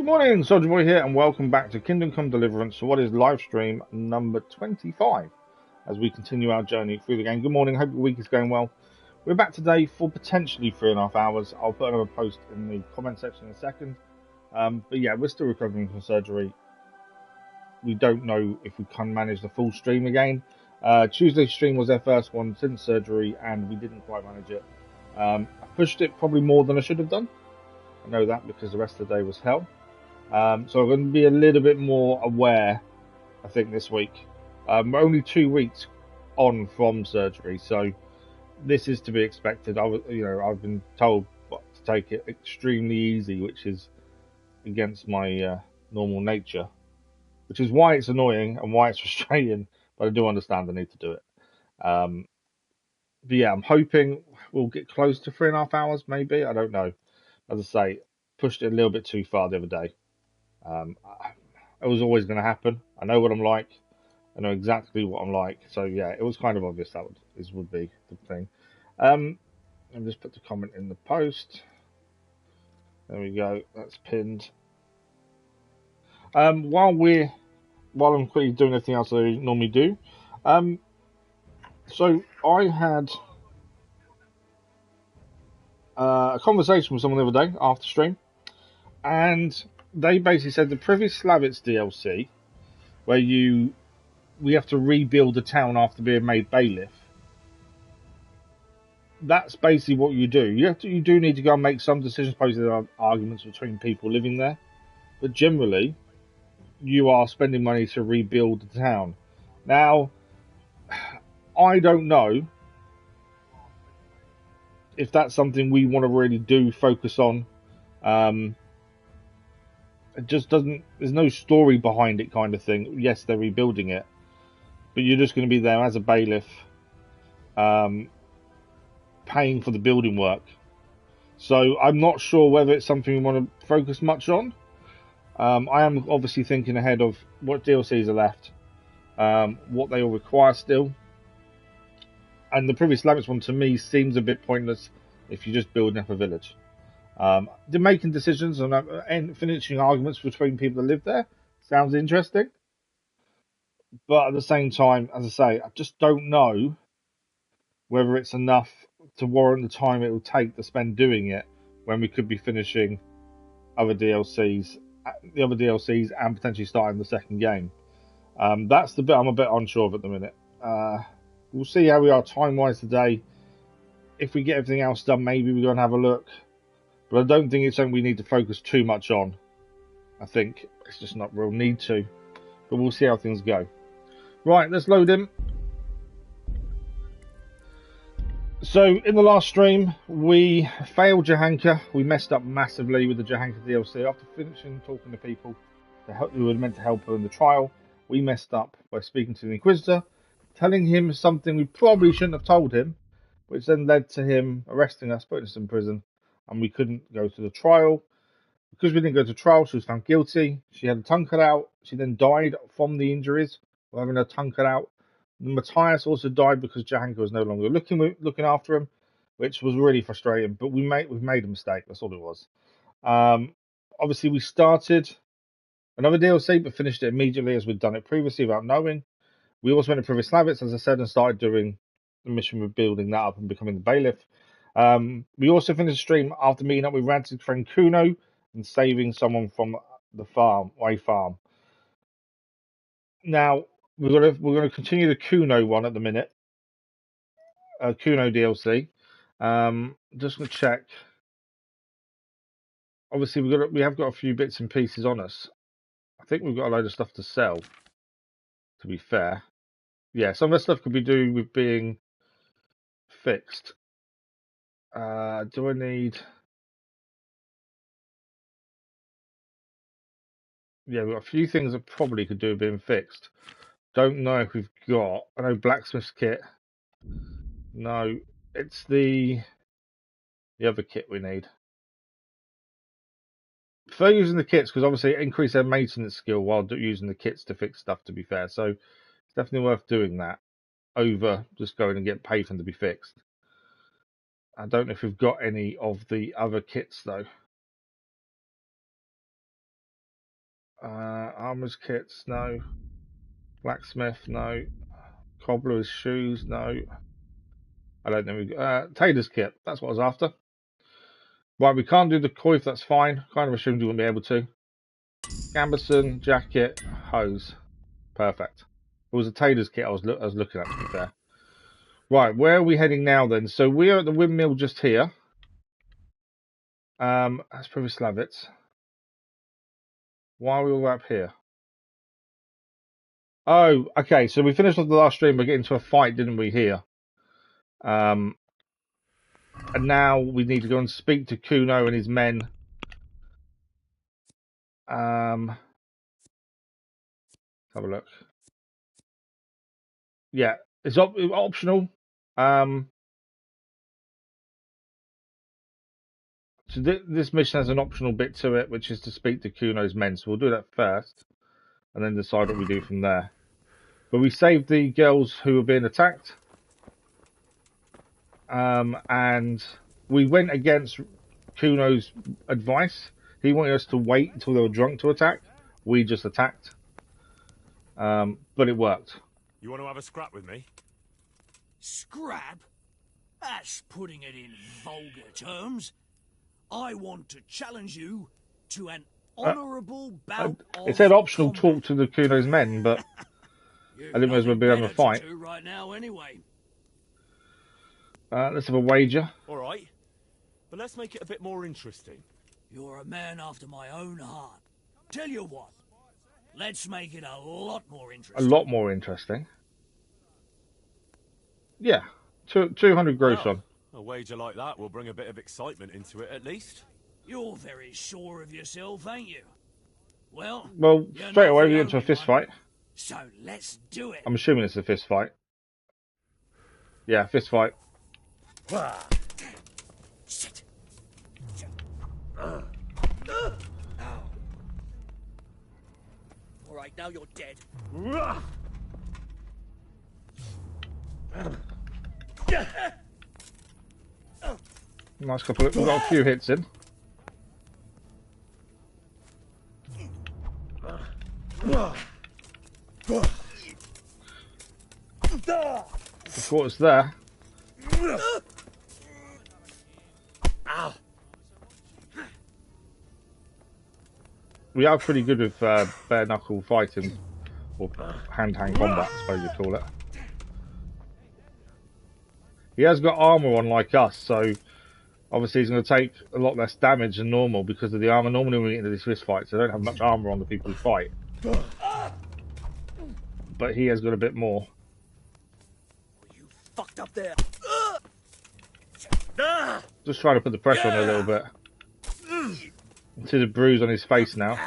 Good morning, Soldier Boy here, and welcome back to Kingdom Come Deliverance, what is live stream number 25, as we continue our journey through the game. Good morning, hope your week is going well. We're back today for potentially 3.5 hours. I'll put another post in the comment section in a second. But yeah, we're still recovering from surgery. We don't know if we can manage the full stream again. Tuesday's stream was their first one since surgery, and we didn't quite manage it. I pushed it probably more than I should have done. I know that because the rest of the day was hell. So I'm going to be a little bit more aware, I think, this week. We're only 2 weeks on from surgery, so this is to be expected. I've been told to take it extremely easy, which is against my normal nature, which is why it's annoying and why it's frustrating. But I do understand the need to do it. But yeah, I'm hoping we'll get close to 3.5 hours, maybe. I don't know. As I say, pushed it a little bit too far the other day. It was always going to happen. I know what I'm like. I know exactly what I'm like. So yeah, it was kind of obvious that would be the thing. I'll just put the comment in the post. There we go. That's pinned. While I'm quickly doing anything else that I normally do, so I had a conversation with someone the other day after stream, and they basically said the Privislavitz DLC, where we have to rebuild the town after being made bailiff. That's basically what you do. You do need to go and make some decisions. Suppose there are arguments between people living there, but generally, you are spending money to rebuild the town. Now, I don't know if that's something we want to really do. Focus on. It just doesn't. There's no story behind it, kind of thing. Yes, they're rebuilding it, but you're just going to be there as a bailiff, paying for the building work. So I'm not sure whether it's something we want to focus much on. I am obviously thinking ahead of what DLCs are left, what they all require still. And the previous Lamets one to me seems a bit pointless if you're just building up a village. They're making decisions and finishing arguments between people that live there. Sounds interesting. But at the same time, as I say, I just don't know whether it's enough to warrant the time it will take to spend doing it when we could be finishing the other DLCs and potentially starting the second game. That's the bit I'm a bit unsure of at the minute. We'll see how we are time-wise today. If we get everything else done, maybe we're going to have a look. But I don't think it's something we need to focus too much on. I think it's just not real need to. But we'll see how things go. Right, let's load in. So, in the last stream, we failed Jahanka. We messed up massively with the Jahanka DLC. After finishing talking to people who were meant to help her in the trial, we messed up by speaking to the Inquisitor, telling him something we probably shouldn't have told him, which then led to him arresting us, putting us in prison, and we couldn't go to the trial. Because we didn't go to trial, she was found guilty. She had a tongue cut out. She then died from the injuries of having her tongue cut out. Matthias also died because Jahanka was no longer looking after him, which was really frustrating. But we've made a mistake. That's all it was. Obviously, we started another DLC, but finished it immediately as we'd done it previously without knowing. We also went to Privislavitz, as I said, and started doing the mission of building that up and becoming the bailiff. We also finished the stream after meeting up with Radzig's friend Kuno and saving someone from the farm. Now, we're gonna continue the Kuno one at the minute. Kuno DLC. Just gonna check. Obviously, we have got a few bits and pieces on us. I think we've got a load of stuff to sell. To be fair, yeah, some of the stuff could be do with being fixed. Do I need? Yeah, we've got a few things that probably could do with being fixed. Don't know if we've got. I know blacksmith's kit. No, it's the other kit we need. For using the kits, because obviously it increases their maintenance skill while using the kits to fix stuff, to be fair. So it's definitely worth doing that over just going and getting paid for them to be fixed. I don't know if we've got any of the other kits, though. Armor's kits, no. Blacksmith, no. Cobbler's shoes, no. I don't know. Tailor's kit, that's what I was after. Right, we can't do the coif, that's fine. Kind of assumed you wouldn't be able to. Gambeson, jacket, hose. Perfect. It was a tailor's kit I was looking at, to be fair. Right, where are we heading now then? So we are at the windmill just here. That's Privislavitz. Why are we all up here? Oh, okay. So we finished off the last stream by getting into a fight, didn't we, here? And now we need to go and speak to Kuno and his men. Have a look. Yeah, it's optional. So this mission has an optional bit to it, which is to speak to Kuno's men. So we'll do that first, and then decide what we do from there. But we saved the girls who were being attacked, and we went against Kuno's advice. He wanted us to wait until they were drunk to attack. We just attacked, but it worked. You want to have a scrap with me? Scrap? That's putting it in vulgar terms. I want to challenge you to an honourable bout of It said optional combat. talk to the Kuno's men, but I didn't realize we'd be having a fight. Right now, anyway. Let's have a wager. All right, but let's make it a bit more interesting. You're a man after my own heart. Tell you what, let's make it a lot more interesting. A lot more interesting. Yeah, 200 gross on. A wager like that will bring a bit of excitement into it, at least. You're very sure of yourself, ain't you? Well, straight away we get into a fist fight. So let's do it. I'm assuming it's a fist fight. Yeah, fist fight. Shit. All right, now you're dead. Nice couple. We've got a few hits in. Of course, there. We are pretty good with bare knuckle fighting, or hand-to-hand combat, I suppose you call it. He has got armor on like us, so obviously he's going to take a lot less damage than normal because of the armor. Normally when we get into these fist fights, they don't have much armor on the people who fight. But he has got a bit more. You fucked up there. Just trying to put the pressure on a little bit. See the bruise on his face now.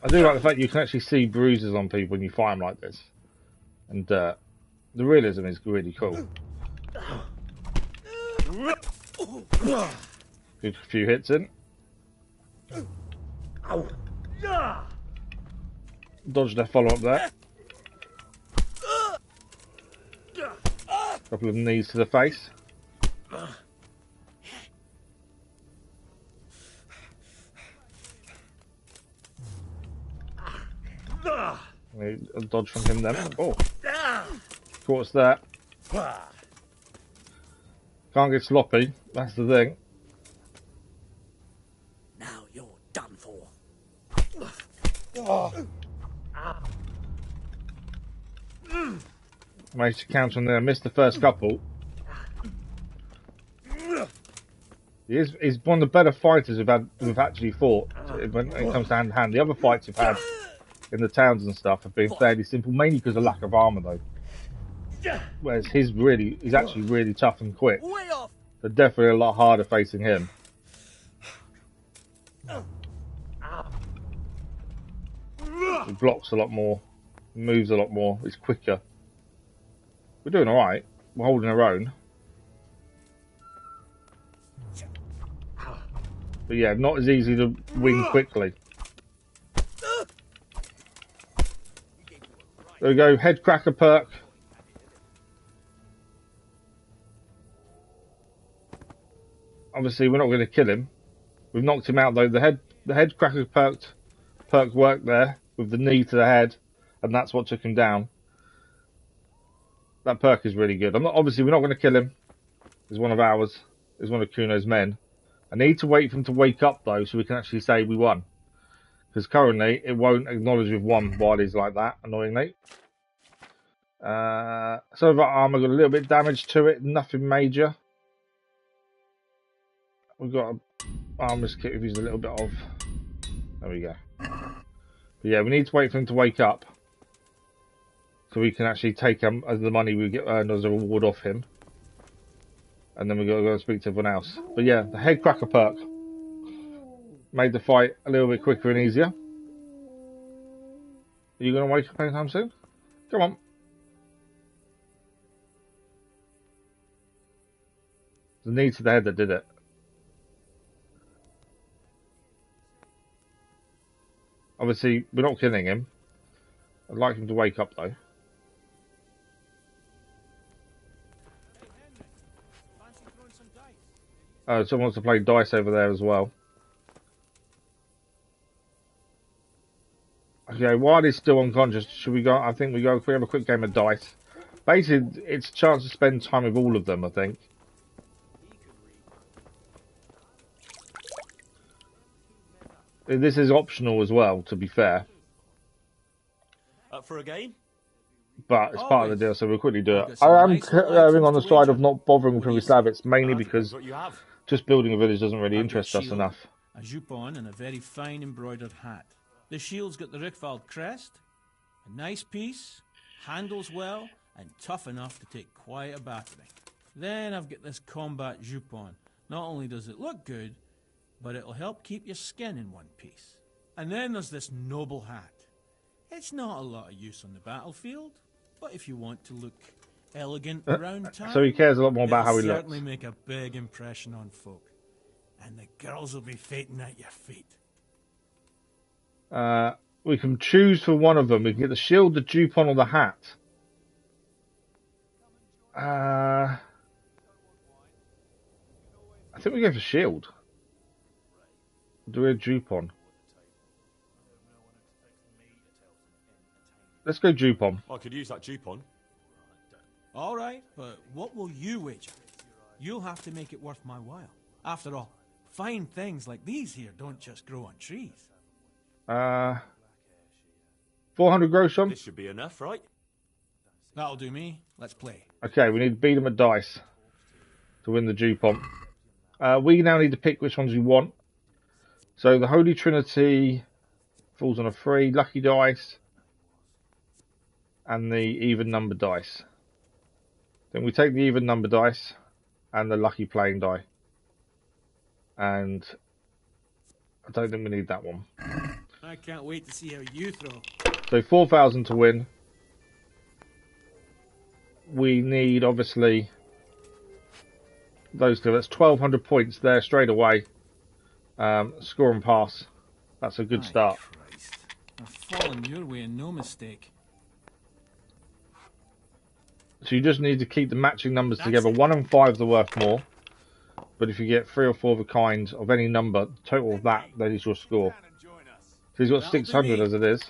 I do like the fact you can actually see bruises on people when you fight them like this. And the realism is really cool. Good few hits in. Dodge their follow-up there. Couple of knees to the face. A dodge from him then. Oh, caught us there. Can't get sloppy. That's the thing. Now you're done for. Managed to counter on there. Missed the first couple. He's one of the better fighters we've actually fought when it comes to hand to hand. The other fights we've had in the towns and stuff have been fairly simple, mainly because of lack of armor though. Whereas he's actually really tough and quick. Way off. They're definitely a lot harder facing him. He blocks a lot more, moves a lot more, he's quicker. We're doing alright. We're holding our own. But yeah, not as easy to win quickly. There we go, head cracker perk. Obviously we're not going to kill him. We've knocked him out though. The head cracker perked perk worked there with the knee to the head, and that's what took him down. That perk is really good. Obviously, we're not going to kill him. He's one of ours. He's one of Kuno's men. I need to wait for him to wake up, though, so we can actually say we won. Because currently, it won't acknowledge we've won while he's like that, annoyingly. Some of our armour got a little bit damaged to it. Nothing major. We've got an armor's kit we've used a little bit of. There we go. But yeah, we need to wait for him to wake up. So we can actually take the money we get earned as a reward off him. And then we've got to go and speak to everyone else. But yeah, the head cracker perk made the fight a little bit quicker and easier. Are you going to wake up anytime soon? Come on. The knee to the head that did it. Obviously, we're not killing him. I'd like him to wake up, though. Someone wants to play dice over there as well. Okay, while he's still unconscious, should we go? I think we have a quick game of dice. Basically, it's a chance to spend time with all of them, I think. This is optional as well, to be fair. Up for a game? But it's part of the deal, so we'll quickly do it. I am erring on the side of not bothering with Privy mainly because just building a village doesn't really interest us enough. A jupon and a very fine embroidered hat. The shield's got the Rickvald crest. A nice piece, handles well, and tough enough to take quite a battering. Then I've got this combat jupon. Not only does it look good, but it'll help keep your skin in one piece. And then there's this noble hat. It's not a lot of use on the battlefield, but if you want to look elegant around town, so he cares a lot more about how he looks. Certainly make a big impression on folk, and the girls will be fainting at your feet. We can choose for one of them. We can get the shield, the jupon, or the hat. I think we go for shield. Do we have jupon? Let's go jupon. I could use that jupon. All right, but what will you wager? You'll have to make it worth my while. After all, fine things like these here don't just grow on trees. 400 gross on? This should be enough, right? That'll do me. Let's play. Okay, we need to beat them at dice to win the jupon. We now need to pick which ones we want. So the Holy Trinity falls on a 3, lucky dice, and the even number dice. Then we take the even number dice and the lucky playing die. And I don't think we need that one. I can't wait to see how you throw. So 4,000 to win. We need, obviously, those two. That's 1,200 points there straight away. Score and pass. That's a good start. Christ. I've fallen your way and no mistake. So you just need to keep the matching numbers together. 1 and 5 are worth more. But if you get 3 or 4 of a kind of any number, total of that is your score. So he's got 600 as it is.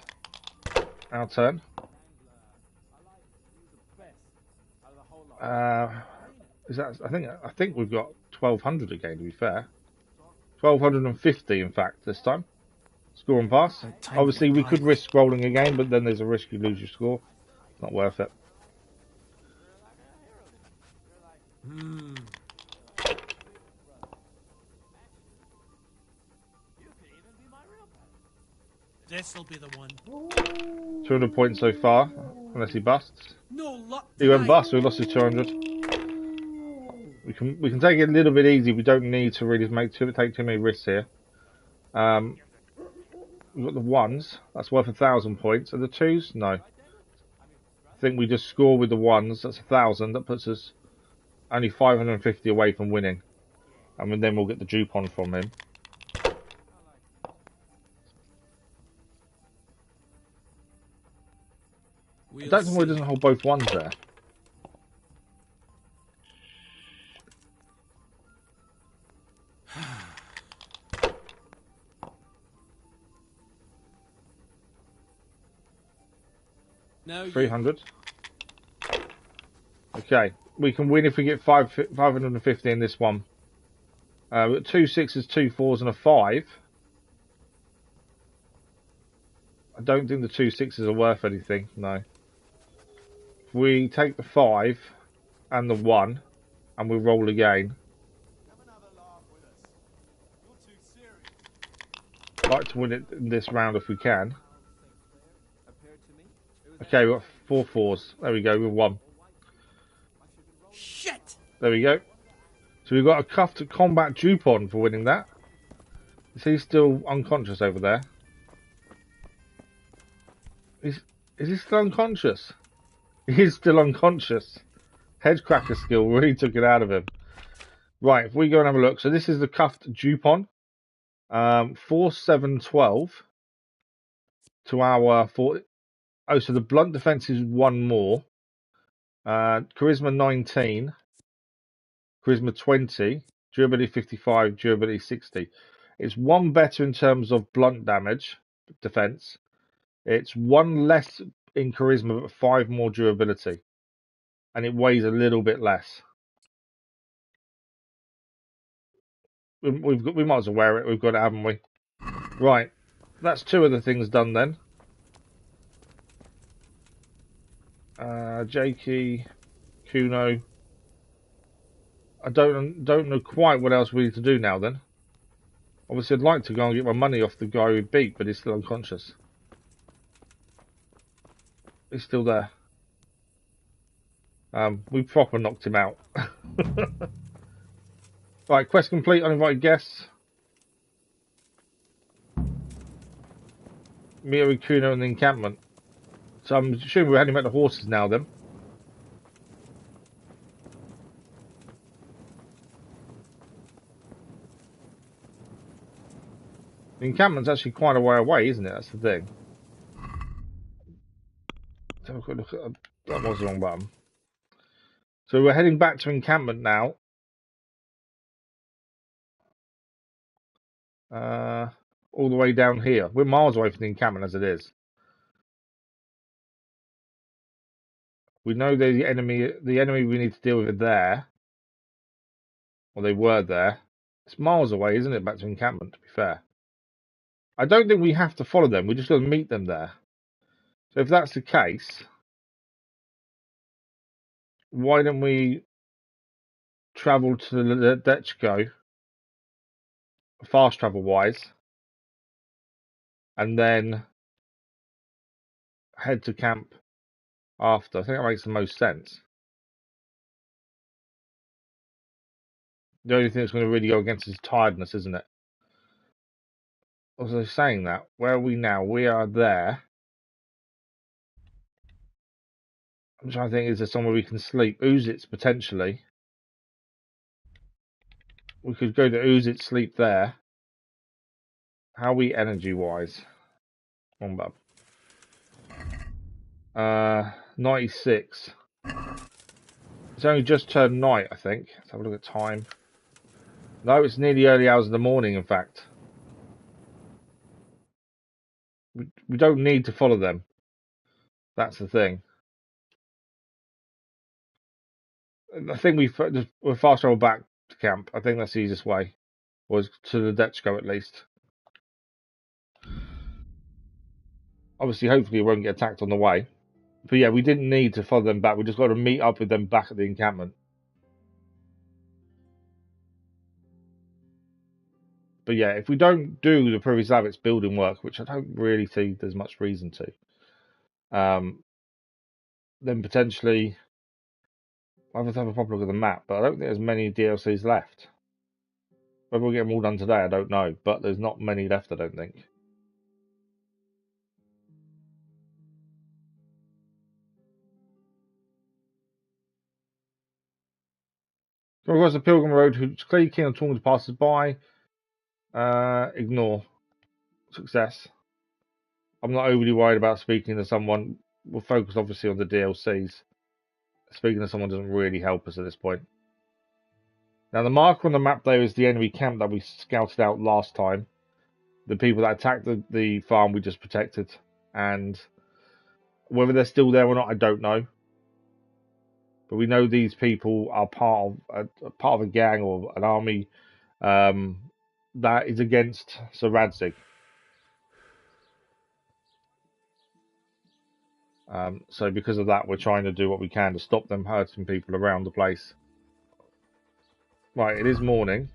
Our turn. Is that? I think we've got 1,200 again. To be fair, 1,250 in fact this time. Score and pass. Obviously, we could risk scrolling again, but then there's a risk you lose your score. Not worth it. This'll be the one. 200 points so far, unless he busts. No luck. He went bust, so we lost his 200. We can take it a little bit easy. We don't need to really take too many risks here. We've got the 1s. That's worth 1,000 points. And the 2s? No. I think we just score with the 1s. That's 1,000. That puts us only 550 away from winning. And then we'll get the jupon from him. I don't know why it doesn't hold both 1s there. Now you. 300. Okay, we can win if we get 550 in this one. We've got 2 6s, 2 4s, and a 5. I don't think the 2 6s are worth anything, no. If we take the 5 and the 1, and we roll again. I'd like to win it in this round if we can. Okay, we've got 4 4s. There we go, with 1. Shit! There we go. So we've got a cuff to combat Dupon for winning that. Is he still unconscious over there? Is he still unconscious? He is still unconscious. Headcracker skill really took it out of him. Right, if we go and have a look. So this is the cuffed Dupon. 4 7 12 to our 4. Oh, so the blunt defense is 1 more. Charisma 19. Charisma 20. Durability 55. Durability 60. It's 1 better in terms of blunt damage defense. It's 1 less in charisma, but 5 more durability. And it weighs a little bit less. We might as well wear it. We've got it, haven't we? Right. That's 2 of the things done then. Jakey, Kuno. I don't know quite what else we need to do now then. Obviously I'd like to go and get my money off the guy we beat, but he's still unconscious. He's still there. We proper knocked him out. Right, quest complete, uninvited guests. Meet with Kuno in the encampment. So I'm assuming we're heading back to horses now then. The encampment's actually quite a way away, isn't it? That's the thing. Let's have a quick look at that. Was the wrong button. So we're heading back to encampment now. All the way down here. We're miles away from the encampment as it is. We know the enemy we need to deal with are there. Or they were there. It's miles away, isn't it, back to encampment, to be fair. I don't think we have to follow them. We just got to meet them there. So if that's the case, why don't we travel to the Dechko, fast travel wise, and then head to camp after? I think that makes the most sense. The only thing that's going to really go against is tiredness, isn't it? Also saying that, where are we now? We are there. I'm trying to think, is there somewhere we can sleep? Uzits, potentially. We could go to Uzit, sleep there. How are we energy-wise? One bub. 96. It's only just turned night, I think. Let's have a look at time. No, it's nearly early hours of the morning, in fact. We don't need to follow them. That's the thing. I think we'll fast travel back to camp. I think that's the easiest way. Was to the Dechko at least. Obviously, hopefully we won't get attacked on the way. But yeah, we didn't need to follow them back. We just got to meet up with them back at the encampment. But yeah, if we don't do the Privy Slavic's building work, which I don't really see there's much reason to, then potentially I'll have to have a proper look at the map. But I don't think there's many DLCs left. Whether we'll get them all done today, I don't know. But there's not many left, I don't think. Come across the Pilgrim Road, who's clearly keen on talking to passers-by. Ignore. Success. I'm not overly worried about speaking to someone. We'll focus obviously on the DLCs. Speaking to someone doesn't really help us at this point. Now the marker on the map there is the enemy camp that we scouted out last time. The people that attacked the farm we just protected. And Whether they're still there or not, I don't know. But we know these people are part of a gang or an army that is against Sir Radzig. So because of that, we're trying to do what we can to stop them hurting people around the place. Right, it is morning.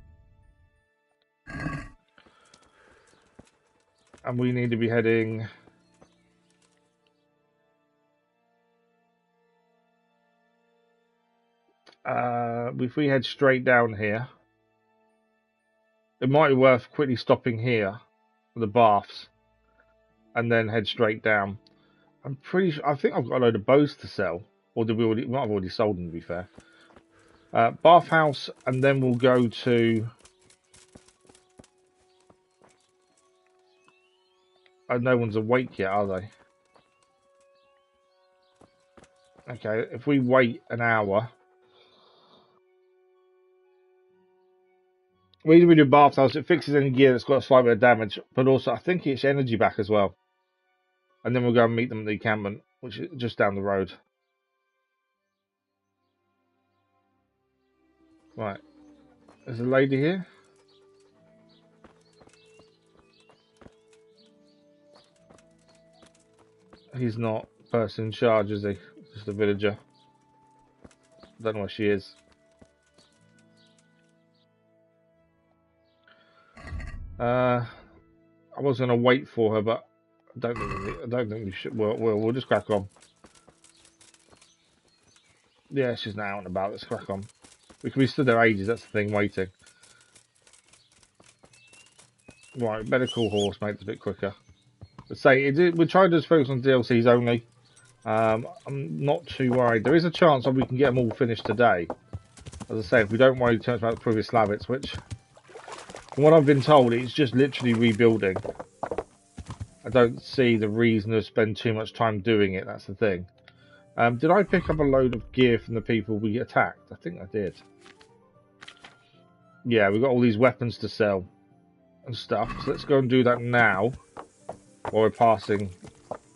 And we need to be heading... if we head straight down here, it might be worth quickly stopping here for the baths and then head straight down. I'm pretty sure, I think I've got a load of bows to sell. Or did we might have already sold them, to be fair. Bathhouse, and then we'll go to... no one's awake yet, are they? Okay, if we wait an hour... When we do bathhouse, it fixes any gear that's got a slight bit of damage, but also I think it's energy back as well. And then we'll go and meet them at the encampment, which is just down the road. Right. There's a lady here. He's not person in charge, is he? Just a villager. Don't know where she is. I was going to wait for her, but I don't think we should. We'll just crack on. Yeah, she's now out and about. Let's crack on. We can be stood there ages. That's the thing, waiting. Right, better call horse, mate. It's a bit quicker. Let's say we're trying to just focus on DLCs only. I'm not too worried. There is a chance that we can get them all finished today. As I say, if we don't worry too much about the previous Slavits, which, from what I've been told, it's just literally rebuilding. I don't see the reason to spend too much time doing it. That's the thing. Did I pick up a load of gear from the people we attacked? I think I did. Yeah, we've got all these weapons to sell and stuff. So let's go and do that now while we're passing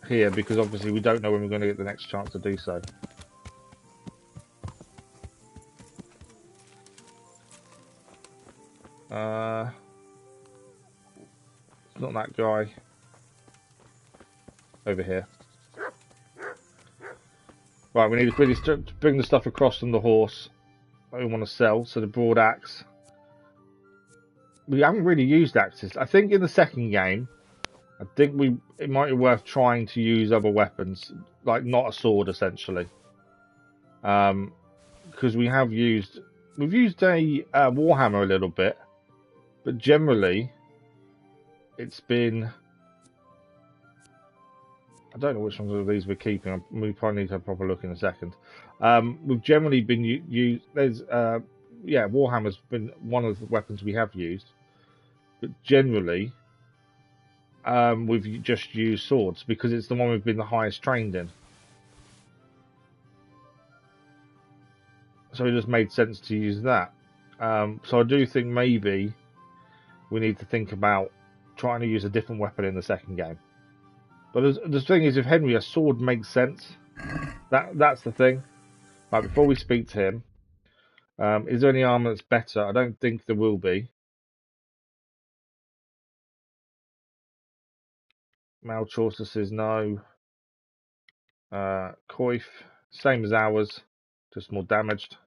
here, because obviously we don't know when we're going to get the next chance to do so. It's not that guy over here. Right, we need to really bring the stuff across from the horse that we want to sell. So the broad axe. We haven't really used axes. I think in the second game, I think it might be worth trying to use other weapons, like not a sword, essentially. Because we've used a warhammer a little bit, but generally it's been... I don't know which ones of these we're keeping. We probably need to have a proper look in a second. We've generally been used. There's Warhammer's been one of the weapons we have used, but generally we've just used swords because it's the one we've been the highest trained in. So it just made sense to use that. So I do think maybe we need to think about trying to use a different weapon in the second game. But the thing is, with Henry, a sword makes sense. That's the thing. Right, before we speak to him, is there any armor that's better? I don't think there will be. Malchaucer says no. Coif, same as ours, just more damaged.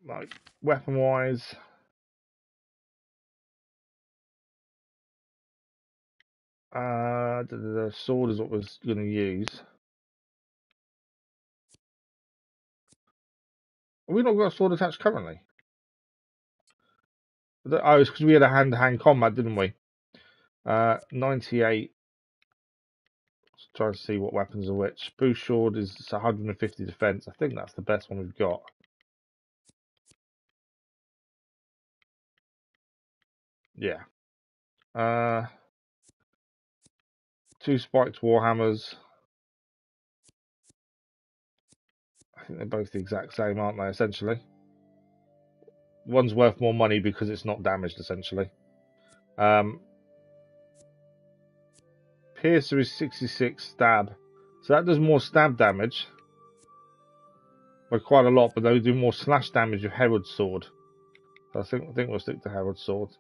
Like weapon-wise, the sword is what we're going to use. Have we not got a sword attached currently? Oh, it's because we had a hand-to-hand combat, didn't we? 98. Let's try and see what weapons are which. Boost sword is 150 defense. I think that's the best one we've got. Yeah. 2 spiked warhammers. I think they're both the exact same, aren't they, essentially? One's worth more money because it's not damaged, essentially. Piercer is 66 stab. So that does more stab damage. By quite a lot, but they do more slash damage with Herald's Sword. So I think we'll stick to Herald's Sword.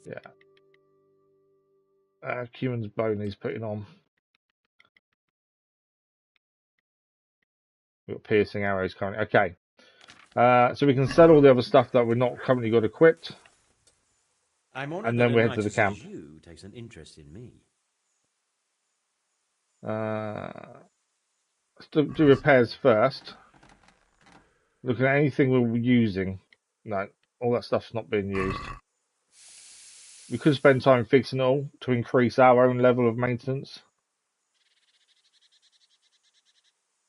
Yeah. Cuman's Bone he's putting on. We've got piercing arrows currently. Okay. So we can sell all the other stuff that we're not currently got equipped. I'm honored And that then a we head knight to the such camp. as you takes an interest in me. Let's do repairs first. Looking at anything we're using. No, all that stuff's not being used. We could spend time fixing it all to increase our own level of maintenance.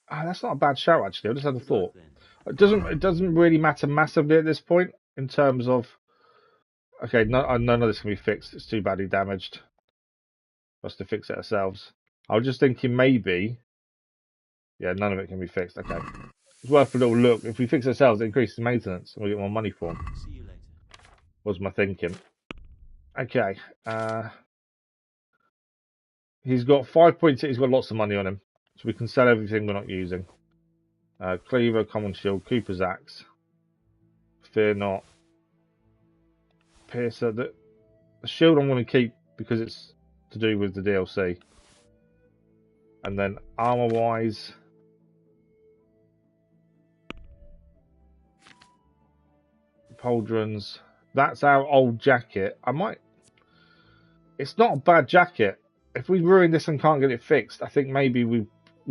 That's not a bad shout, actually. I just had a thought. It doesn't really matter massively at this point in terms of. Okay, none of this can be fixed. It's too badly damaged for us to fix it ourselves. I was just thinking maybe. Yeah, none of it can be fixed. Okay, it's worth a little look. If we fix it ourselves, it increases maintenance and we get more money for them. See you later. Was my thinking. Okay. He's got 5.6. He's got lots of money on him, so we can sell everything we're not using. Cleaver, common shield, Cooper's axe. Fear not. Piercer. The shield I'm going to keep because it's to do with the DLC. And then armor wise, pauldrons. That's our old jacket. It's not a bad jacket. If we ruin this and can't get it fixed, I think maybe we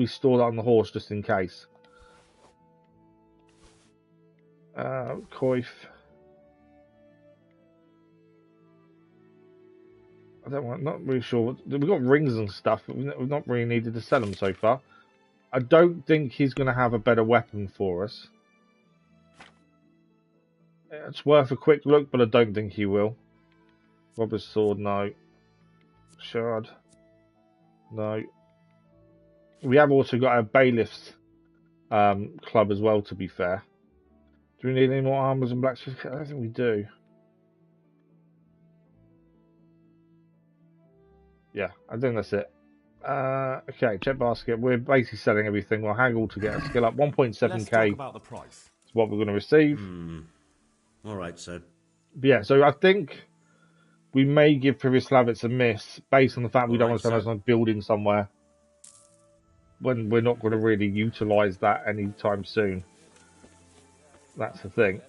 store that on the horse just in case. Coif. Not really sure. We've got rings and stuff, but we've not really needed to sell them so far. I don't think he's going to have a better weapon for us. It's worth a quick look, but I don't think he will. Robber's sword, no. Shard, no. We have also got our bailiff's club as well, to be fair. Do we need any more armors and blacksmith? I don't think we do. Yeah, I think that's it. Okay, check basket. We're basically selling everything. We'll haggle to get a skill up. 1.7k Let's talk about the price. is what we're going to receive. All right, so. But yeah, so I think we may give Privislavitz a miss based on the fact we don't want to spend as much building somewhere when we're not going to really utilise that anytime soon. That's the thing.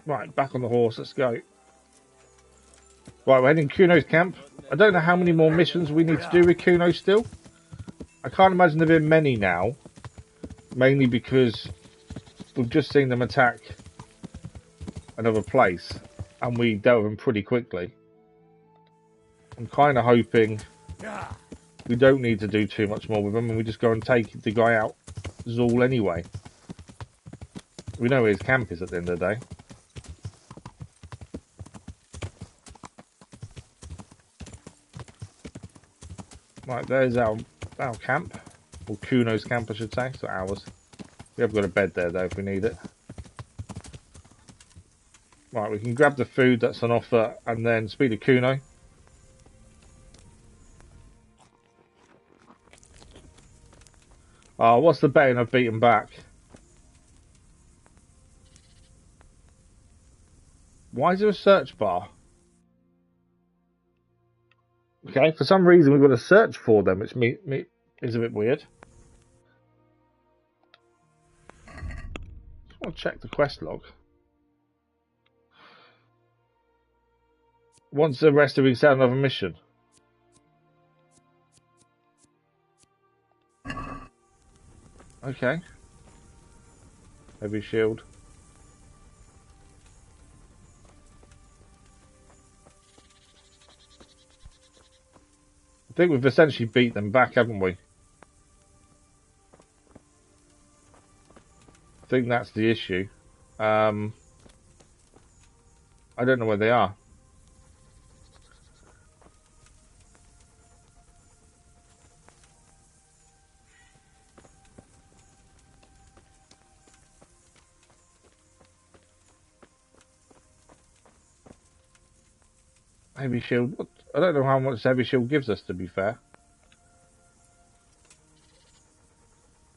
Right, back on the horse. Let's go. Right, we're heading Kuno's camp. I don't know how many more missions we need to do with Kuno still. I can't imagine there being many now. Mainly because we've just seen them attack another place. And we dealt with them pretty quickly. I'm kind of hoping we don't need to do too much more with them. And we just go and take the guy out, Zoul, anyway. We know where his camp is at the end of the day. Right, there's our camp. Or Kuno's camp, I should say. So ours. We have got a bed there, though, if we need it. Right, we can grab the food that's on offer and then speak to Kuno. Oh, what's the betting I've beaten back? Why is there a search bar? Okay, for some reason we've got to search for them, which is a bit weird. Just want to check the quest log. Once arrested, we can set another mission. Okay. Heavy shield. I think we've essentially beat them back, haven't we? I think that's the issue. I don't know where they are. Heavy shield. What? I don't know how much heavy shield gives us, to be fair.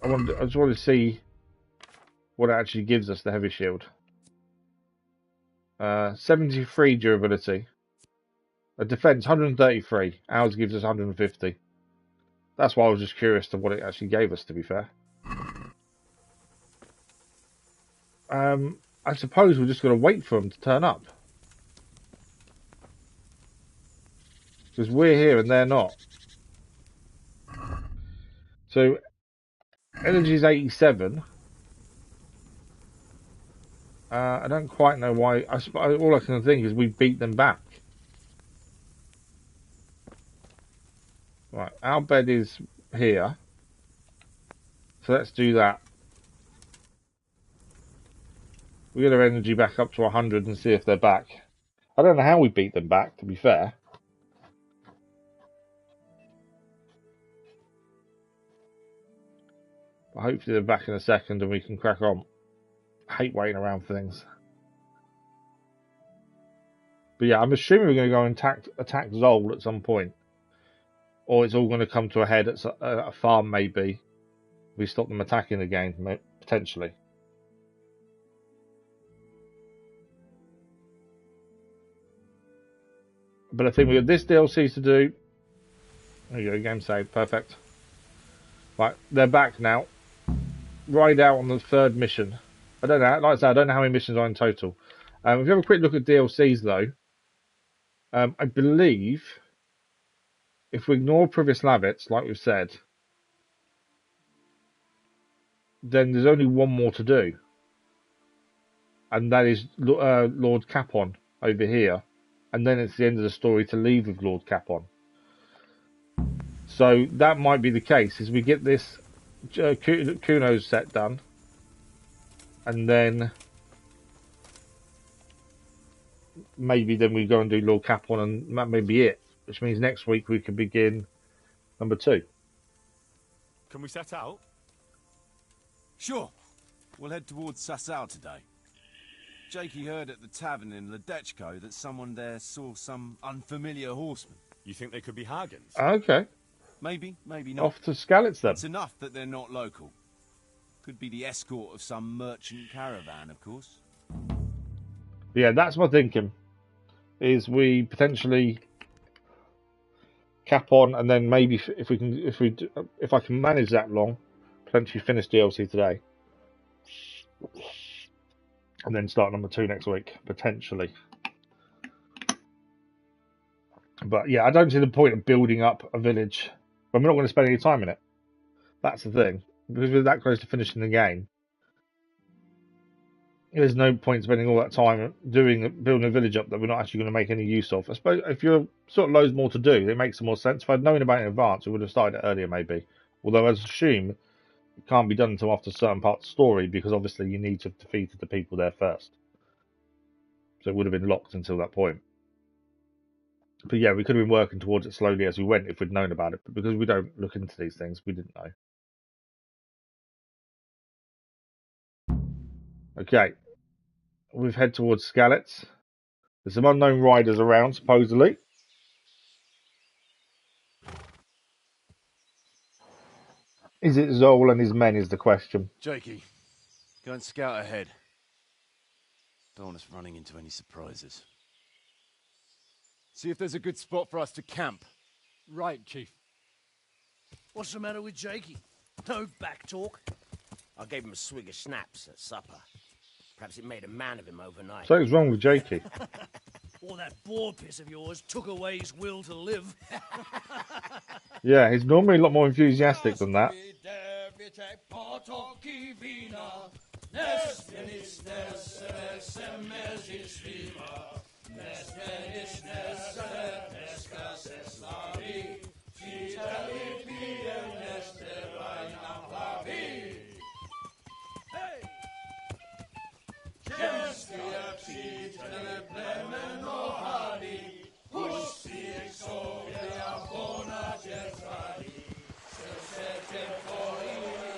I just want to see what it actually gives us, the heavy shield. 73 durability. A defense, 133. Ours gives us 150. That's why I was just curious to what it actually gave us, to be fair. I suppose we're just going to wait for them to turn up. Because we're here and they're not. So, energy is 87. I don't quite know why. All I can think is we beat them back. Right, our bed is here. So let's do that. We get our energy back up to 100 and see if they're back. I don't know how we beat them back, to be fair. But hopefully they're back in a second and we can crack on. I hate waiting around for things. But yeah, I'm assuming we're going to go and attack Zoul at some point. Or it's all going to come to a head at a farm, maybe. We stop them attacking again, potentially. But I think we got this DLC to do. There you go, game saved, perfect. Right, they're back now. Ride out on the 3rd mission. I don't know, like I said, I don't know how many missions are in total. If you have a quick look at DLCs though, I believe if we ignore Privis Lavitz, like we've said, then there's only one more to do. And that is Lord Capon over here. And then it's the end of the story to leave with Lord Capon. So that might be the case, is we get this Kuno's set done. And then maybe then we go and do Lord Capon and that may be it. Which means next week we can begin number 2. Can we set out? Sure. We'll head towards Sasau today. Jakey heard at the tavern in Ledechko that someone there saw some unfamiliar horseman. You think they could be Hagen's? Okay. Maybe, maybe not. Off to Skalitz then. It's enough that they're not local. Could be the escort of some merchant caravan, of course. Yeah, that's my thinking. Is we potentially cap on, and then maybe if I can manage that long, potentially finish DLC today, and then start number 2 next week, potentially. But yeah, I don't see the point of building up a village when we're not going to spend any time in it. That's the thing. Because we're that close to finishing the game, there's no point spending all that time building a village up that we're not actually going to make any use of. I suppose if you're sort of loads more to do, it makes more sense. If I'd known about it in advance, we would have started it earlier maybe. Although I assume it can't be done until after certain parts of the story, because obviously you need to have defeated the people there first. So it would have been locked until that point. But yeah, we could have been working towards it slowly as we went if we'd known about it. But because we don't look into these things, we didn't know. Okay, we've head towards Skalitz. There's some unknown riders around, supposedly. Is it Zoul and his men is the question. Jakey, go and scout ahead. Don't want us running into any surprises. See if there's a good spot for us to camp. Right, Chief. What's the matter with Jakey? No back talk. I gave him a swig of schnapps at supper. Perhaps it made a man of him overnight. Something's wrong with Jakey. Or that boar piss of yours took away his will to live. Yeah, he's normally a lot more enthusiastic than that.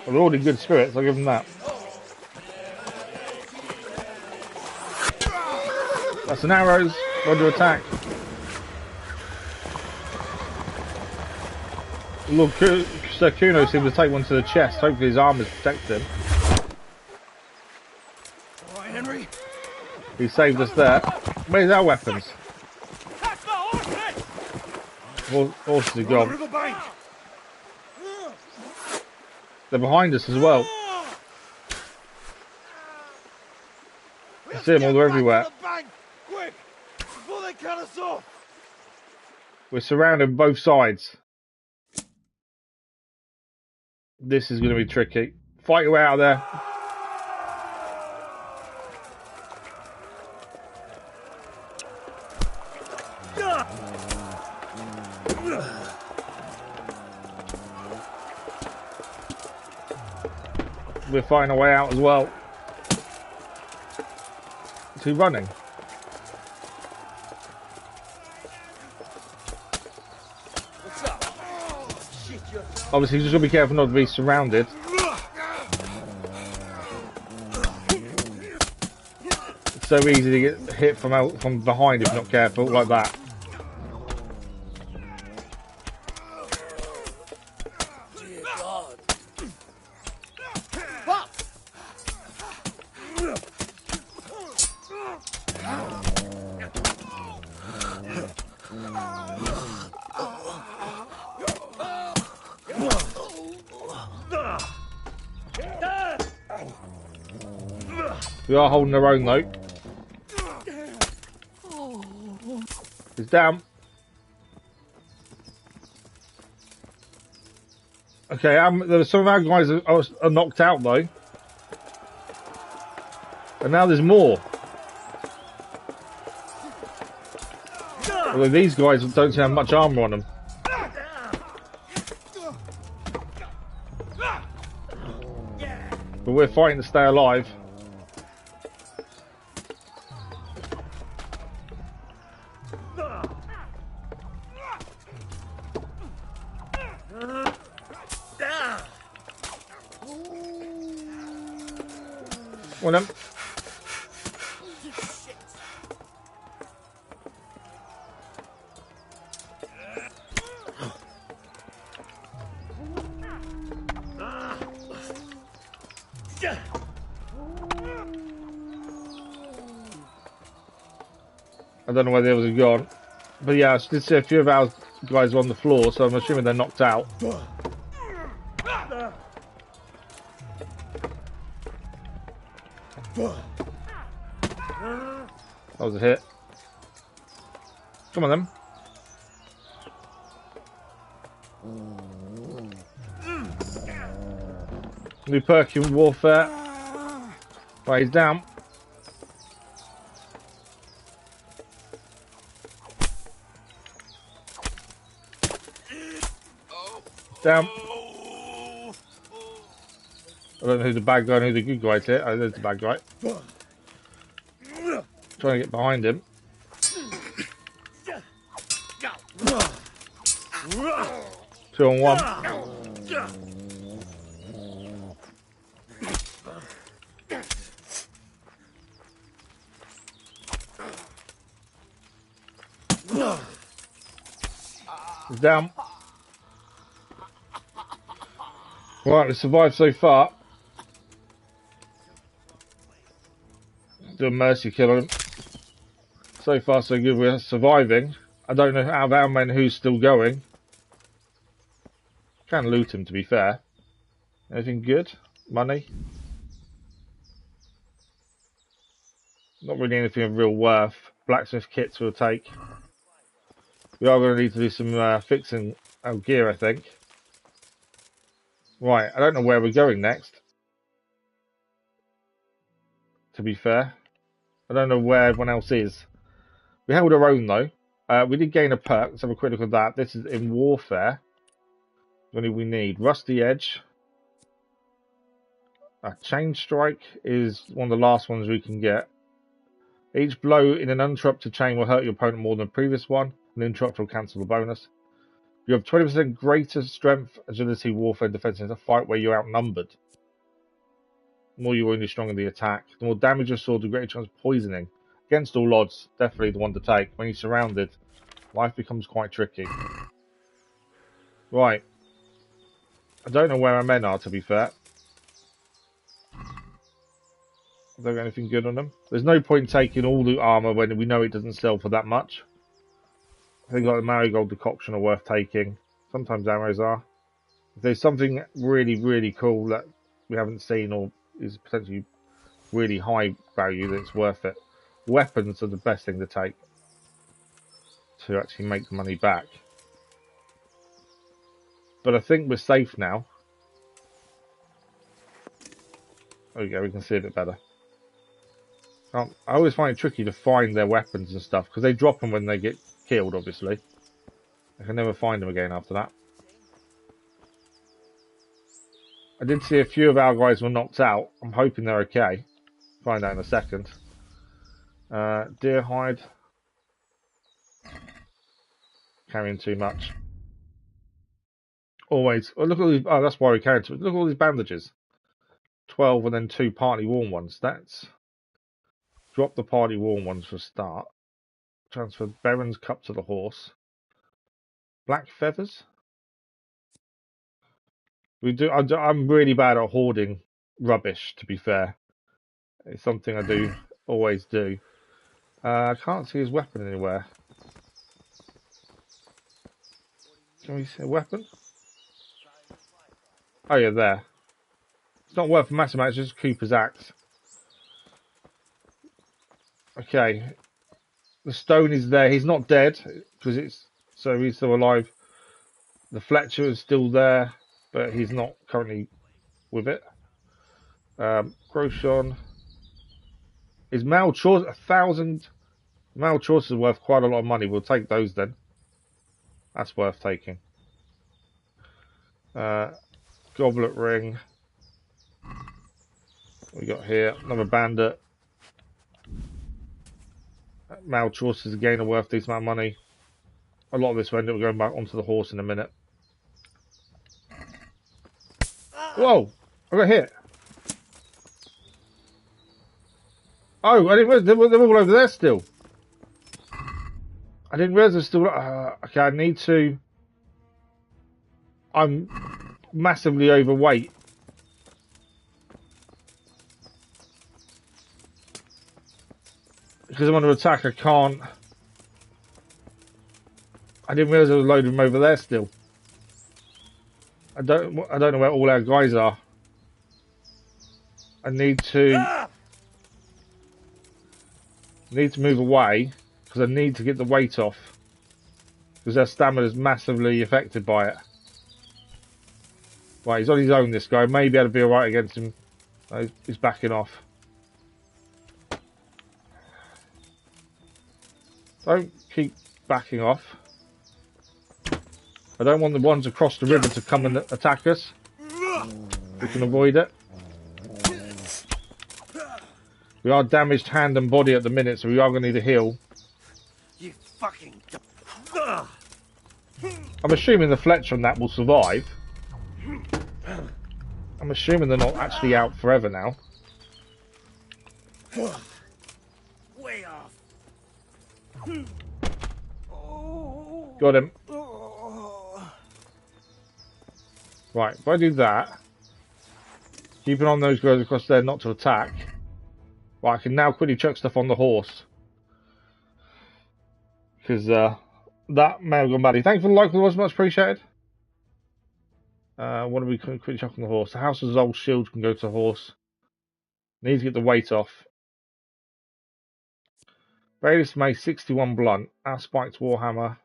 Well, they're all in good spirits, I'll give them that. That's an Arouse, under attack. Look, Sir Kuno seemed to take one to the chest. Hopefully his arm is protected him. All right, Henry. He saved us there. Where's our weapons? That's the horses! Horses are gone. Riverbank! They're behind us as well. I see them all everywhere. Quick! Before they cut us off! We're surrounded on both sides. This is going to be tricky. Fight your way out of there. We're fighting our way out as well. Is he running? What's up? Obviously, just gotta be careful not to be surrounded. It's so easy to get hit from behind if you're not careful, like that. Dear God. We are holding our own though. He's down. Okay, some of our guys are knocked out though. And now there's more. Although these guys don't seem to have much armour on them. But we're fighting to stay alive. One of them. I don't know where the others have gone. But yeah, I did see a few of our guys on the floor, so I'm assuming they're knocked out. That was a hit. Come on then. New perk in warfare. Right, he's down. Down. I don't know who the bad guy and who the good guy is here. Oh, there's the bad guy. Trying to get behind him. Two on one. He's down. Right, we survived so far. Do a mercy kill on him. So far so good, we're surviving. I don't know out of our men who's still going. Can loot him to be fair. Anything good? Money? Not really anything of real worth. Blacksmith kits we'll take. We are going to need to do some fixing our gear, I think. Right, I don't know where we're going next. To be fair. I don't know where everyone else is. We held our own though. We did gain a perk. Let's have a quick look at that. This is in warfare. What do we need? Rusty Edge. Chain Strike is one of the last ones we can get. Each blow in an uninterrupted chain will hurt your opponent more than the previous one. An interrupt will cancel the bonus. You have 20% greater strength, agility, warfare, and defense in a fight where you're outnumbered. The more you wound, the stronger the attack. The more damage your sword, the greater chance of poisoning. Against all odds, definitely the one to take. When you're surrounded, life becomes quite tricky. Right. I don't know where our men are, to be fair. I don't got anything good on them. There's no point taking all the armour when we know it doesn't sell for that much. I think like the marigold decoction are worth taking. Sometimes arrows are. If there's something really, really cool that we haven't seen or is potentially really high value, then it's worth it. Weapons are the best thing to take to actually make the money back. But I think we're safe now. There we go, we can see a bit better. I always find it tricky to find their weapons and stuff, because they drop them when they get killed, obviously. I can never find them again after that. I did see a few of our guys were knocked out. I'm hoping they're okay. Find out in a second. Deer hide. Carrying too much. Always. Oh, look at all these. Oh, that's why we carried too much. Look at all these bandages. 12 and then 2 partly worn ones. That's. Drop the partly worn ones for a start. Transfer Baron's cup to the horse. Black feathers. I'm really bad at hoarding rubbish, to be fair. It's something I do always do. I can't see his weapon anywhere. Can we see a weapon? Oh yeah, there. It's not worth a massive amount, it's just Cooper's axe. Okay. The stone is there. He's not dead, because so he's still alive. The Fletcher is still there, but he's not currently with it. Groshon. Is Mal Chaucer 1,000? Mal Chaucer is worth quite a lot of money. We'll take those then. That's worth taking. Goblet ring. We got here another bandit. Mal Chaucer's again are worth decent amount of money. A lot of this will end up going back onto the horse in a minute. Whoa! I got hit. Oh, I didn't realize they're all over there still. I didn't realize they're still. Okay, I need to. I'm massively overweight. Because I'm under attack, I can't. I didn't realize there was a load of them over there still. I don't know where all our guys are. I need to move away because I need to get the weight off because their stamina is massively affected by it. Right, he's on his own. This guy may be able to be alright against him. No, he's backing off. Don't keep backing off. I don't want the ones across the river to come and attack us. We can avoid it. We are damaged hand and body at the minute, so we are going to need a heal. You fucking... I'm assuming the Fletcher on that will survive. I'm assuming they're not actually out forever now. Way off. Got him. Right, if I do that, keep an eye on those guys across there not to attack. Right, I can now quickly chuck stuff on the horse. Because that may have gone badly. Thank you for the like, it was much appreciated. What do we quickly chuck on the horse? The House of Zoul shield can go to the horse. Need to get the weight off. Bailiff's Mace 61 blunt. Our spiked warhammer.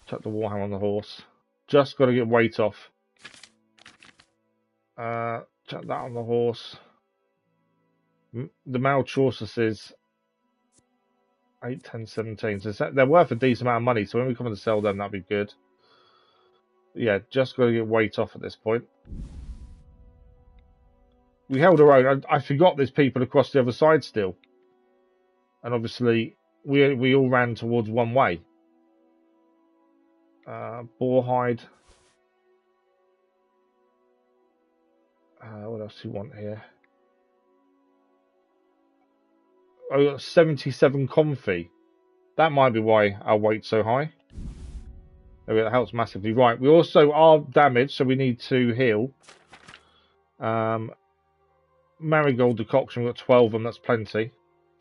Chuck the warhammer on the horse. Just got to get weight off. Chuck that on the horse. The Mal Chaucer says 8, 10, 17. So they're worth a decent amount of money. So when we come in to sell them, that'd be good. Yeah, just got to get weight off at this point. We held our own. I forgot there's people across the other side still. And obviously, we all ran towards one way. Boarhide. What else do you want here? Oh, we got 77 comfy. That might be why our weight's so high. There we go, that helps massively. Right, we also are damaged, so we need to heal. Marigold decoction, we've got 12 of them, that's plenty.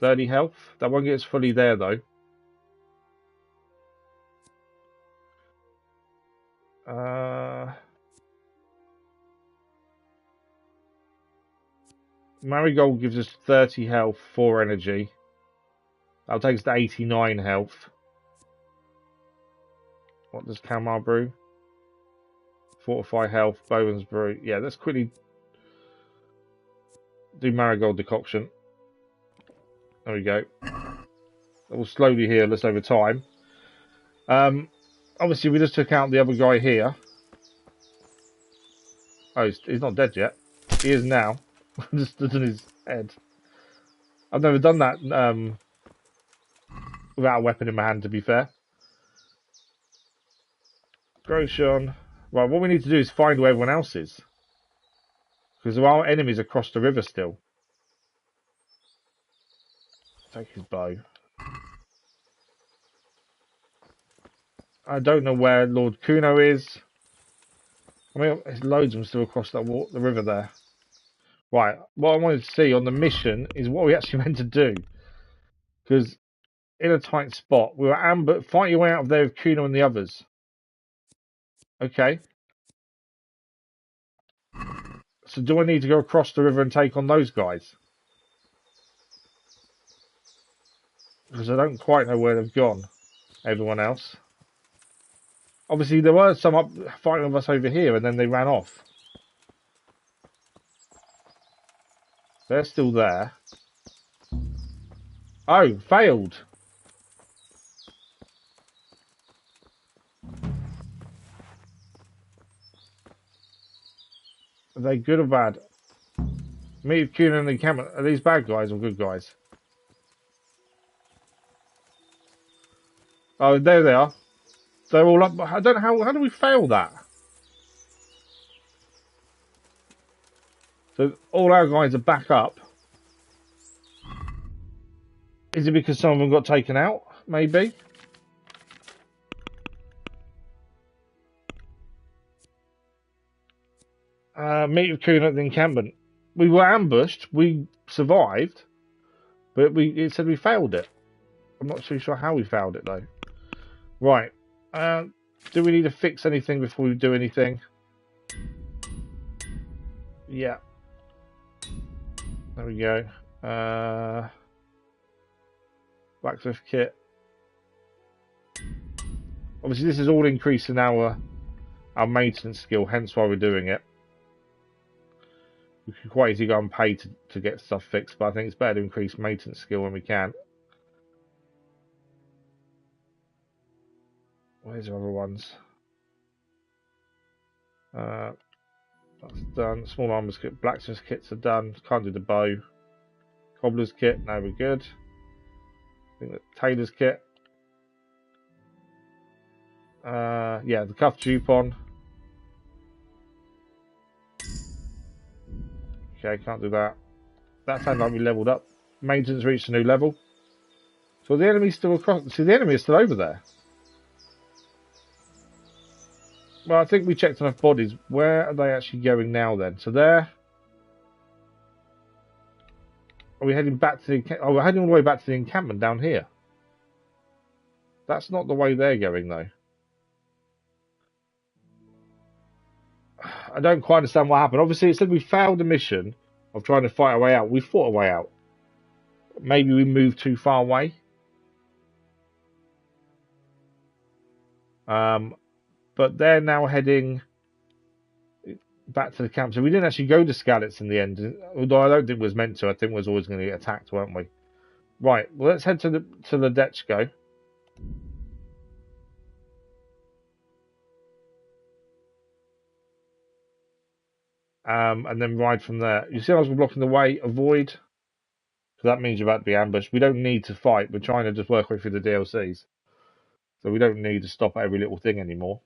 30 health. That won't get us fully there, though. Marigold gives us 30 health, 4 energy. That'll take us to 89 health. What does Kalmar brew? Fortify health, Bowen's brew. Yeah, let's quickly do Marigold decoction. There we go. That will slowly heal us over time. Obviously, we just took out the other guy here. Oh, he's not dead yet. He is now. Just in his head. I've never done that without a weapon in my hand, to be fair. Groshon. Right, what we need to do is find where everyone else is. Because there are enemies across the river still. Take his bow. I don't know where Lord Kuno is. I mean, there's loads of them still across the river there. Right, what I wanted to see on the mission is what we actually meant to do. Because in a tight spot, we were fight your way out of there with Kuno and the others. Okay. So do I need to go across the river and take on those guys? Because I don't quite know where they've gone. Everyone else. Obviously, there were some up fighting with us over here, and then they ran off. They're still there. Oh, failed. Are they good or bad? Me, Kuno, and the camera. Are these bad guys or good guys? Oh, there they are. They're all up. I don't know how do we fail that? So all our guys are back up. Is it because some of them got taken out? Maybe. Meet with Kuno at the encampment. We were ambushed. We survived, but it said we failed it. I'm not too sure how we failed it though. Right. Do we need to fix anything before we do anything? Yeah. There we go. Blacksmith kit. Obviously, this is all increasing our maintenance skill, hence why we're doing it. We could quite easily go and pay to get stuff fixed, but I think it's better to increase maintenance skill when we can. Where's the other ones? That's done. Small armors kit, blacksmith kits are done. Can't do the bow. Cobbler's kit, no, we're good. I think the tailor's kit. Yeah, the cuff Jupon. Okay, can't do that. That sounds like we leveled up. Maintenance reached a new level. So the enemy's still across. See, the enemy is still over there. Well, I think we checked enough bodies. Where are they actually going now then? So there. Are we heading back to the... Oh, we're heading all the way back to the encampment down here. That's not the way they're going, though. I don't quite understand what happened. Obviously, it said we failed the mission of trying to fight our way out. We fought our way out. Maybe we moved too far away. But they're now heading back to the camp. So we didn't actually go to Skalitz in the end. Although I don't think it was meant to. I think we was always going to get attacked, weren't we? Right. Well, let's head to the Ledechko. And then ride from there. You see I was blocking the way. Avoid. So that means you're about to be ambushed. We don't need to fight. We're trying to just work our way through the DLCs. So we don't need to stop at every little thing anymore.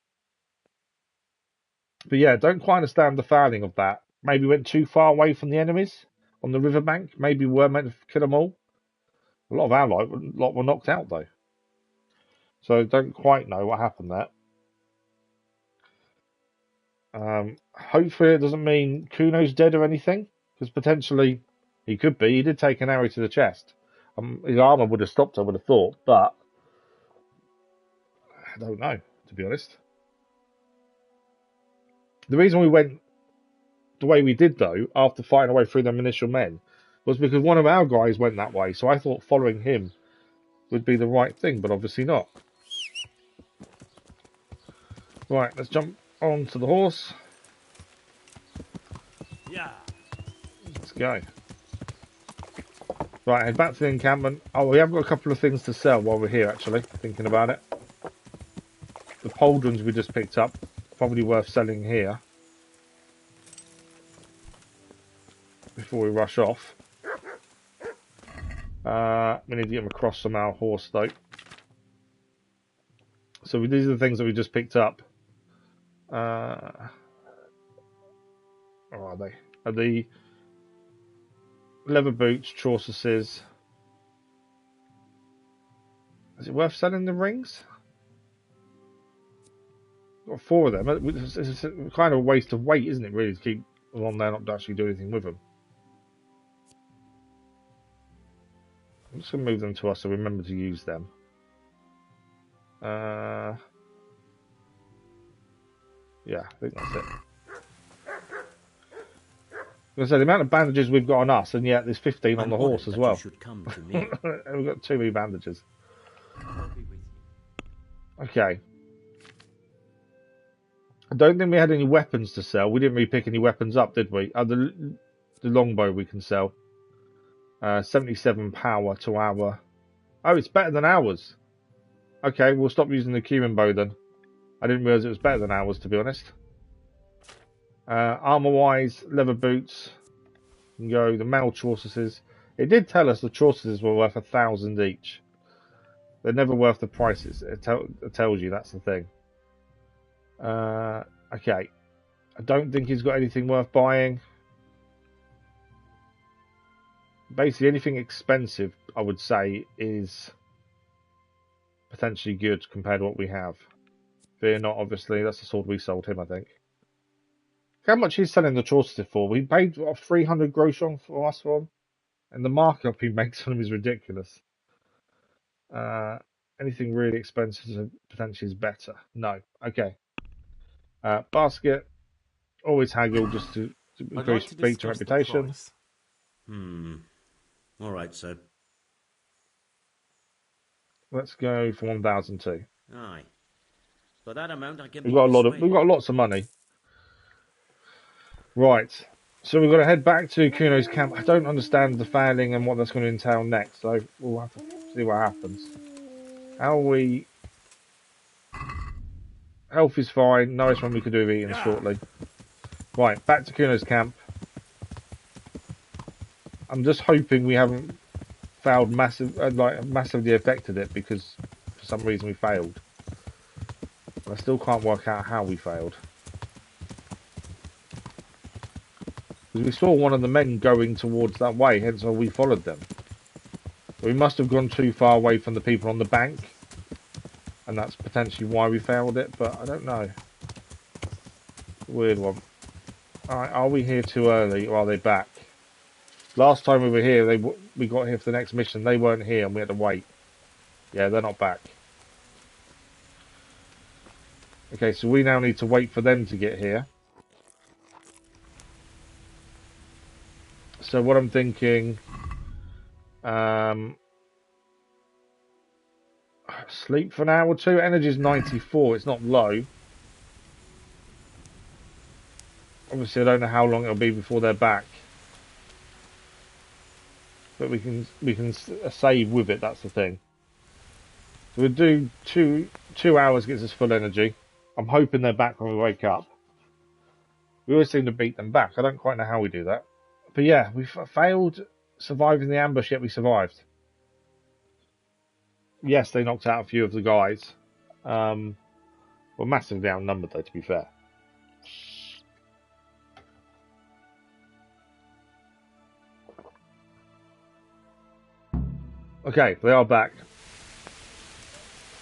But yeah, don't quite understand the fouling of that. Maybe went too far away from the enemies on the riverbank. Maybe we were meant to kill them all. A lot of our lot were knocked out though. So don't quite know what happened there. Hopefully it doesn't mean Kuno's dead or anything, because potentially he could be. He did take an arrow to the chest. His armor would have stopped, I would have thought, but I don't know, to be honest. The reason we went the way we did, though, after fighting our way through them initial men, was because one of our guys went that way, so I thought following him would be the right thing, but obviously not. Right, let's jump onto the horse. Yeah. Let's go. Right, head back to the encampment. Oh, we have got a couple of things to sell while we're here, actually, thinking about it. The pauldrons we just picked up, probably worth selling here before we rush off. We need to get them across on our horse, though. So these are the things that we just picked up. Where are they? Are the leather boots, Chaucer's. Is it worth selling the rings? Got 4 of them. It's kind of a waste of weight, isn't it, really, to keep them on there, not to actually do anything with them. I'm just going to move them to us so remember to use them. Yeah, I think that's it. I say the amount of bandages we've got on us, and yet there's 15 on the horse as well. Should come to me. We've got too many bandages. Okay. I don't think we had any weapons to sell. We didn't really pick any weapons up, did we? The longbow we can sell. 77 power to our... Oh, it's better than ours. Okay, we'll stop using the Cumin bow then. I didn't realise it was better than ours, to be honest. Armour-wise, leather boots. You can go the mail Chaucer's. It did tell us the Chaucer's were worth 1,000 each. They're never worth the prices. It tells you, that's the thing. Okay. I don't think he's got anything worth buying. Basically, anything expensive, I would say, is potentially good compared to what we have. Fear not, obviously. That's the sword we sold him, I think. How much he's selling the Chaucer for? We paid, what, 300 groschen for us for him? And the markup he makes on him is ridiculous. Anything really expensive potentially is better. No. Okay. Basket. Always haggle just to increase speed to reputation. Alright, so. Let's go for 1,002. Aye. For that amount I can We've got lots of money. Right. So we've got to head back to Kuno's camp. I don't understand the failing and what that's going to entail next, so we'll have to see what happens. How are we? Health is fine. Nice one we could do with eating shortly. Right, back to Kuno's camp. I'm just hoping we haven't failed massively affected it, because for some reason we failed. I still can't work out how we failed. Because we saw one of the men going towards that way, hence why we followed them. We must have gone too far away from the people on the bank, and that's potentially why we failed it, but I don't know. Weird one. Alright, are we here too early, or are they back? Last time we were here, we got here for the next mission. They weren't here, and we had to wait. Yeah, they're not back. Okay, so we now need to wait for them to get here. So what I'm thinking... sleep for an hour or two. Energy's 94. It's not low. Obviously, I don't know how long it'll be before they're back. But we can save with it. That's the thing. So we'll do two hours gets us full energy. I'm hoping they're back when we wake up. We always seem to beat them back. I don't quite know how we do that. But yeah, we failed surviving the ambush, yet we survived. Yes, they knocked out a few of the guys. We're massively outnumbered, though, to be fair. Okay, they are back.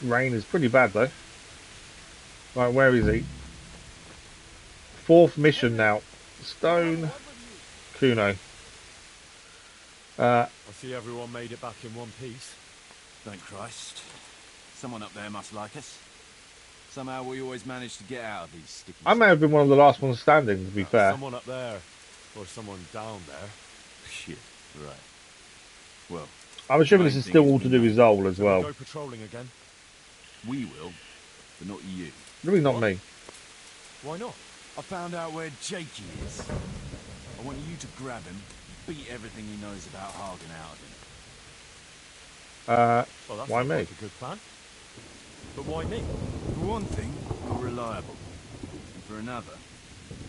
Rain is pretty bad, though. Right, where is he? 4th mission now. Stone Kuno. I see everyone made it back in one piece. Thank Christ. Someone up there must like us. Somehow we always manage to get out of these sticky... I may have been one of the last ones standing, to be fair. Someone up there, or someone down there. Shit, right. Well, I'm assuming this is still all to do with Zoul as well. Go patrolling again. we will, but not you. Really not me. Why not? I found out where Jakey is. I want you to grab him, beat everything he knows about Hagen out of him. Well, that's why me? like a good plan. But why me? For one thing, you're reliable. And for another,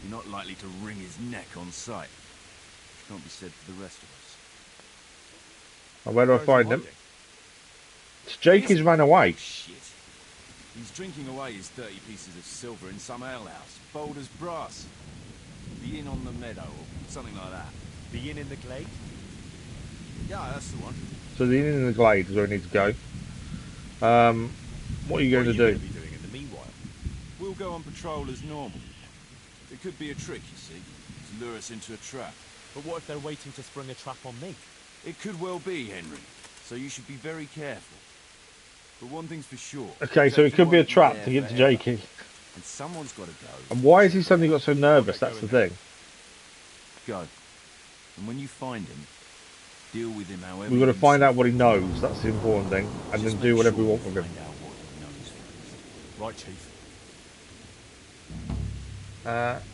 you're not likely to wring his neck on sight. Which can't be said for the rest of us. And where do I find him? Jakey's ran away. Shit. He's drinking away his 30 pieces of silver in some alehouse, bold as brass. The inn on the meadow, or something like that. The inn in the glade? Yeah, that's the one. So the inn in the glade is where we need to go. What are you going to do? Be doing in the meanwhile? We'll go on patrol as normal. It could be a trick, you see, to lure us into a trap. But what if they're waiting to spring a trap on me? It could well be, Henry. So you should be very careful. But one thing's for sure. Okay, so it could be a trap to get to Jakey. And someone's got to go. And why has he suddenly got so nervous? That's the thing. Go. And when you find him, deal with him however. We've got to you find see out what he knows. That's the important thing. And Just then do make whatever we sure want you with him. find out what he knows first. Right, Chief.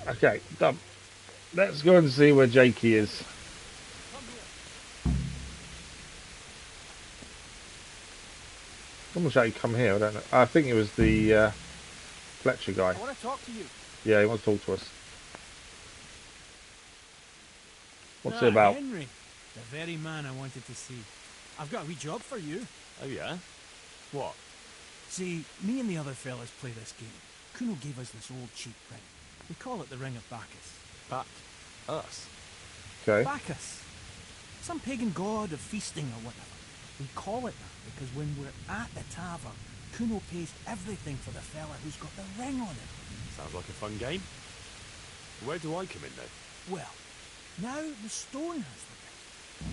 Okay, done. Let's go and see where Jakey is. Someone shouted, "Come here!" I don't know. I think it was the Fletcher guy. I want to talk to you. Yeah, he wants to talk to us. What's it about? Henry, the very man I wanted to see. I've got a wee job for you. Oh, yeah? What? See, me and the other fellas play this game. Kuno gave us this old cheap ring. We call it the Ring of Bacchus. Us? Okay. Bacchus. Some pagan god of feasting or whatever. We call it that because when we're at the tavern, Kuno pays everything for the fella who's got the ring on him. Sounds like a fun game. Where do I come in, then? Well, now the stone has the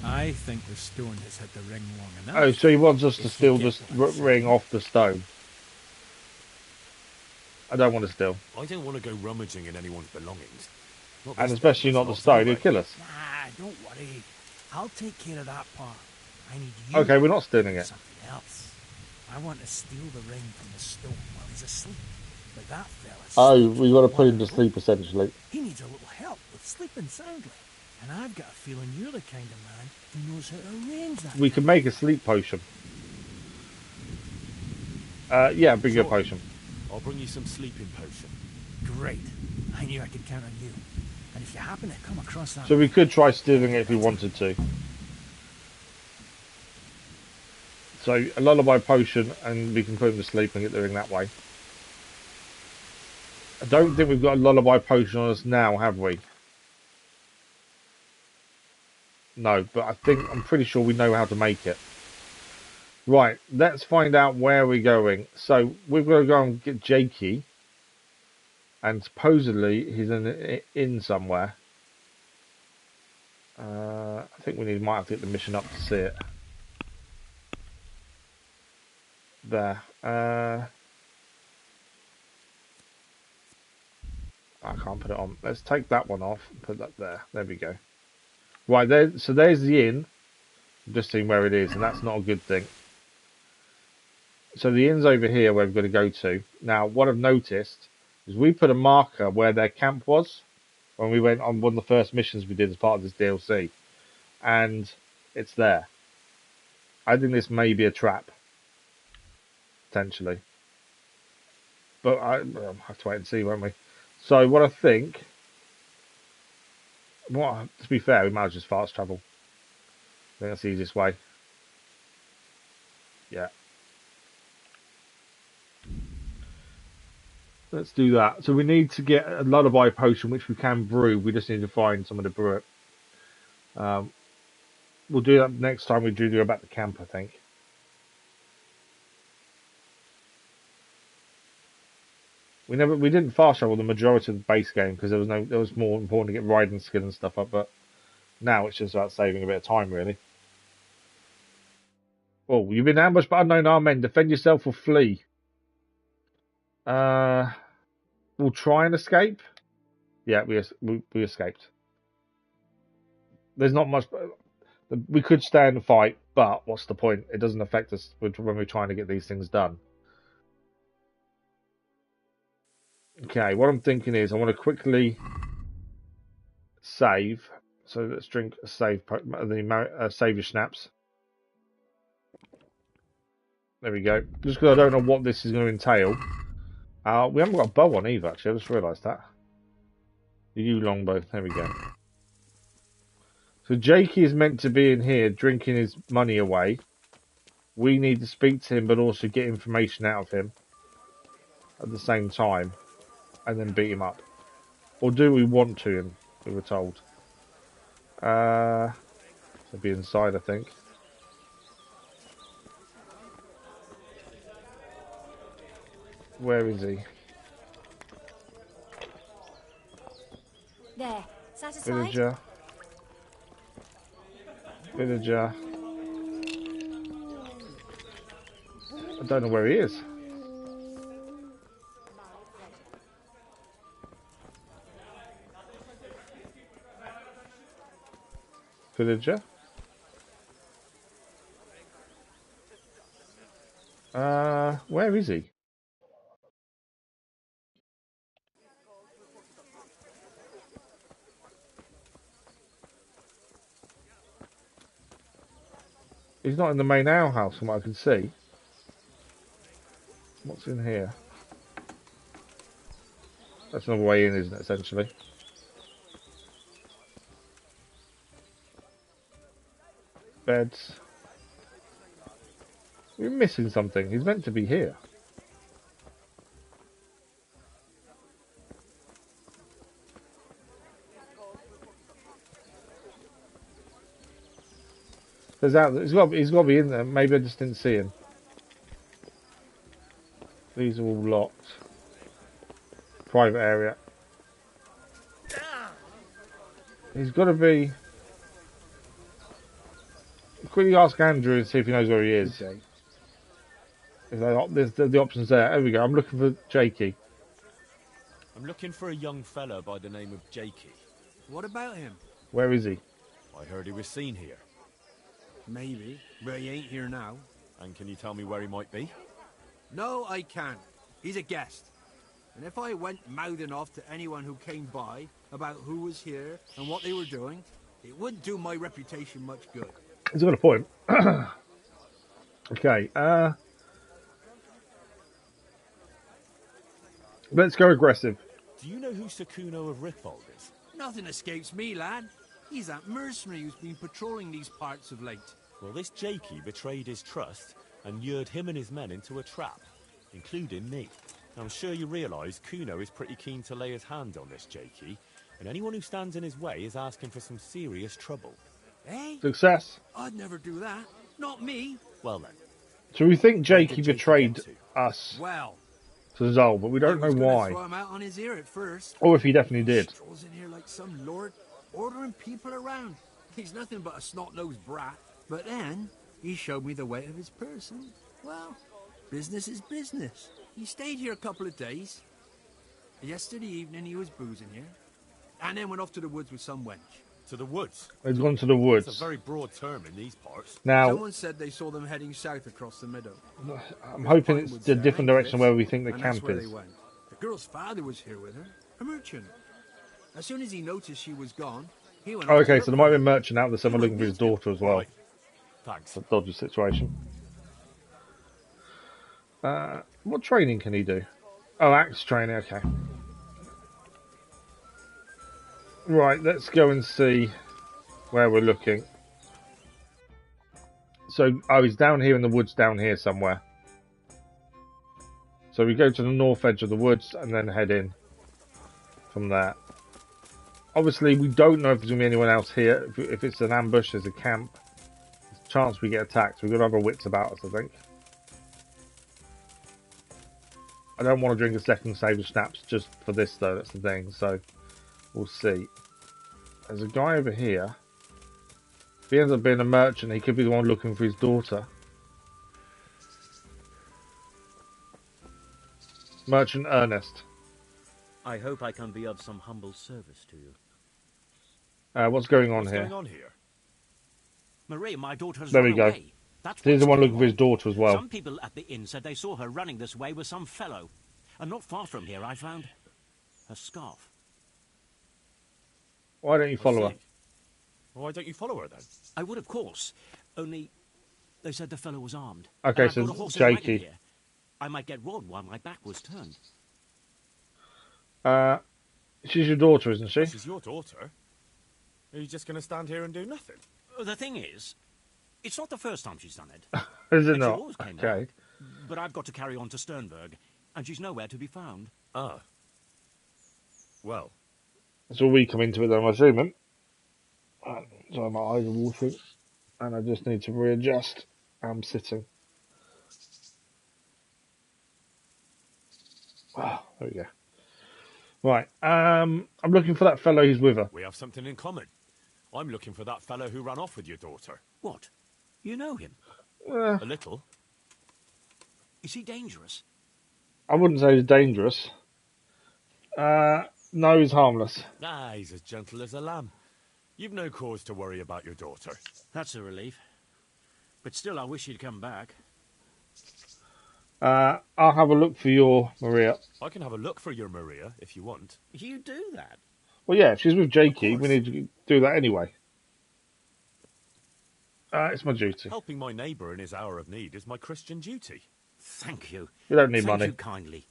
ring. I think the stone has had the ring long enough. Oh, so he wants us to If steal you the get what I'm ring off the stone. I don't want to steal. I don't want to go rummaging in anyone's belongings. Not And this especially day, not the it's stone, anyway. he'll kill us. Nah, don't worry. I'll take care of that part. I need you. Okay, we're not stealing it. Something else. I want to steal the ring from the stone while he's asleep. But that fella's Oh, sleeping we got to put him to wonderful. sleep, essentially. He needs a little help with sleeping soundly. And I've got a feeling you're the kind of man who knows how to arrange that. We can make a sleep potion. Yeah, bring your potion. I'll bring you some sleeping potion. Great. I knew I could count on you. And if you happen to come across that... So we could try stealing it if we wanted to. So a lullaby potion, and we can put him to sleep and get the ring that way. I don't think we've got a lullaby potion on us now, have we? No, but I'm pretty sure we know how to make it. Right, let's find out where we're going. So we've got to go and get Jakey, and supposedly he's in an inn somewhere. I think might have to get the mission up to see it. There. I can't put it on. Let's take that one off and put that there. There we go. Right, there. So there's the inn. I'm just seeing where it is, and that's not a good thing. So the inn's over here where we've got to go to. Now, what I've noticed is we put a marker where their camp was when we went on one of the first missions we did as part of this DLC. And it's there. I think this may be a trap. Potentially. But we'll have to wait and see, won't we? So what I think... Well, to be fair, we might as well just fast travel. I think that's the easiest way. Yeah. Let's do that. So we need to get a lullaby potion, which we can brew. We just need to find someone to brew it. We'll do that next time we do go back to camp, I think. We didn't fast travel the majority of the base game because there was more important to get riding skill and stuff up, but now it's just about saving a bit of time really. Oh, you've been ambushed by unknown armed men. Defend yourself or flee. We'll try and escape. Yeah, we escaped. There's not much. We could stay and fight, but what's the point? It doesn't affect us when we're trying to get these things done. Okay, what I'm thinking is I want to quickly save. So let's drink a save your schnapps. There we go. Just because I don't know what this is going to entail. We haven't got a bow on either, actually. I just realised that. The yew longbow. There we go. So Jakey is meant to be in here drinking his money away. We need to speak to him, but also get information out of him at the same time, and then beat him up. Or do we want to him? We were told. So be inside, I think. Where is he? There. Satisfied? Villager. Villager. I don't know where he is. Villager. Where is he? He's not in the main ale house from what I can see. What's in here? That's another way in, isn't it, essentially? Beds. We're missing something. He's meant to be here. He's got to be in there. Maybe I just didn't see him. These are all locked. Private area. He's got to be. Quickly ask Andrew and see if he knows where he is. Okay. There's the options there. There we go. I'm looking for Jakey. I'm looking for a young fellow by the name of Jakey. What about him? Where is he? I heard he was seen here. Maybe, but he ain't here now. And can you tell me where he might be? No, I can't. He's a guest. And if I went mouthing off to anyone who came by about who was here and what they were doing, it wouldn't do my reputation much good. He's got a point. Okay, let's go aggressive. Do you know who Sakuno of Rickbold is? Nothing escapes me, lad. He's that mercenary who's been patrolling these parts of late. Well, this Jakey betrayed his trust and lured him and his men into a trap, including me. Now, I'm sure you realise Kuno is pretty keen to lay his hand on this Jakey, and anyone who stands in his way is asking for some serious trouble. Eh? Success. I'd never do that. Not me. Well then. So we think Jakey Jakey betrayed get to? us Well, to Zoul, but we don't know I was gonna why. throw him out on his ear at first. Or if he definitely did. Strolls in here like some lord, ordering people around. He's nothing but a snot-nosed brat. But then, he showed me the weight of his person. Well, business is business. He stayed here a couple of days. Yesterday evening he was boozing here. And then went off to the woods with some wench. To the woods? He's gone to the woods. It's a very broad term in these parts. Now, Someone said they saw them heading south across the meadow. I'm hoping it's the different direction where we think the and camp that's where is. they went. The girl's father was here with her, a merchant. As soon as he noticed she was gone, he went Oh, off to okay, look so there for might be her. a merchant out there, someone looking for his daughter as well. Right. Thanks. It's a dodgy situation. What training can he do? Oh, axe training, okay. Right, let's go and see where we're looking. So, oh, he's down here in the woods down here somewhere. So we go to the north edge of the woods and then head in from there. Obviously, we don't know if there's going to be anyone else here. If it's an ambush, there's a camp. There's a chance we get attacked. We've got to have our wits about us, I think. I don't want to drink a second save of schnapps just for this though, that's the thing, so we'll see. There's a guy over here. If he ends up being a merchant, he could be the one looking for his daughter. Merchant Ernest. I hope I can be of some humble service to you. What's going on What's here? going on here? Marie, my daughter's There run we go. away. That's He's the what's one going looking for his on. daughter as well. Some people at the inn said they saw her running this way with some fellow. And not far from here, I found her scarf. Why don't you follow her? Why don't you follow her then? I would, of course. Only they said the fellow was armed. Okay, And I've so got a horse and wagon Jakey. here. I might get robbed while my back was turned. She's your daughter, isn't she? This is your daughter. Are you just going to stand here and do nothing? The thing is, it's not the first time she's done it. Is it And she not? always came Okay. back. But I've got to carry on to Sternberg, and she's nowhere to be found. Ah. Well, So we come into it then, I'm assuming. Sorry, my eyes are watering. And I just need to readjust. I'm sitting. Ah, there we go. Right, I'm looking for that fellow who's with her. we have something in common. I'm looking for that fellow who ran off with your daughter. What? You know him? A little. Is he dangerous? I wouldn't say he's dangerous. No, he's harmless. Ah, he's as gentle as a lamb. You've no cause to worry about your daughter. That's a relief. But still, I wish he'd come back. I'll have a look for your Maria. I can have a look for your Maria if you want. You do that? Well, yeah, if she's with Jakey, Of we course. need to do that anyway. It's my duty. Helping my neighbour in his hour of need is my Christian duty. Thank you. You don't need Thank money. you kindly.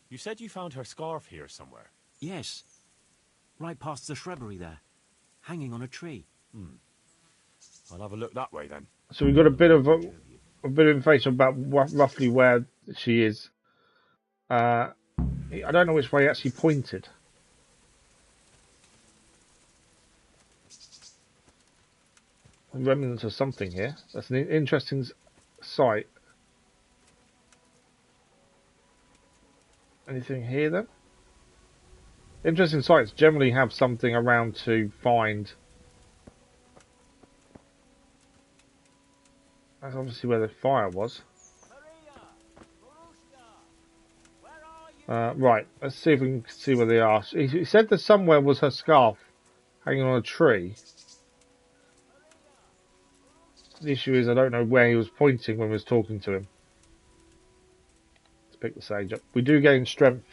You said you found her scarf here somewhere. Yes. Right past the shrubbery there. Hanging on a tree. I'll have a look that way then. So we've got a bit of information about roughly where she is. I don't know which way he actually pointed. Remnants of something here. That's an interesting sight. Anything here then? Interesting sites generally have something around to find. That's obviously where the fire was. Right, let's see if we can see where they are. He said that somewhere was her scarf hanging on a tree. The issue is I don't know where he was pointing when we was talking to him. Let's pick the sage up. We do gain strength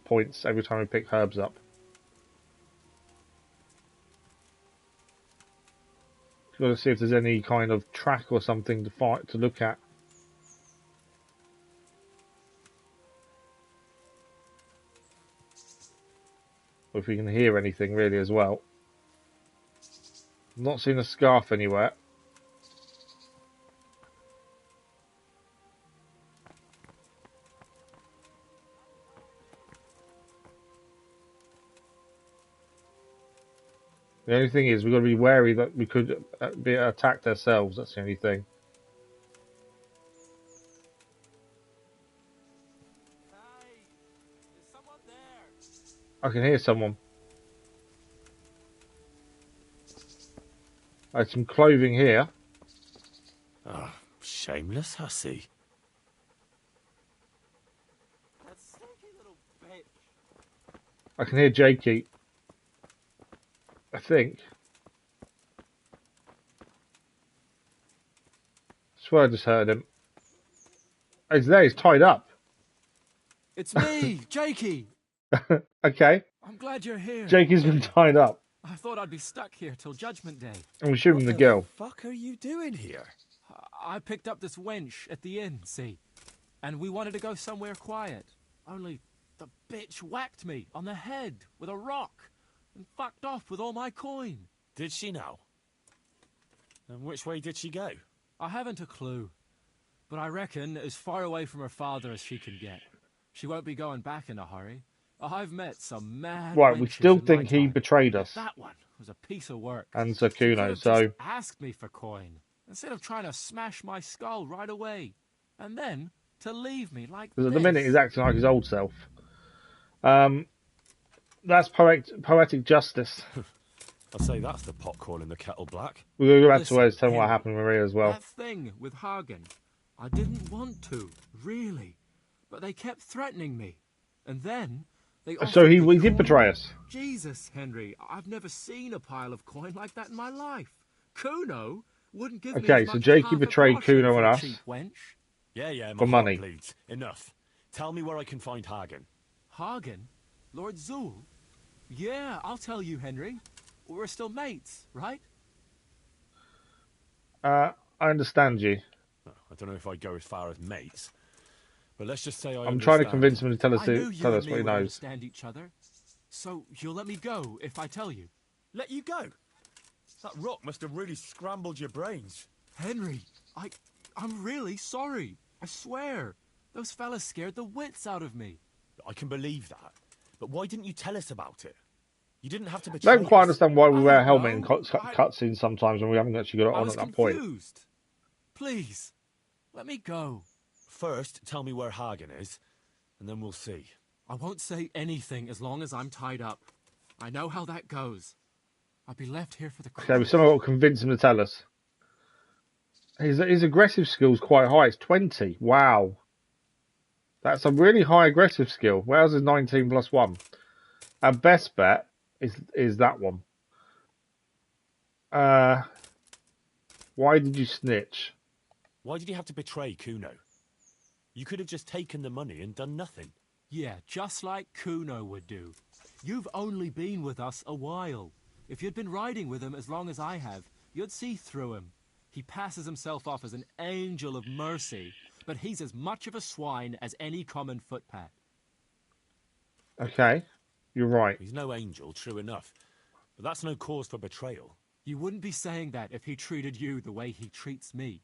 points every time we pick herbs up. We've got to see if there's any kind of track or something to look at. Or if we can hear anything really as well. Not seen a scarf anywhere. The only thing is we've got to be wary that we could be attacked ourselves. That's the only thing. I can hear someone. There's some clothing here. Ah, shameless hussy. I can hear Jakey. I think. I swear I just heard him. Oh, he's there, he's tied up. It's me, Jakey. Okay. I'm glad you're here. Jakey's been tied up. I thought I'd be stuck here till Judgment Day. And we're shooting the girl. Fuck are you doing here? I picked up this wench at the inn, see? And we wanted to go somewhere quiet. Only the bitch whacked me on the head with a rock and fucked off with all my coin. Did she now? And which way did she go? I haven't a clue, but I reckon as far away from her father as she can get. She won't be going back in a hurry. I've met some mad Right, we wenches still in my think he time. betrayed us. That one was a piece of work. And She Sakuno, could've so just asked me for coin instead of trying to smash my skull right away. And then To leave me like Because this. at the minute he's acting like his old self. That's poetic justice. I'd say that's the pot calling the kettle black. We're going to go back to Listen, where it's telling what Henry, happened to Maria as well. That thing with Hagen, I didn't want to, really. But they kept threatening me. And then they So offered he me did coin. betray us. Jesus, Henry, I've never seen a pile of coin like that in my life. Kuno wouldn't give me Okay, as so much Jakey half a betrayed groschen Kuno for and a us. cheap wench. Yeah, my For heart money. bleeds. Enough. Tell me where I can find Hagen. Hagen? Lord Zoul? Yeah, I'll tell you, Henry. We're still mates, right? I understand you. I don't know if I'd go as far as mates, but let's just say I'm trying to convince him to tell us, I knew you tell and us me what he would knows. understand each other. So you'll let me go if I tell you. Let you go? That rock must have really scrambled your brains. Henry, I'm really sorry. I swear. Those fellas scared the wits out of me. I can believe that, but why didn't you tell us about it? You didn't have to I betray don't quite us. understand why we I wear a don't helmet in know. cutscenes sometimes when we haven't actually got it I on was at that point. confused. Please, let me go. First, tell me where Hagen is, and then we'll see. I won't say anything as long as I'm tied up. I know how that goes. I'll be left here for the Okay, we cross. somehow got to convince him to tell us. His aggressive skill's quite high. It's 20. Wow. That's a really high aggressive skill. Where's his 19 plus 1? Our best bet is that one. Why did you snitch? Why did you have to betray Kuno? You could have just taken the money and done nothing. Yeah, just like Kuno would do. You've only been with us a while. If you'd been riding with him as long as I have, you'd see through him. He passes himself off as an angel of mercy, but he's as much of a swine as any common footpad. Okay, you're right. He's no angel, true enough, but that's no cause for betrayal. You wouldn't be saying that if he treated you the way he treats me.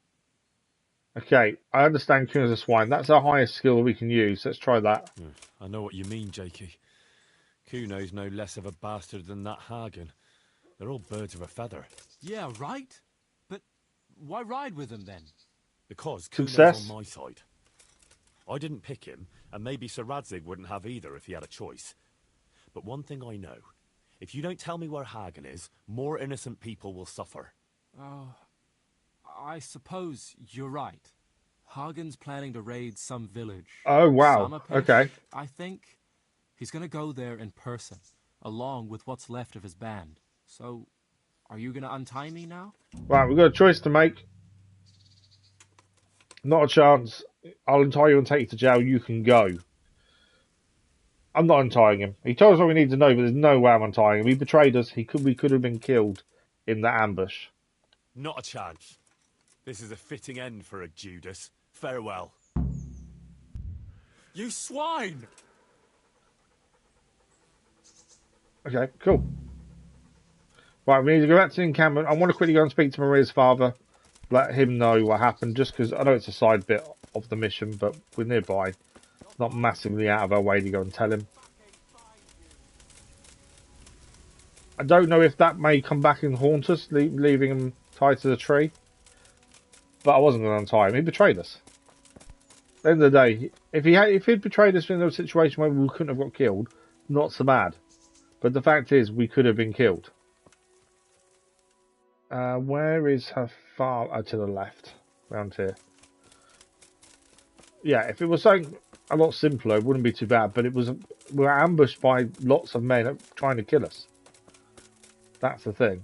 Okay, I understand Kuno's a swine. That's our highest skill we can use. Let's try that. I know what you mean, Jakey. Kuno's no less of a bastard than that Hagen. They're all birds of a feather. Yeah, right? But why ride with him then? Because Success. Kuno's on my side. I didn't pick him, and maybe Sir Radzig wouldn't have either if he had a choice. But one thing I know. If you don't tell me where Hagen is, more innocent people will suffer. Oh, I suppose you're right. Hagen's planning to raid some village. Oh, wow. Samapesh, Okay. I think he's going to go there in person, along with what's left of his band. So, are you going to untie me now? Right, we've got a choice to make. Not a chance. I'll untie you and take you to jail. You can go. I'm not untying him. He told us what we need to know, but there's no way I'm untying him. He betrayed us. We could have been killed in that ambush. Not a chance. This is a fitting end for a Judas. Farewell. You swine! Okay, cool. Right, we need to go back to the encampment. I want to quickly go and speak to Maria's father. Let him know what happened, just because I know it's a side bit of the mission, but we're nearby. Not massively out of our way to go and tell him. I don't know if that may come back and haunt us, leaving him tied to the tree. But I wasn't going to untie him. He betrayed us. At the end of the day, if he'd betrayed us in a situation where we couldn't have got killed, not so bad. But the fact is, we could have been killed. Where is her farm? Oh, to the left. Round here. Yeah, if it was something a lot simpler, it wouldn't be too bad. But we were ambushed by lots of men trying to kill us. That's the thing.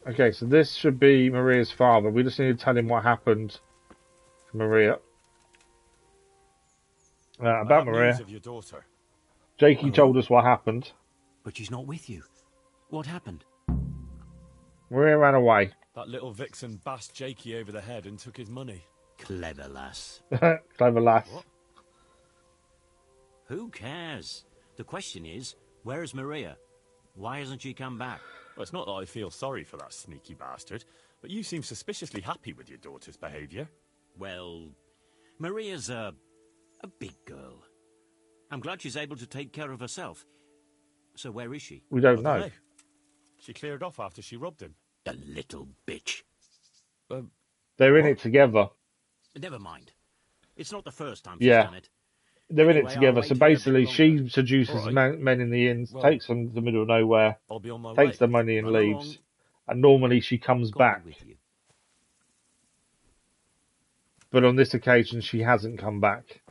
Okay, so this should be Maria's father. We just need to tell him what happened to Maria. About Maria. News of your daughter. Jakey told us what happened. But she's not with you. What happened? Maria ran away. That little vixen bashed Jakey over the head and took his money. Clever lass. Clever lass. What? Who cares? The question is, where's Maria? Why hasn't she come back? Well, it's not that I feel sorry for that sneaky bastard, but you seem suspiciously happy with your daughter's behaviour. Well, Maria's a big girl. I'm glad she's able to take care of herself. So where is she? We don't I know. dunno. She cleared off after she robbed him. The little bitch. They're in What? it together. Never mind. It's not the first time she's Yeah. done it. They're in it Anyway, I'll together. wait So here a bit basically, she longer. seduces All right. men in the inns, Well, takes them to the middle of nowhere, I'll be on my takes way. the money and Run leaves. along. And normally she comes God back. be with you. But on this occasion, she hasn't come back.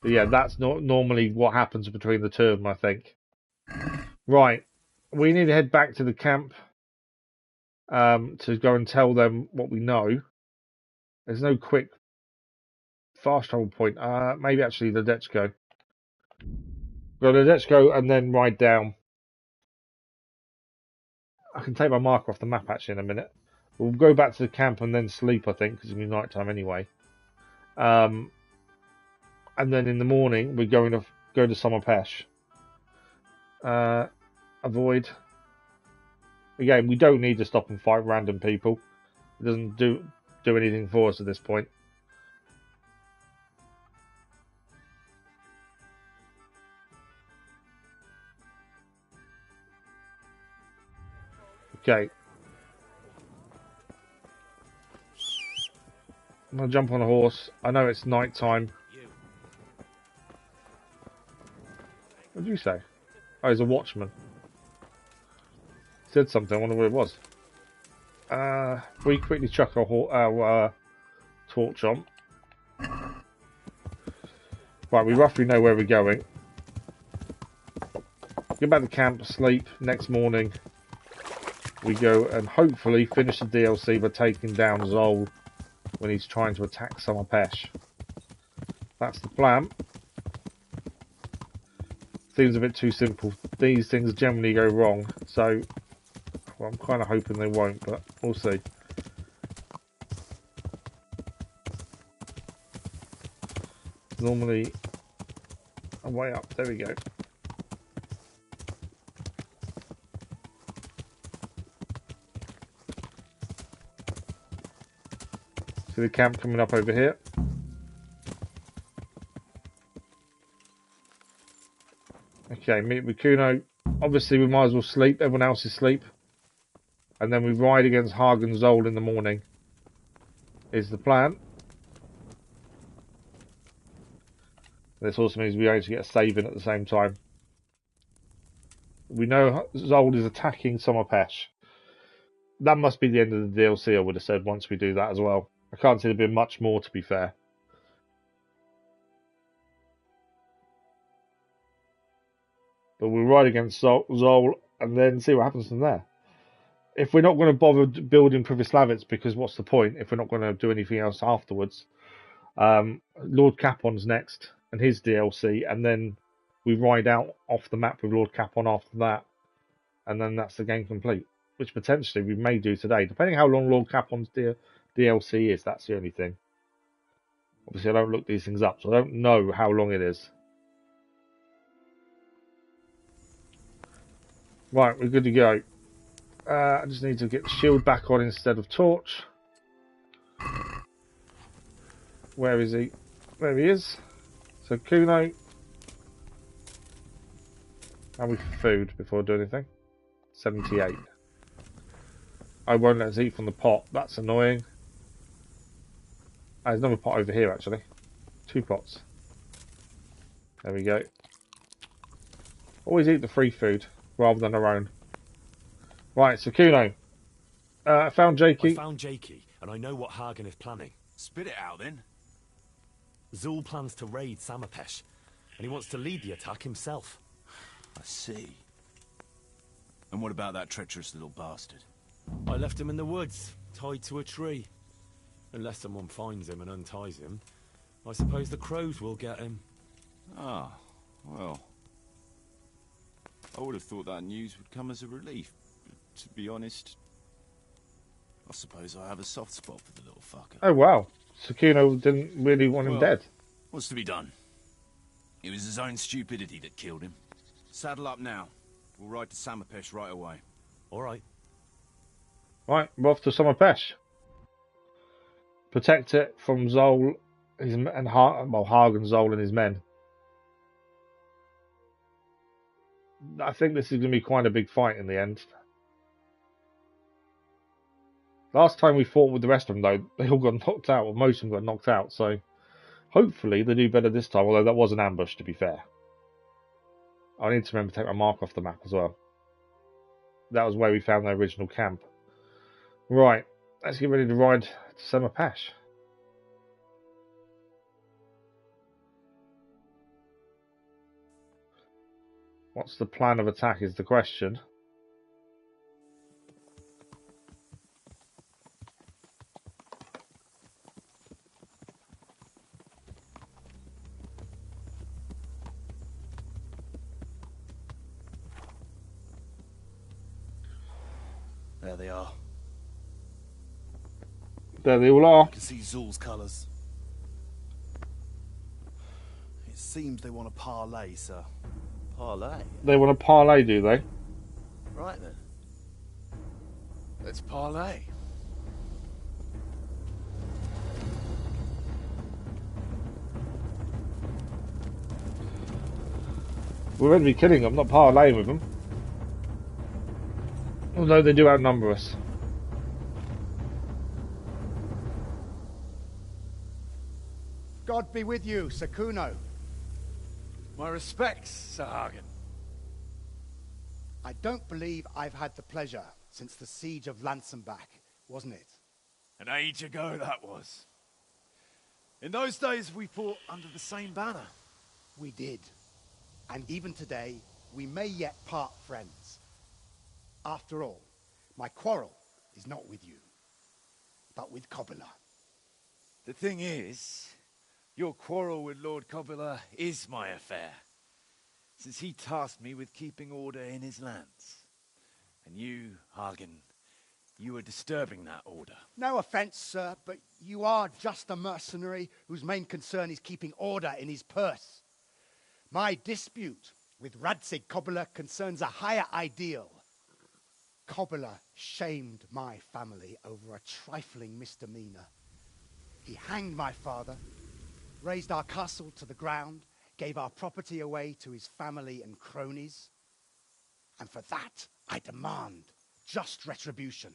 But yeah, that's not normally what happens between the two of them, I think. Right. We need to head back to the camp to go and tell them what we know. There's no quick fast travel point. Maybe actually the Ledechko. Go to Ledechko and then ride down. I can take my marker off the map actually in a minute. We'll go back to the camp and then sleep, I think, because it'll be night time anyway. And then in the morning, we're going to go to Summer Pesh. Avoid. Again, we don't need to stop and fight random people. It doesn't do anything for us at this point. Okay. I'm going to jump on a horse. I know it's night time. What did you say? Oh, he's a watchman. He said something. I wonder what it was. We quickly chuck our torch on. Right, we roughly know where we're going. Get back to camp, sleep. Next morning, we go and hopefully finish the DLC by taking down Zoul when he's trying to attack Summer Pesh. That's the plan. Seems a bit too simple. These things generally go wrong, so well, I'm kind of hoping they won't, but we'll see. Normally, I'm way up. There we go. See the camp coming up over here. Okay, meet with Kuno. Obviously, we might as well sleep. Everyone else is asleep. And then we ride against Hagen Zoul in the morning. Is the plan. This also means we actually get a save in at the same time. We know Zoul is attacking Summer Pesh. That must be the end of the DLC, I would have said, once we do that as well. I can't see there being much more, to be fair. But we'll ride against Zoul and then see what happens from there. If we're not going to bother building Privislavitz, because what's the point if we're not going to do anything else afterwards? Lord Capon's next, and his DLC, and then we ride out off the map with Lord Capon after that, and then that's the game complete. Which potentially we may do today, depending how long Lord Capon's DLC is. That's the only thing. Obviously, I don't look these things up, so I don't know how long it is. Right, we're good to go. I just need to get the shield back on instead of torch. Where is he? There he is. So Kuno. How we food before I do anything? 78. I won't let us eat from the pot. That's annoying. There's another pot over here actually. 2 pots. There we go. Always eat the free food rather than our own. Right, so Kuno. I found Jakey. I found Jakey, and I know what Hagen is planning. Spit it out then. Zoul plans to raid Summer Pesh, and he wants to lead the attack himself. I see. And what about that treacherous little bastard? I left him in the woods, tied to a tree. Unless someone finds him and unties him, I suppose the crows will get him. Ah, well. I would have thought that news would come as a relief. But to be honest, I suppose I have a soft spot for the little fucker. Oh wow. So Kuno didn't really want him dead. What's to be done? It was his own stupidity that killed him. Saddle up now. We'll ride to Summer Pesh right away. All right. Right, we're off to Summer Pesh. Protect it from Zoul and Hagen Zoul and his men. I think this is going to be quite a big fight in the end. Last time we fought with the rest of them, though, they all got knocked out, or most of them got knocked out, so hopefully they do better this time, although that was an ambush, to be fair. I need to remember to take my mark off the map as well. That was where we found their original camp. Right, let's get ready to ride to Semapash. What's the plan of attack is the question. There they are. There they all are. I can see Zoul's colours. It seems they want to parley, sir. Parley? They want to parlay, do they? Right then. Let's parley. We're going to be killing them, not parlaying with them. Although they do outnumber us. God be with you, Sir Kuno. My respects, Sir Hagen. I don't believe I've had the pleasure since the siege of Lansenbach, wasn't it? An age ago that was. In those days we fought under the same banner. We did. And even today, we may yet part friends. After all, my quarrel is not with you, but with Cobula. The thing is, your quarrel with Lord Capon is my affair, since he tasked me with keeping order in his lands. And you, Hagen, you are disturbing that order. No offense, sir, but you are just a mercenary whose main concern is keeping order in his purse. My dispute with Radzig Cobula concerns a higher ideal. Cobula shamed my family over a trifling misdemeanor. He hanged my father, razed our castle to the ground, gave our property away to his family and cronies. And for that, I demand just retribution.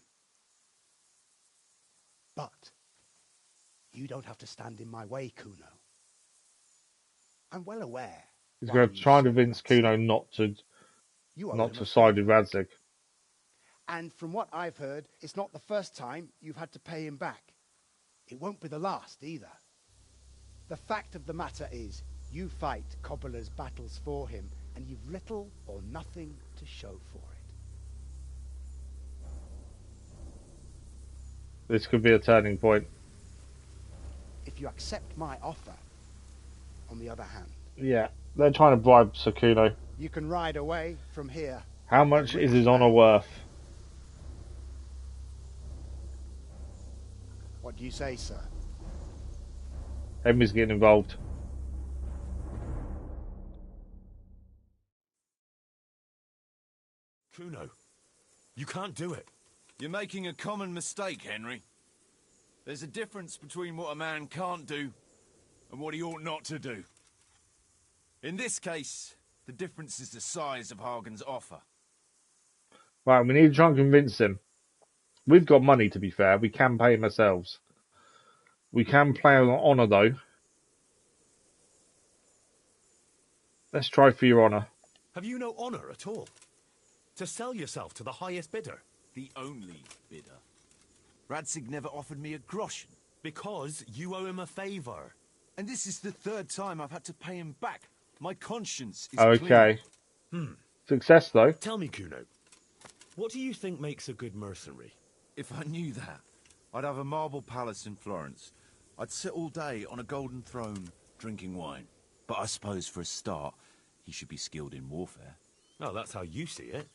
But you don't have to stand in my way, Kuno. I'm well aware. He's going to try and convince Kuno not to side with Radzig. And from what I've heard, it's not the first time you've had to pay him back. It won't be the last either. The fact of the matter is, you fight Cobula's battles for him, and you've little or nothing to show for it. This could be a turning point. If you accept my offer, on the other hand... Yeah, they're trying to bribe Sir Kuno. You can ride away from here. How much is his honour worth? What do you say, sir? Henry's getting involved. Kuno, you can't do it. You're making a common mistake, Henry. There's a difference between what a man can't do and what he ought not to do. In this case, the difference is the size of Hagen's offer. Right, we need to try and convince him. We've got money, to be fair. We can pay him ourselves. We can play on honour, though. Let's try for your honour. Have you no honour at all? To sell yourself to the highest bidder? The only bidder. Radzig never offered me a groschen. Because you owe him a favour. And this is the third time I've had to pay him back. My conscience is okay. clear. Success, though. Tell me, Kuno, what do you think makes a good mercenary? If I knew that, I'd have a marble palace in Florence. I'd sit all day on a golden throne, drinking wine. But I suppose for a start, he should be skilled in warfare. Oh, that's how you see it.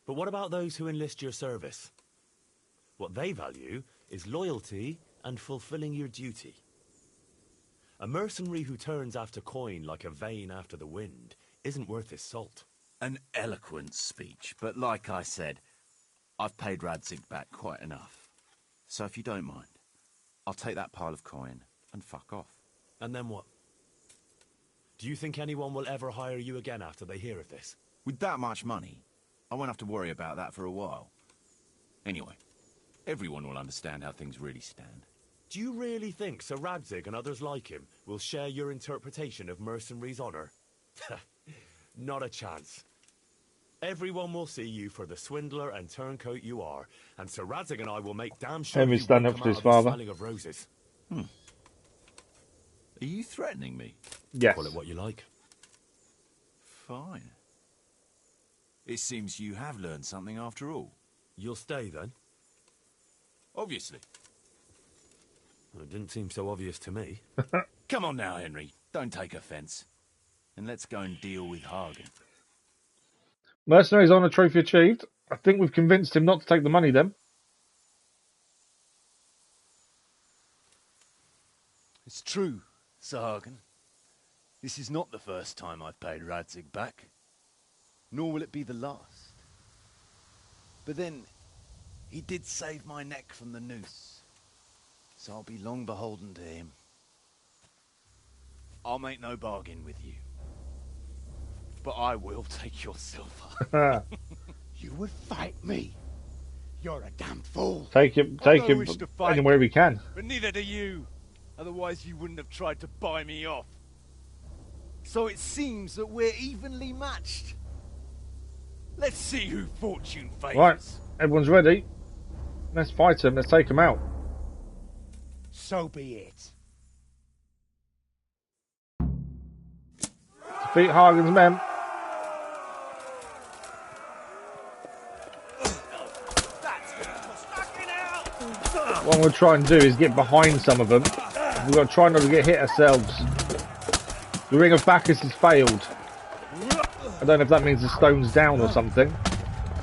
But what about those who enlist your service? What they value is loyalty and fulfilling your duty. A mercenary who turns after coin like a vane after the wind isn't worth his salt. An eloquent speech, but like I said, I've paid Radzig back quite enough. So if you don't mind, I'll take that pile of coin and fuck off. And then what? Do you think anyone will ever hire you again after they hear of this? With that much money, I won't have to worry about that for a while. Anyway, everyone will understand how things really stand. Do you really think Sir Radzig and others like him will share your interpretation of Mercenary's honor? Not a chance. Everyone will see you for the swindler and turncoat you are, and Sir Radzig and I will make damn sure Henry you stand won't up come for out his of it father. smelling of roses. Are you threatening me? Yes. Call it what you like. Fine. It seems you have learned something after all. You'll stay then? Obviously. Well, it didn't seem so obvious to me. Come on now, Henry. Don't take offence. And let's go and deal with Hagen. Mercenary's honour trophy achieved. I think we've convinced him not to take the money then. It's true, Sir Hagen. This is not the first time I've paid Radzig back. Nor will it be the last. But then, he did save my neck from the noose. So I'll be long beholden to him. I'll make no bargain with you. But I will take your silver. You would fight me? You're a damn fool. Take him wish to fight, anywhere we can. But neither do you. Otherwise you wouldn't have tried to buy me off. So it seems that we're evenly matched. Let's see who fortune favours. Right, everyone's ready. Let's fight him. Let's take him out. So be it. Defeat Hagen's men. What we'll try and do is get behind some of them. We've got to try not to get hit ourselves. The Ring of Bacchus has failed. I don't know if that means the stone's down or something.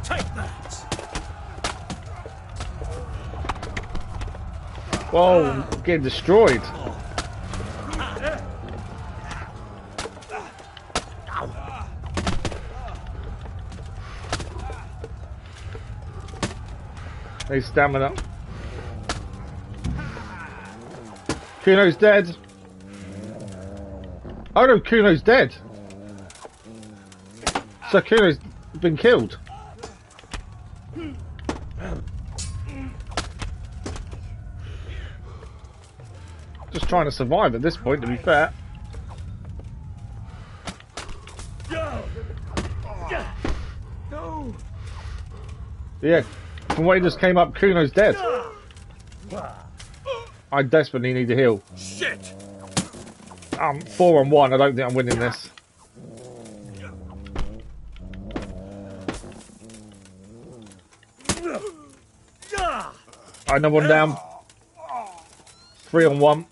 Take that! Whoa, getting destroyed. Need stamina. Kuno's dead. Oh no, Kuno's dead. So Kuno's been killed. Just trying to survive at this point, to be fair. Yeah, from what he just came up, Kuno's dead. I desperately need to heal. Shit! 4 on 1, I don't think I'm winning this. Another one down. 3 on 1.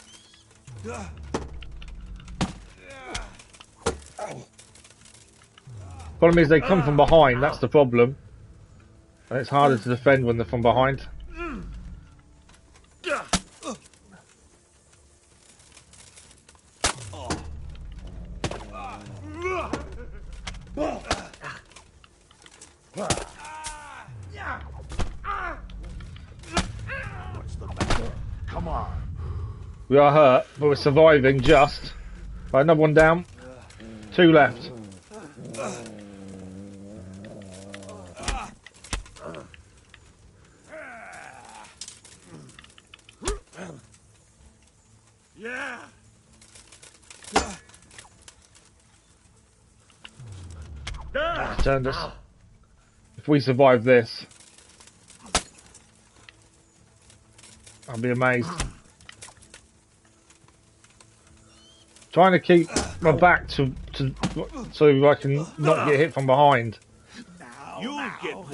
Problem is they come from behind, that's the problem. And it's harder to defend when they're from behind. Come on. We are hurt, but we're surviving just. Right, another one down. 2 left. Yeah! Turned us. If we survive this, I'll be amazed. Trying to keep my back so I can not get hit from behind.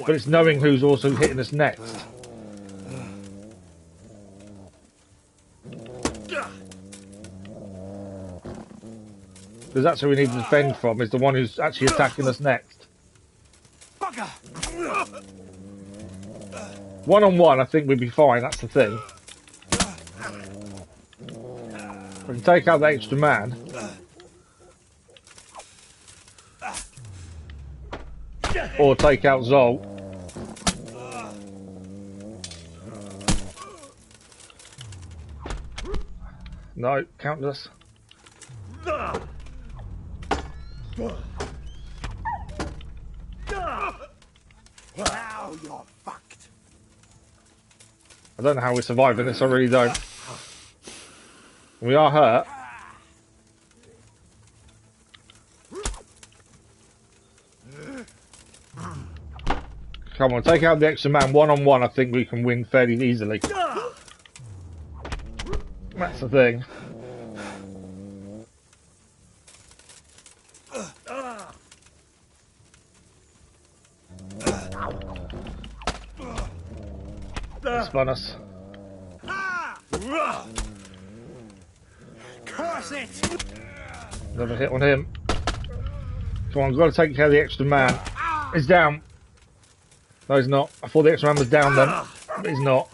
But it's knowing who's also hitting us next. Because that's who we need to defend from, is the one who's actually attacking us next. 1 on 1, I think we'd be fine, that's the thing. We can take out the extra man. Or take out Zoul. No, countless. Oh, you're fucked. I don't know how we're surviving this, I really don't. We are hurt. Come on, take out the extra man one-on-one. I think we can win fairly easily. That's the thing. That's fun us. Curse it! Another hit on him. Come on, we've got to take care of the extra man. He's down. No, he's not. I thought the extra man was down then, but he's not.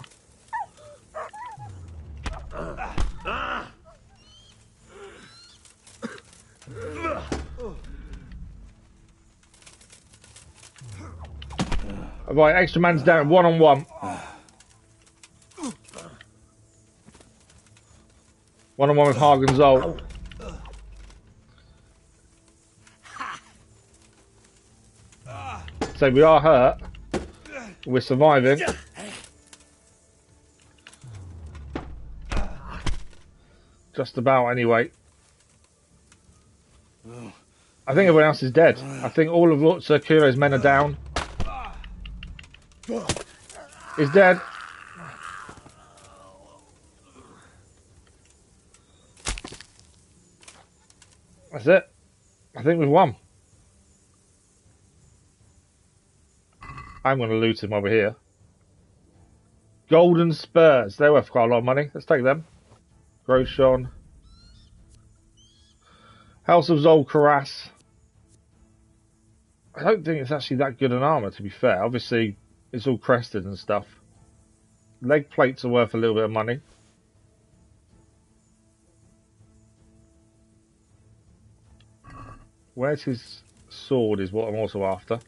Right, extra man's down, one-on-one. One-on-one with Hagen Zoul. So we are hurt. We're surviving. Just about, anyway. I think everyone else is dead. I think all of Lord Kuno's men are down. He's dead. That's it. I think we've won. I'm going to loot him over here. Golden Spurs. They're worth quite a lot of money. Let's take them. Groshon. House of Zoul Karas. I don't think it's actually that good an armour, to be fair. Obviously, it's all crested and stuff. Leg plates are worth a little bit of money. Where's his sword is what I'm also after.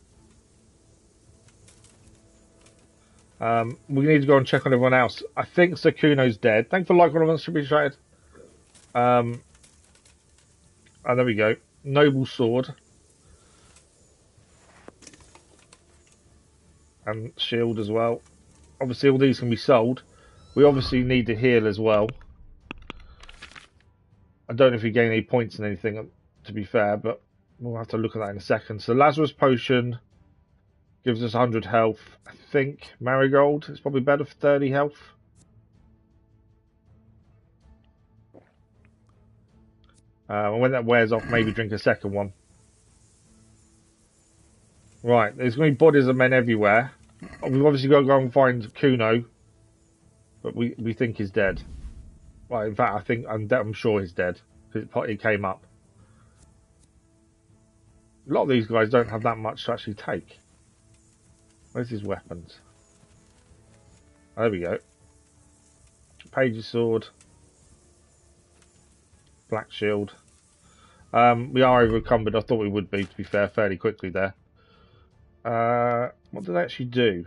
We need to go and check on everyone else. I think Sir Kuno's dead. Thanks for liking, one of us should be appreciated. Oh, there we go. Noble sword. And shield as well. Obviously all these can be sold. We obviously need to heal as well. I don't know if you gain any points in anything, to be fair, but we'll have to look at that in a second. So Lazarus Potion gives us 100 health. I think Marigold is probably better for 30 health. And when that wears off, maybe drink a second one. Right, there's going to be bodies of men everywhere. We've obviously got to go and find Kuno, but we think he's dead. Well, in fact, I'm sure he's dead because it came up. A lot of these guys don't have that much to actually take. Where's his weapons? Oh, there we go. Page's sword. Black shield. We are over encumbered. I thought we would be, to be fair, fairly quickly there. What did they actually do?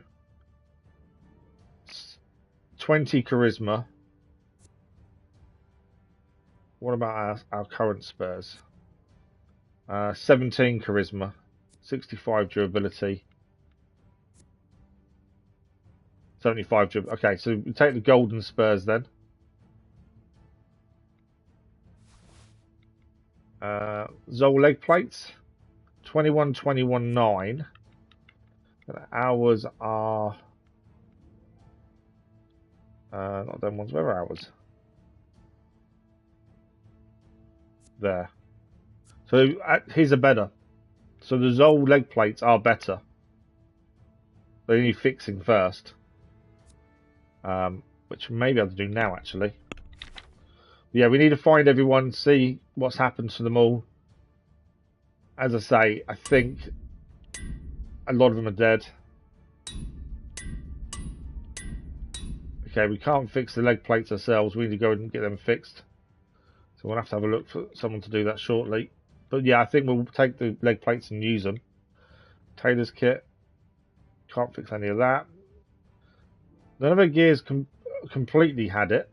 20 charisma. What about our current spurs? 17 charisma. 65 durability. 75 durability. Okay, so we take the golden spurs then. Zoul leg plates. 21, 21, 9. Ours are not them ones. Where are ours? There. So his are better. So the Zoul leg plates are better. They need fixing first, which maybe I'll do now actually. But yeah, we need to find everyone, see what's happened to them all. As I say, I think a lot of them are dead. Okay, we can't fix the leg plates ourselves. We need to go and get them fixed. So we'll have to have a look for someone to do that shortly. But yeah, I think we'll take the leg plates and use them. Tailor's kit. Can't fix any of that. None of our gears completely had it.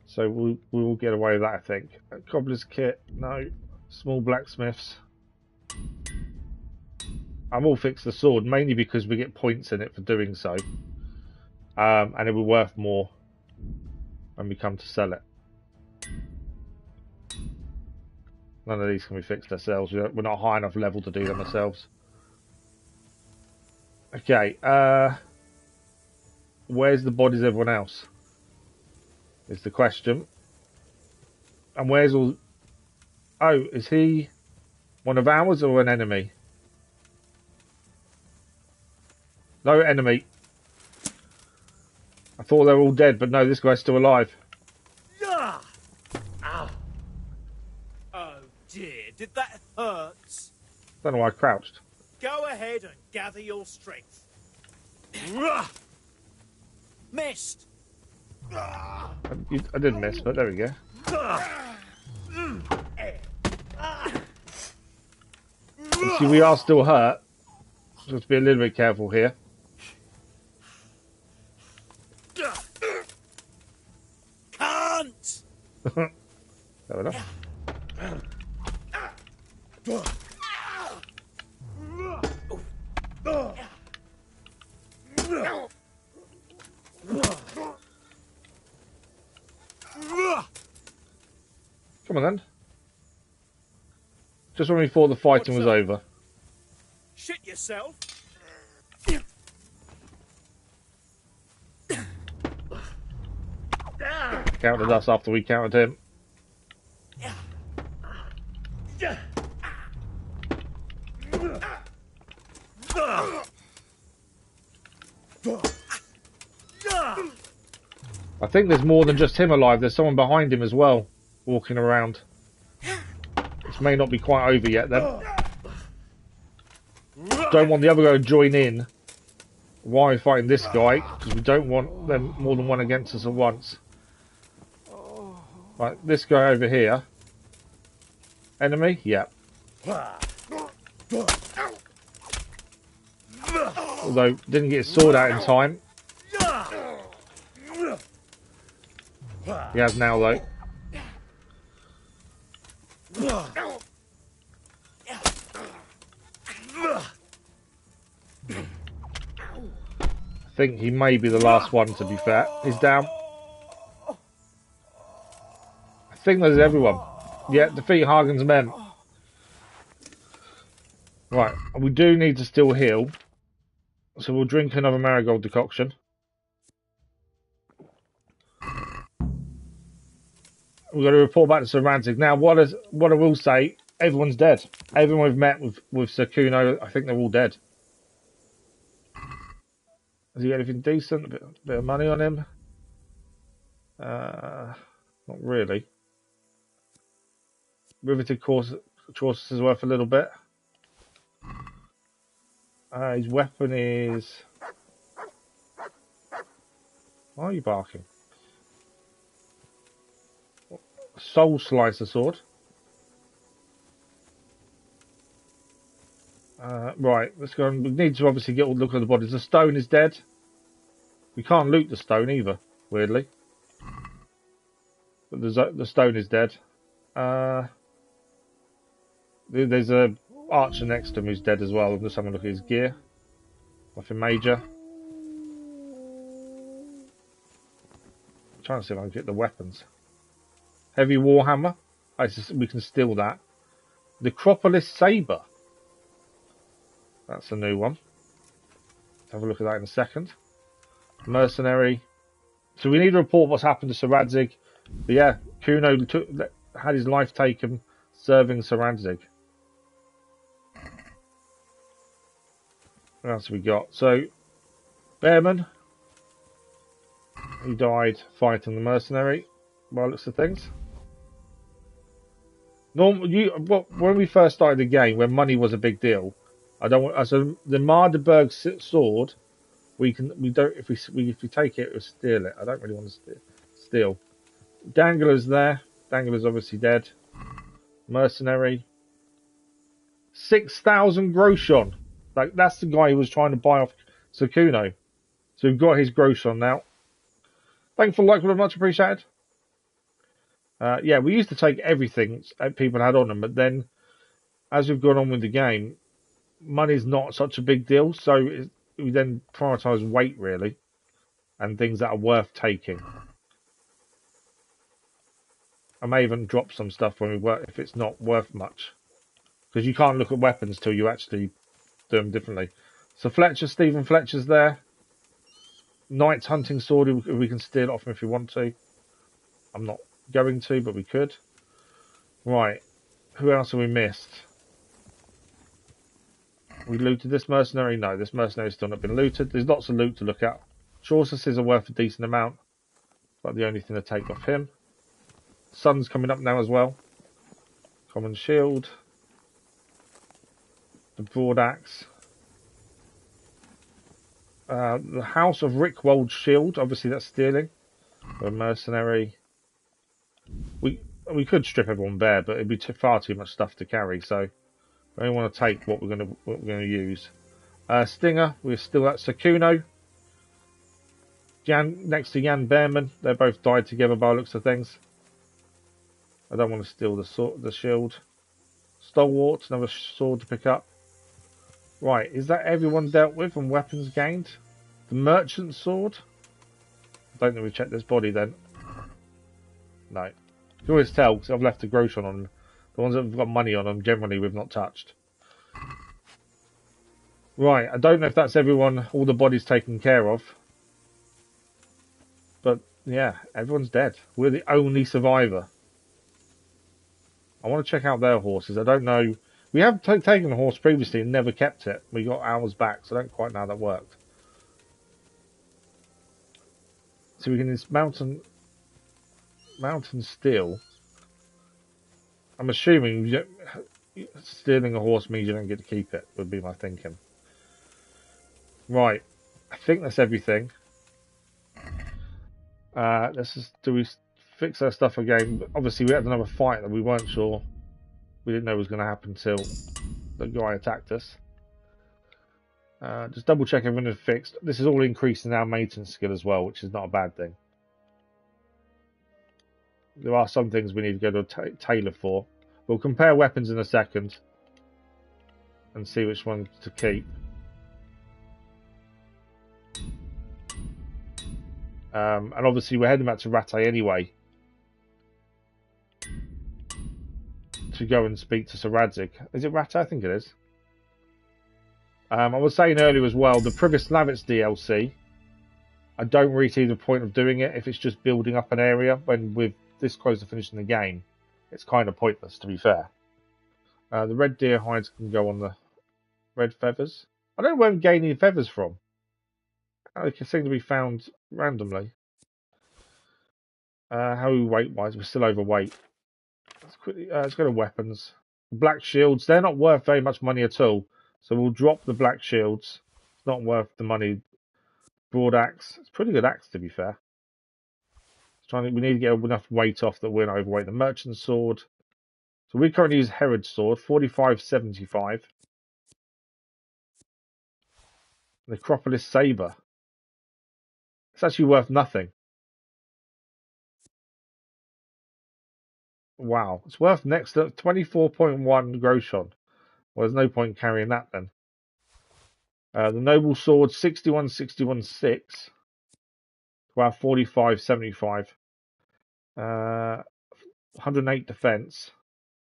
So we will get away with that, I think. Cobbler's kit. No. Small blacksmiths. I will fix the sword, mainly because we get points in it for doing so. And it will be worth more when we come to sell it. None of these can be fixed ourselves. We're not high enough level to do them ourselves. Okay, where's the bodies of everyone else? Is the question. And where's all... Oh, is he one of ours or an enemy? No, enemy. I thought they were all dead, but no, this guy's still alive. Ow. Oh dear, did that hurt? Don't know why I crouched. Go ahead and gather your strength. Missed. I didn't miss, but there we go. You see, we are still hurt. So let's be a little bit careful here. Can't. Fair enough. Come on then. Just when we thought the fighting was over. Shit yourself. Counted us after we counted him. I think there's more than just him alive. There's someone behind him as well, walking around. This may not be quite over yet then. Don't want the other guy to join in while we're fighting this guy, because we don't want them more than one against us at once. Right, this guy over here. Enemy? Yeah. Although, didn't get his sword out in time. He has now though. I think he may be the last one, to be fair. He's down. I think there's everyone. Yeah, defeat Hagen's men. Right, we do need to still heal. So we'll drink another marigold decoction. We've got to report back to Sir Radzig. Now, what I will say, everyone's dead. Everyone we've met with Sir Kuno, I think they're all dead. Has he got anything decent? A bit of money on him? Not really. Riveted Chaucer's is worth a little bit. His weapon is... Why are you barking? Soul Slicer sword. Right, let's go on. We need to obviously get a look at the bodies. The stone is dead. We can't loot the stone either, weirdly. But the stone is dead. There's a archer next to him who's dead as well. I'm just having a look at his gear. Nothing major. I'm trying to see if I can get the weapons. Heavy warhammer. We can steal that. Necropolis saber. That's a new one. Let's have a look at that in a second. Mercenary. So we need to report what's happened to Sir Radzig. But yeah, Kuno had his life taken serving Sir Radzig. What else have we got? So, Bearman. He died fighting the mercenary. By the looks of things. When we first started the game, when money was a big deal, so the Mardeberg sword, if we take it, we'll steal it. I don't really want to steal. Dangler's there. Dangler's obviously dead. Mercenary. 6,000 groschen. Like, that's the guy who was trying to buy off Sakuno. So we've got his groschen now. Thanks for the like, very much appreciated. Yeah, we used to take everything people had on them, but then as we've gone on with the game, money's not such a big deal, so we then prioritise weight really, and things that are worth taking. I may even drop some stuff when we work if it's not worth much, because you can't look at weapons till you actually do them differently. So Stephen Fletcher's there. Knight's hunting sword, we can steal off him if we want to. I'm not going to, but we could. Right, who else have we missed? We looted this mercenary? No, this mercenary's still not been looted. There's lots of loot to look at. Chaucer's are worth a decent amount, but the only thing to take off him. Sun's coming up now as well. Common shield. The broad axe. The House of Rickwold's shield, obviously that's stealing. A mercenary. We could strip everyone bare, but it'd be far too much stuff to carry. So we only want to take what we're gonna use. Stinger, we're still at Sakuno. Jan next to Jan Behrman. They both died together by the looks of things. I don't want to steal the shield. Stalwart, another sword to pick up. Right, is that everyone dealt with and weapons gained? The merchant sword? I don't think we checked this body then. No. You can always tell because I've left a grosh on them. The ones that have got money on them, generally we've not touched. Right, I don't know if that's everyone, all the bodies taken care of. But yeah, everyone's dead. We're the only survivor. I want to check out their horses. I don't know. We have taken a horse previously and never kept it. We got ours back, so I don't quite know how that worked. So we can use mountain steel. I'm assuming stealing a horse means you don't get to keep it, would be my thinking. Right. I think that's everything. Do we fix our stuff again? Obviously we had another fight that we weren't sure. We didn't know was going to happen until the guy attacked us. Just double check everything is fixed. This is all increasing our maintenance skill as well, which is not a bad thing. There are some things we need to go to a tailor for. We'll compare weapons in a second and see which one to keep. And obviously we're heading back to Rattay anyway to go and speak to Sir Radzig. Is it Rattay? I think it is. I was saying earlier as well, the Privislavitz DLC, I don't really see the point of doing it if it's just building up an area. When we're this close to finishing the game, it's kind of pointless, to be fair. The red deer hides can go on the red feathers. I don't know where I'm gaining feathers from. They can seem to be found randomly. How are we weight-wise? We're still overweight. Let's go to weapons. Black shields, they're not worth very much money at all. So we'll drop the black shields. It's not worth the money. Broad axe. It's a pretty good axe, to be fair. We need to get enough weight off that we're not overweight. The merchant sword. So we currently use Herod's sword, 45.75. Necropolis saber. It's actually worth nothing. Wow. It's worth next to 24.1 groshon. Well, there's no point carrying that then. The noble sword, 61.6. Wow, 45.75. 108 defense.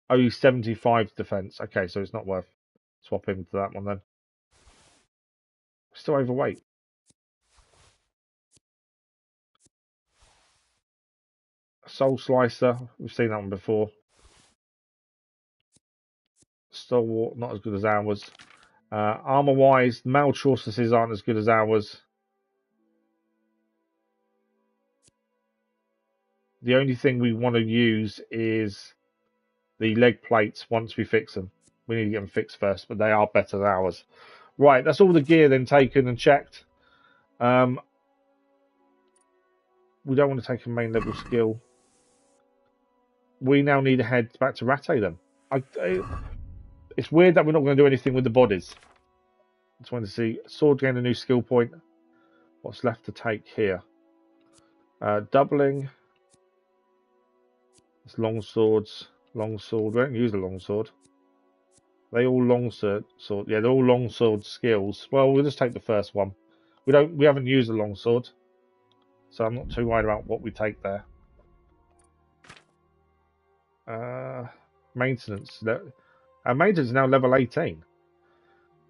Oh, 75 defense. Okay, so it's not worth swapping to that one then. Still overweight. Soul Slicer. We've seen that one before. Stalwart, not as good as ours. Armor-wise, Malchaucer's aren't as good as ours. The only thing we want to use is the leg plates once we fix them. We need to get them fixed first, but they are better than ours. Right, that's all the gear then taken and checked. We don't want to take a main level skill. We now need to head back to Rattay then. It's weird that we're not going to do anything with the bodies. Just wanted to see. Sword gain a new skill point. What's left to take here? Doubling. It's long swords. Long sword. We don't use a long sword. They all longsword. Yeah, they're all longsword skills. Well, we'll just take the first one. We haven't used a longsword, so I'm not too worried about what we take there. Maintenance. Our maintenance is now level 18.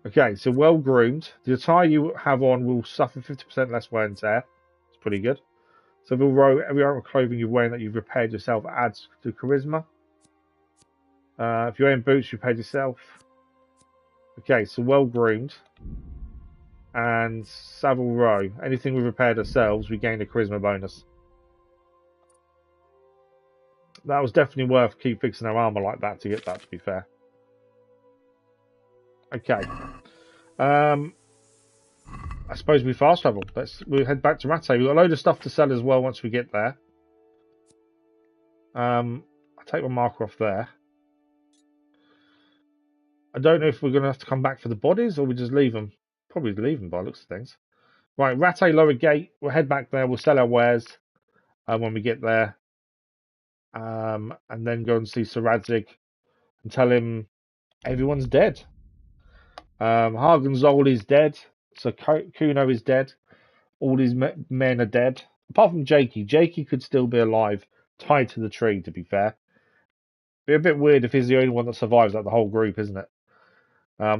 Okay, so well groomed. The attire you have on will suffer 50% less wear and tear. It's pretty good. So every item of clothing you're wearing that you've repaired yourself adds to charisma. If you're wearing boots, you repaired yourself. Okay, so well groomed. And Savile Row. Anything we've repaired ourselves, we gain a charisma bonus. That was definitely worth keep fixing our armor like that to get that, to be fair. Okay. I suppose we fast travel. We'll head back to Rattay. We've got a load of stuff to sell as well once we get there. I'll take my marker off there. I don't know if we're going to have to come back for the bodies or we just leave them. Probably leave them by the looks of things. Right, Rattay Lower Gate. We'll head back there. We'll sell our wares when we get there. And then go and see Sir Radzig and tell him everyone's dead. Hagen Zoul is dead. So Kuno is dead. All his men are dead. Apart from Jakey. Jakey could still be alive, tied to the tree, to be fair. Be a bit weird if he's the only one that survives out the whole group, isn't it?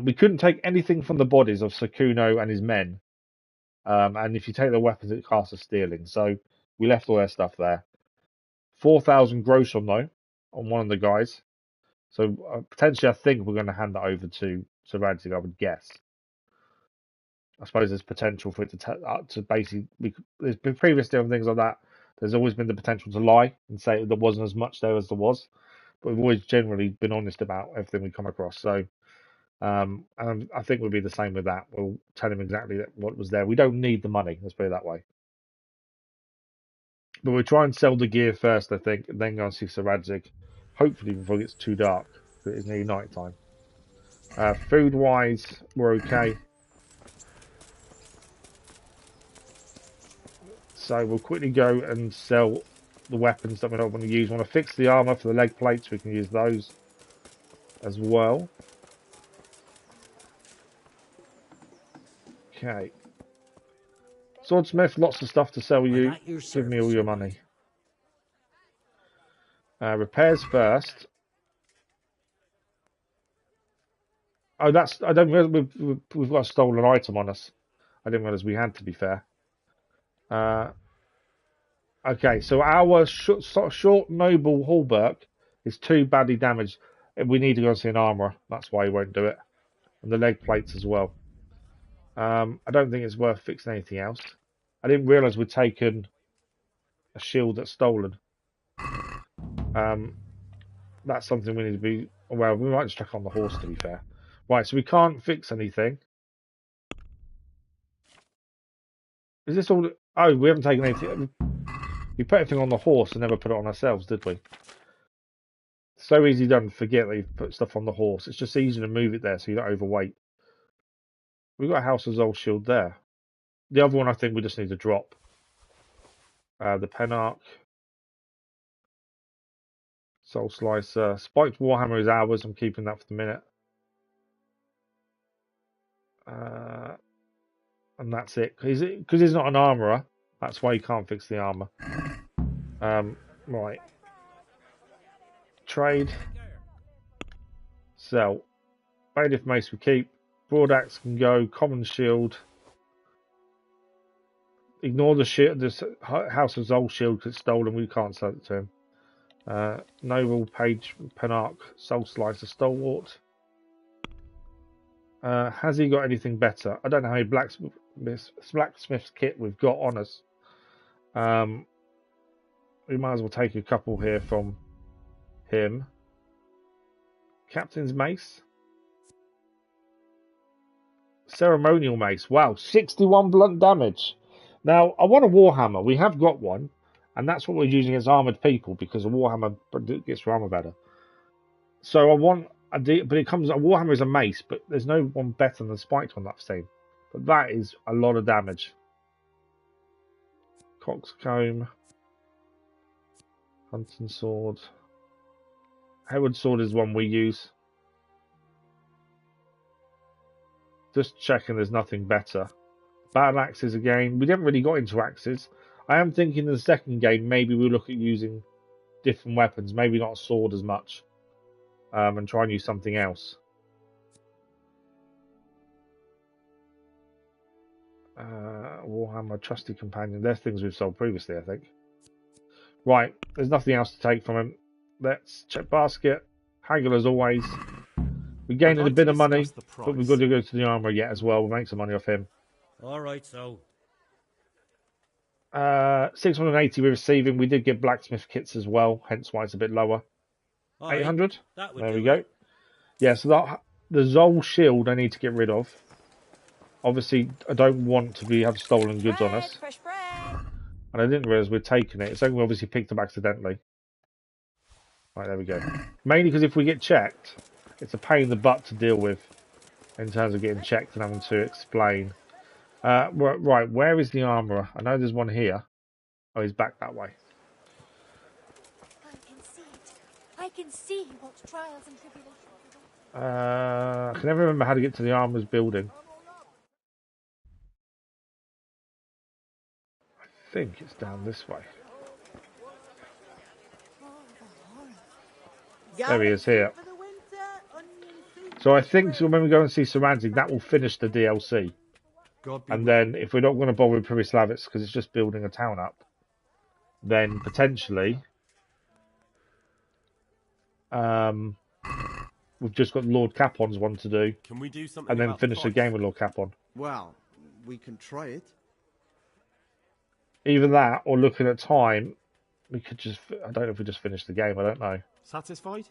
We couldn't take anything from the bodies of Sir Kuno and his men. And if you take their weapons, it casts as stealing. So we left all their stuff there. 4,000 groschen, though, on one of the guys. So potentially, I think we're going to hand that over to Sir Radzig, I would guess. I suppose there's potential for it to basically... There's been previously on things like that, there's always been the potential to lie and say there wasn't as much there as there was. But we've always generally been honest about everything we come across. So and I think we'll be the same with that. We'll tell him exactly what was there. We don't need the money, let's put it that way. But we'll try and sell the gear first, I think, and then go and see Sir Radzig. Hopefully before it gets too dark, because it is nearly night time. Food-wise, we're okay. So we'll quickly go and sell the weapons that we don't want to use. We want to fix the armour for the leg plates. We can use those as well. Okay. Swordsmith, lots of stuff to sell you. Give me all your money. Repairs first. Oh, I don't realize we've got a stolen item on us. I didn't realize we had, to be fair. Okay, so our short noble hauberk is 2 badly damaged. We need to go and see an armourer. That's why he won't do it. And the leg plates as well. I don't think it's worth fixing anything else. I didn't realise we'd taken a shield that's stolen. That's something we need to be aware of. We might just check on the horse, to be fair. Right, so we can't fix anything. Is this all... Oh, we haven't taken anything. We put everything on the horse and never put it on ourselves, did we? So easy done. Forget that you've put stuff on the horse. It's just easy to move it there so you don't overweight. We've got a House of Zoul shield there. The other one I think we just need to drop. The Penarch. Soul Slicer. Spiked Warhammer is ours. I'm keeping that for the minute. And that's it. Because he's not an armourer. That's why you can't fix the armour. Right. Trade. Sell. Bailiff Mace we keep. Broadaxe can go. Common Shield. Ignore the shield. This House of Zoul shield because it's stolen. We can't sell it to him. Noble Page Penarch. Soul Slicer Stalwart. Has he got anything better? I don't know how many blacksmith's kit we've got on us. We might as well take a couple here from him. Captain's Mace. Ceremonial Mace. Wow, 61 blunt damage. Now, I want a Warhammer. We have got one. And that's what we're using as armoured people because a Warhammer gets your armour better. So I want... But it comes... A Warhammer is a mace, but there's no one better than the spiked one that I've seen. But that is a lot of damage. Coxcomb. Hunting Sword. Herald Sword is one we use. Just checking there's nothing better. Battle axes again. We didn't really got into axes. I am thinking in the second game maybe we'll look at using different weapons. Maybe not a sword as much. And try and use something else. Warhammer, trusty companion. There's things we've sold previously, I think. Right, there's nothing else to take from him. Let's check basket. Haggle as always. We're gaining a bit of money, but we've got to go to the armourer yet as well. We'll make some money off him. Alright, so. 680 we're receiving. We did get blacksmith kits as well, hence why it's a bit lower. 800. There we go. Yeah, so the Zoul shield I need to get rid of. Obviously, I don't want to have stolen goods on us. And I didn't realise we'd taken it. It's only we obviously picked up accidentally. Right, there we go. Mainly because if we get checked, it's a pain in the butt to deal with in terms of getting checked and having to explain. Right, where is the armourer? I know there's one here. Oh, he's back that way. I can see it. I can see what trials and tribulations. I can never remember how to get to the armourer's building. I think it's down this way. There he is here. So I think when we go and see Sir Radzig, that will finish the DLC. And then if we're not going to bother with Privislavitz because it's just building a town up, then potentially we've just got Lord Capon's one to do. Can we do something and then about finish the game with Lord Capon? Well, we can try it. Either that or looking at time, we could just... I don't know if we just finish the game, I don't know. Satisfied?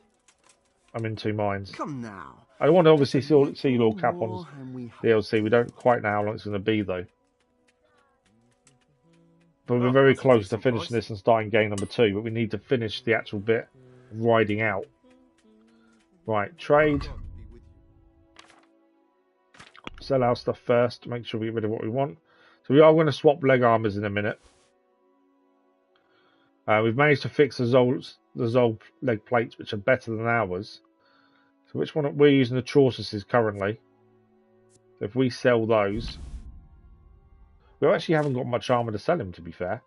I'm in two minds. Come now. I want to obviously see Lord Capon's DLC. We don't quite know how long it's going to be, though. But we're very close to finishing this and starting game number 2. But we need to finish the actual bit of riding out. Right, trade. Sell our stuff first. Make sure we get rid of what we want. So we are going to swap leg armors in a minute. We've managed to fix the Zoul leg plates, which are better than ours. So which one? We're using the Traususes currently. So if we sell those... We actually haven't got much armour to sell him, to be fair.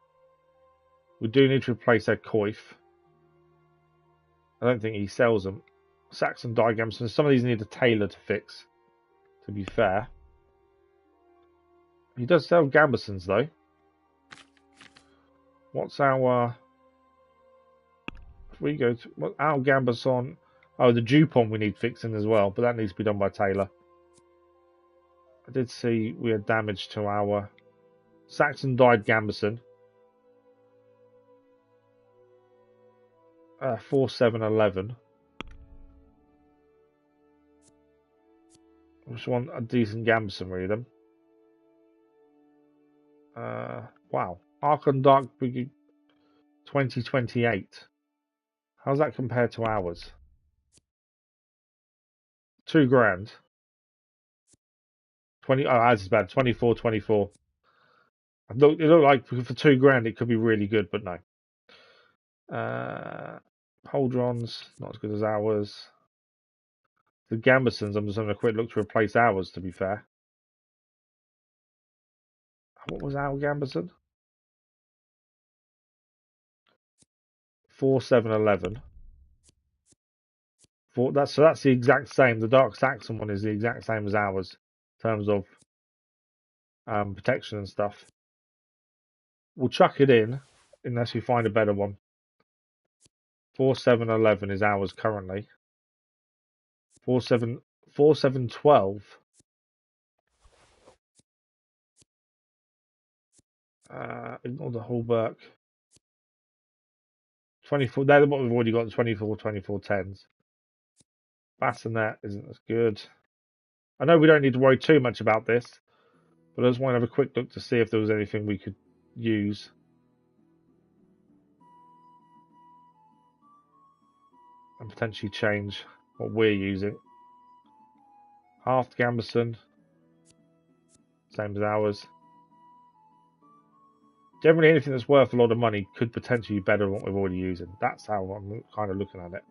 We do need to replace their coif. I don't think he sells them. Saxon Digamson. Some of these need a tailor to fix, to be fair. He does sell Gambesons, though. What's our... If we go to... Our Gambeson... Oh, the Dupont we need fixing as well, but that needs to be done by Taylor. I did see we had damage to our... Saxon dyed Gambeson. 4711. I just want a decent Gambeson, really. Wow. Archon Dark Brigade 2028. How's that compared to ours? 2 grand. 20. Oh, that's bad. 24. It looked like for 2 grand it could be really good, but no. Holdrons, not as good as ours. The Gambesons, I'm just having a quick look to replace ours, to be fair. What was our Gambeson? 4711. So that's the exact same. The Dark Saxon one is the exact same as ours in terms of protection and stuff. We'll chuck it in unless we find a better one. 4711 is ours currently. 4712. Ignore the Hallberg. 24. They're what we've already got. 24 10s. Bassinet isn't as good. I know we don't need to worry too much about this, but I just want to have a quick look to see if there was anything we could use. And potentially change what we're using. Half Gambeson. Same as ours. Generally, anything that's worth a lot of money could potentially be better than what we're already using. That's how I'm kind of looking at it.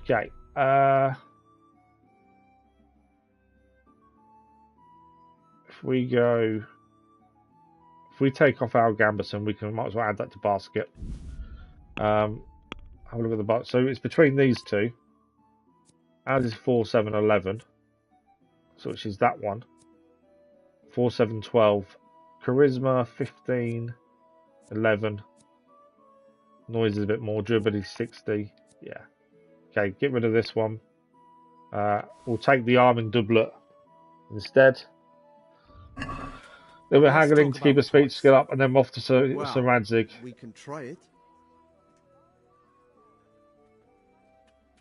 Okay. if we take off our Gamberson, we might as well add that to basket. Have a look at the box. So it's between these two. Ours is 4, 7, 11. So which is that one. 4, 7, 12. Charisma 15, 11. Noise is a bit more. Durability 60. Yeah. Okay, get rid of this one. We'll take the arming doublet instead. Then we're haggling to keep a speech skill up, and then we're off to Sir Radzig. We can try it.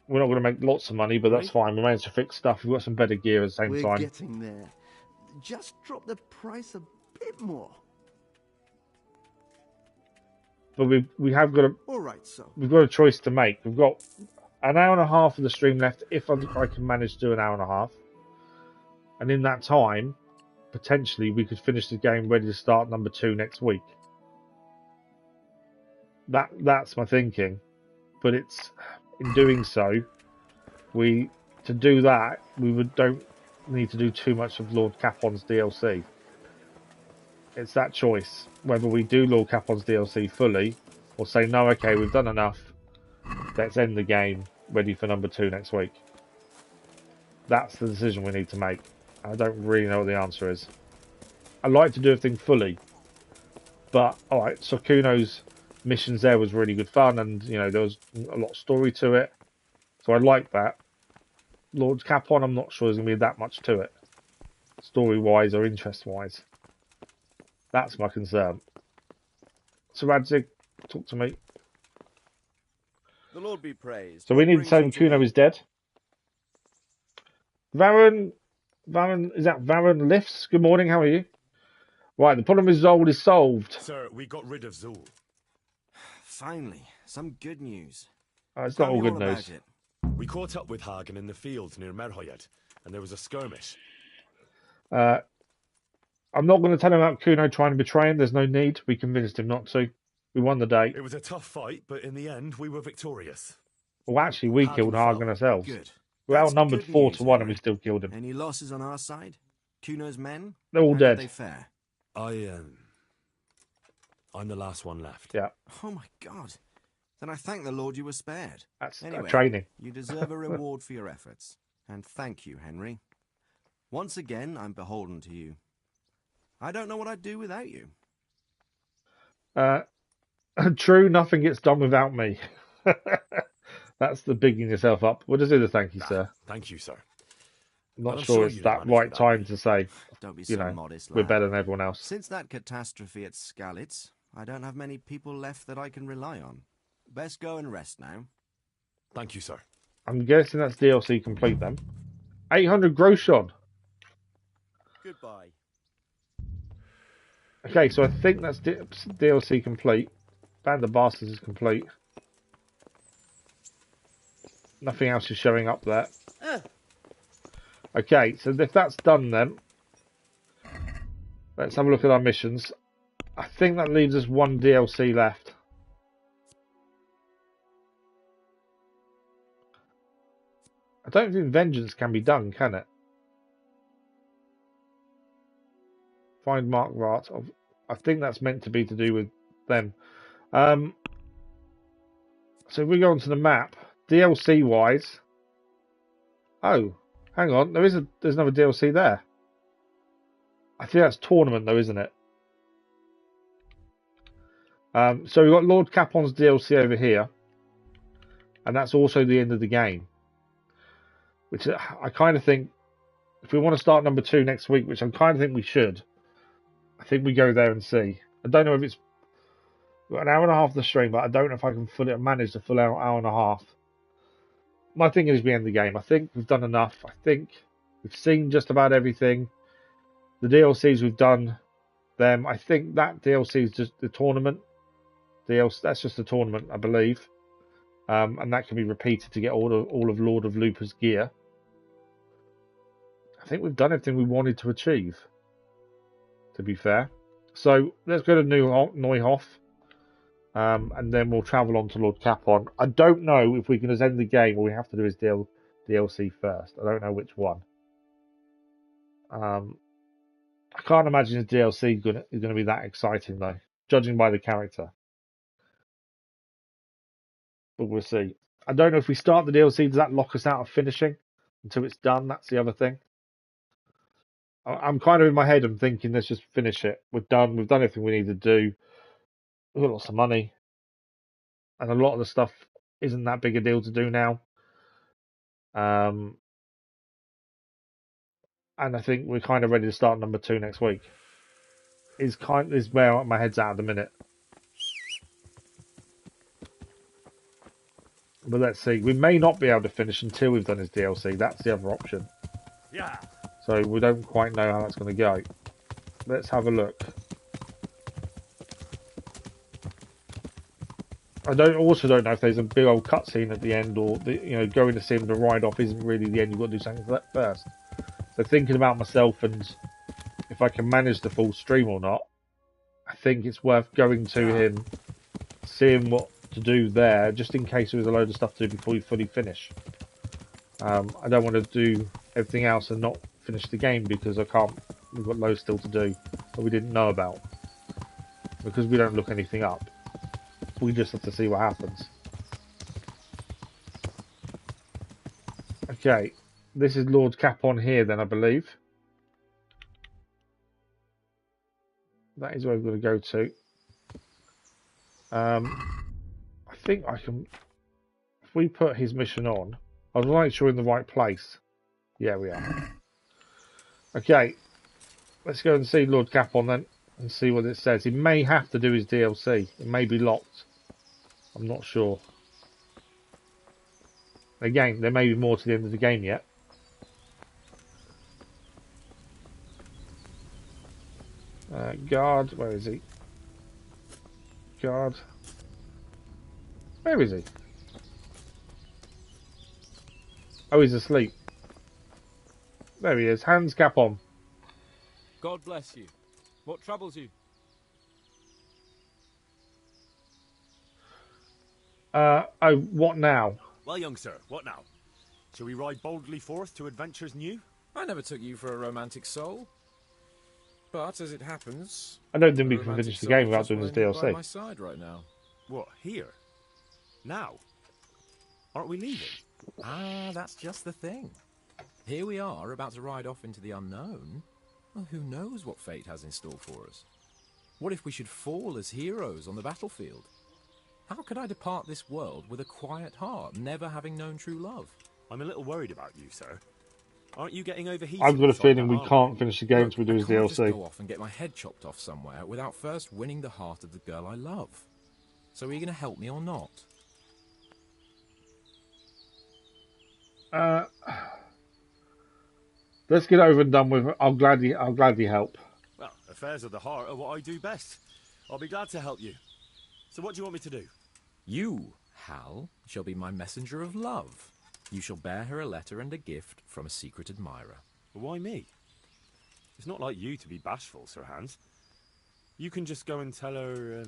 We're not going to make lots of money, but that's fine. We managed to fix stuff. We've got some better gear at the same time. We're getting there. Just drop the price a bit more. But we have got All right, so we've got a choice to make. We've got an hour and a half of the stream left, if I can manage to do an hour and a half. And in that time, potentially we could finish the game ready to start number 2 next week. That's my thinking. But it's in doing so, we don't need to do too much of Lord Capon's DLC. It's that choice whether we do Lord Capon's DLC fully or say no, okay, we've done enough. Let's end the game ready for number 2 next week. That's the decision we need to make. I don't really know what the answer is. I like to do everything fully, but alright, so Kuno's missions there was really good fun, and you know there was a lot of story to it, so I like that. Lord Capon, I'm not sure there's going to be that much to it, story-wise or interest-wise. That's my concern. Sir Radzig, talk to me. The Lord be praised. So we need to tell him Kuno is dead. Varon, is that Varon Lifts? Good morning, how are you? Right, the problem with Zoul is solved. Sir, we got rid of Zoul. Finally, some good news. It's not all good news. We caught up with Hagen in the fields near Merhoyed, and there was a skirmish. I'm not going to tell him about Kuno trying to betray him. There's no need. We convinced him not to. We won the day. It was a tough fight, but in the end, we were victorious. Well, actually, we killed Hagen ourselves. Good. We're outnumbered 4-1, and we still killed him. Any losses on our side? Kuno's men? They're all dead. How did they fare? I'm the last one left. Yeah. Oh my God. Then I thank the Lord you were spared. That's anyway, training. You deserve a reward for your efforts. And thank you, Henry. Once again, I'm beholden to you. I don't know what I'd do without you. True, nothing gets done without me. That's the bigging yourself up. We'll just do the thank you, sir. Thank you, sir. I'm not sure it's that right time to say, Don't be so modest, we're lad. better than everyone else. Since that catastrophe at Skalitz, I don't have many people left that I can rely on. Best go and rest now. Thank you, sir. I'm guessing that's DLC complete then. 800 Groshon. Goodbye. Okay, so I think that's DLC complete. Band of Bastards is complete. Nothing else is showing up there. Okay, so if that's done then, let's have a look at our missions. I think that leaves us 1 DLC left. I don't think Vengeance can be done, can it? Find Mark Rat. I think that's meant to be to do with them. So if we go onto the map, DLC wise. Oh, hang on. There's another DLC there. I think that's tournament though, isn't it? So we've got Lord Capon's DLC over here, and that's also the end of the game. Which I kind of think, if we want to start number 2 next week, which I kind of think we should, I think we go there and see. I don't know if it's an hour and a half of the stream, but I don't know if I can manage the full hour and a half. My thing is we end the game. I think we've done enough. I think we've seen just about everything. The DLCs we've done them. I think that DLC is just the tournament. That's just the tournament, I believe. And that can be repeated to get all of Lord of Lupa's gear. I think we've done everything we wanted to achieve, to be fair. So let's go to Neuhof, and then we'll travel on to Lord Capon. I don't know if we can just end the game or we have to do his DLC first. I don't know which one. I can't imagine his DLC is going to be that exciting though, judging by the character. But we'll see. I don't know if we start the DLC, does that lock us out of finishing until it's done? That's the other thing. I'm kind of in my head, I'm thinking, let's just finish it. We're done. We've done everything we need to do. We've got lots of money. And a lot of the stuff isn't that big a deal to do now. And I think we're kind of ready to start number 2 next week. Is where my head's at the minute. But let's see. We may not be able to finish until we've done his DLC. That's the other option. Yeah. So we don't quite know how that's going to go. Let's have a look. I also don't know if there's a big old cutscene at the end, or going to see him to ride off isn't really the end. You've got to do something first. So thinking about myself and if I can manage the full stream or not, I think it's worth going to him, seeing what to do there, just in case there was a load of stuff to do before we fully finish. I don't want to do everything else and not finish the game because I can't. We've got loads still to do that we didn't know about because we don't look anything up. We just have to see what happens. Okay, this is Lord Capon here then, I believe. That is where we're going to go to. I think I can... If we put his mission on, I was not sure in the right place. Yeah, we are. Okay, let's go and see Lord Capon then and see what it says. He may have to do his DLC. It may be locked. I'm not sure. Again, there may be more to the end of the game yet. Guard, where is he? Guard. Where is he? Oh, he's asleep. There he is. Hagen Zoul. God bless you. What troubles you? Oh, what now? Well, young sir, what now? Shall we ride boldly forth to adventures new? I never took you for a romantic soul. But as it happens, I don't think we can finish the game without doing this DLC. By my side right now. What, here? Now? Aren't we leaving? Ah, that's just the thing. Here we are, about to ride off into the unknown. Well, who knows what fate has in store for us? What if we should fall as heroes on the battlefield? How could I depart this world with a quiet heart, never having known true love? I'm a little worried about you, sir. Aren't you getting overheated? I've got a feeling we can't finish the game until we do his DLC. I can't just go off and get my head chopped off somewhere without first winning the heart of the girl I love. So are you going to help me or not? Let's get over and done with it. I'll gladly help. Well, affairs of the heart are what I do best. I'll be glad to help you. So what do you want me to do? You, Hal, shall be my messenger of love. You shall bear her a letter and a gift from a secret admirer. Well, why me? It's not like you to be bashful, Sir Hans. You can just go and tell her,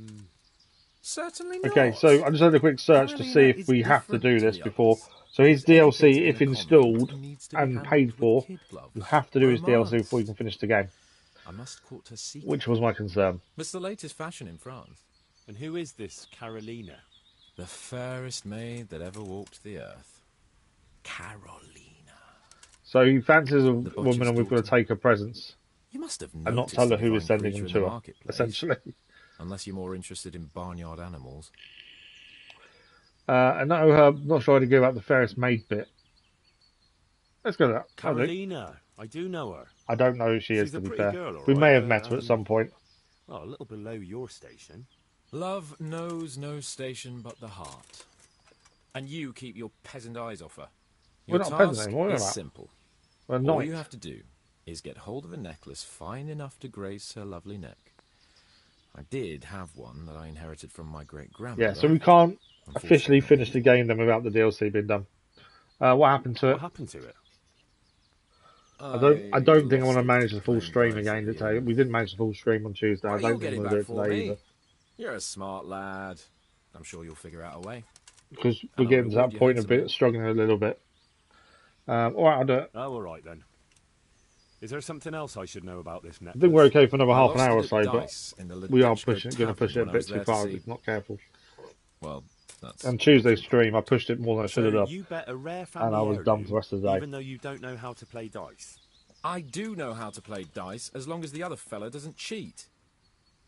Certainly not. Okay, so I just had a quick search to see if we have to do this before. So his DLC, if installed and paid for, you have to do his DLC before you can finish the game. I must court her secret. Which was my concern. It's the latest fashion in France. And who is this Carolina? The fairest maid that ever walked the earth. Carolina. So he fancies a woman and we've got to take her presents. You must have and not tell her who is sending him to her, essentially. Unless you're more interested in barnyard animals. And no, I'm not sure how to go about the fairest maid bit. Let's go to that. Carolina. I do know her. I don't know who she is, to be fair. Girl, we right, may have met her at some point. Well, a little below your station. Love knows no station but the heart. And you keep your peasant eyes off her. Your We're not peasants task anymore, is are we? simple. We're All not. you have to do is get hold of a necklace fine enough to grace her lovely neck. I did have one that I inherited from my great-grandmother. Yeah, so we can't officially finish the game then without the DLC being done. What happened to it? What happened to it? I don't think I want to manage the full stream again today. We didn't manage the full stream on Tuesday. I don't think I'm going to do it today either. You're a smart lad. I'm sure you'll figure out a way. Because we're getting to that point a bit, struggling a little bit. Alright, I'll do it. Oh, alright then. Is there something else I should know about this I necklace? think we're okay for another I half an lost hour it or at so, dice in the but we are Ledechko going to push it a Tavern when I bit was too there to far see- if not careful. Well, that's... And Tuesday's stream, I pushed it more than I should have So done. you bet a rare And family I was done for the rest of the day. even though you don't know how to play dice. I do know how to play dice, as long as the other fella doesn't cheat.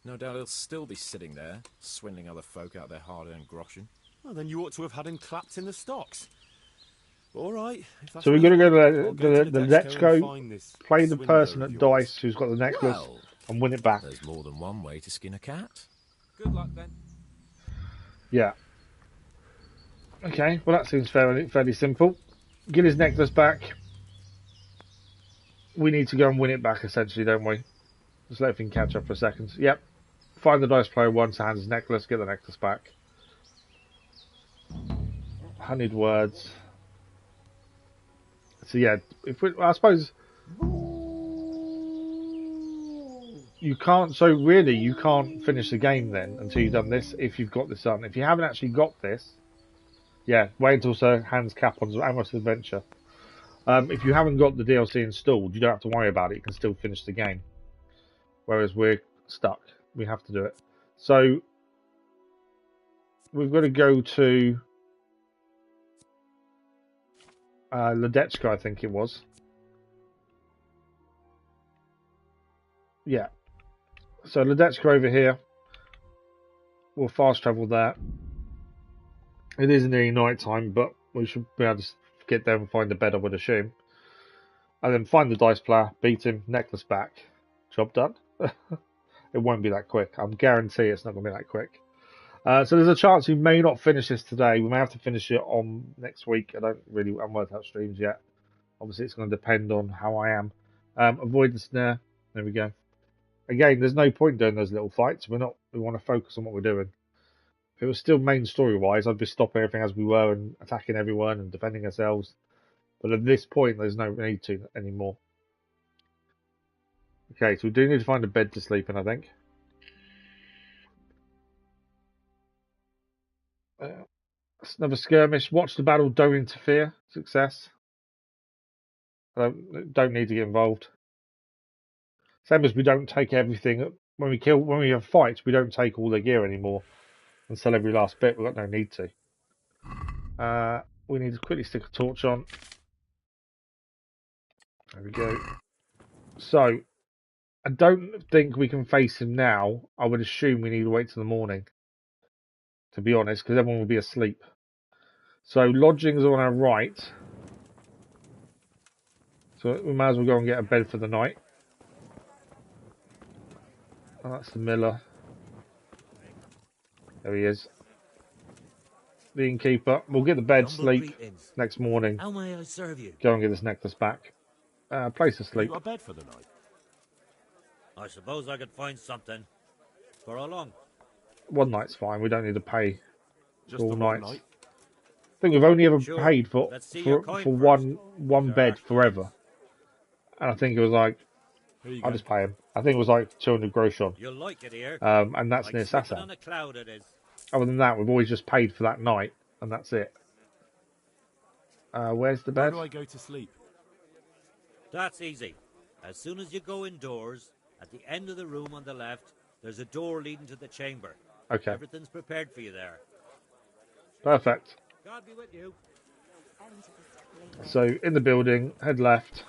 No doubt he'll still be sitting there, swindling other folk out their hard-earned groschen. Well, then you ought to have had him clapped in the stocks. All right. If that's So we're what going to you go want, to I'll the Ledechko Let's and Go, find this play the swindler person of at yours. dice who's got the necklace, Well, and win it back. there's more than one way to skin a cat. Good luck, then. Yeah. Okay, well that seems fairly simple. Get his necklace back. We need to go and win it back, essentially, don't we? Just let everything catch up for a second. Yep. Find the dice player once, hand his necklace, get the necklace back. Honeyed words. So yeah, I suppose you can't. So really, you can't finish the game then until you've done this. If you've got this done, if you haven't actually got this, yeah, wait until Sir Capon's Amorous Adventure. If you haven't got the DLC installed, you don't have to worry about it. You can still finish the game. Whereas we're stuck. We have to do it. So we've got to go to Ledechko, I think it was. Yeah. So Ledechko over here. We'll fast travel there. It is nearly night time, but we should be able to get there and find the bed, I would assume. And then find the dice player, beat him, necklace back. Job done. It won't be that quick. I guarantee it's not going to be that quick. So there's a chance we may not finish this today. We may have to finish it on next week. I haven't worked out streams yet. Obviously, it's going to depend on how I am. Avoid the snare. There we go. Again, there's no point doing those little fights. We want to focus on what we're doing. If it was still main story-wise, I'd be stopping everything as we were and attacking everyone and defending ourselves. But at this point, there's no need to anymore. Okay, so we do need to find a bed to sleep in, I think. Another skirmish. Watch the battle. Don't interfere. Success. Don't need to get involved. Same as we don't take everything when we have fights. We don't take all their gear anymore and sell every last bit. We've got no need to. We need to quickly stick a torch on. There we go. So I don't think we can face him now. I would assume we need to wait till the morning, to be honest, because everyone will be asleep. So lodgings are on our right. So we might as well go and get a bed for the night. Oh, that's the miller. There he is. The innkeeper. We'll get the bed, sleep. Next morning. How may I serve you? Go and get this necklace back. Place to sleep. You got a bed for the night? I suppose I could find something. For how long? One night's fine. We don't need to pay Just all the night. one night? I think we've only ever Sure. paid for Let's see your coin first. one bed forever. And I think it was like, I'll just pay him. I think it was like 200 groschen. You'll like it here. And that's Like near sleeping Sasau. on a cloud it is. Other than that, we've always just paid for that night, and that's it. Where's the How bed? do I go to sleep? That's easy. As soon as you go indoors, at the end of the room on the left, there's a door leading to the chamber. Okay. Everything's prepared for you there. Perfect. God be with you. So, in the building, head left.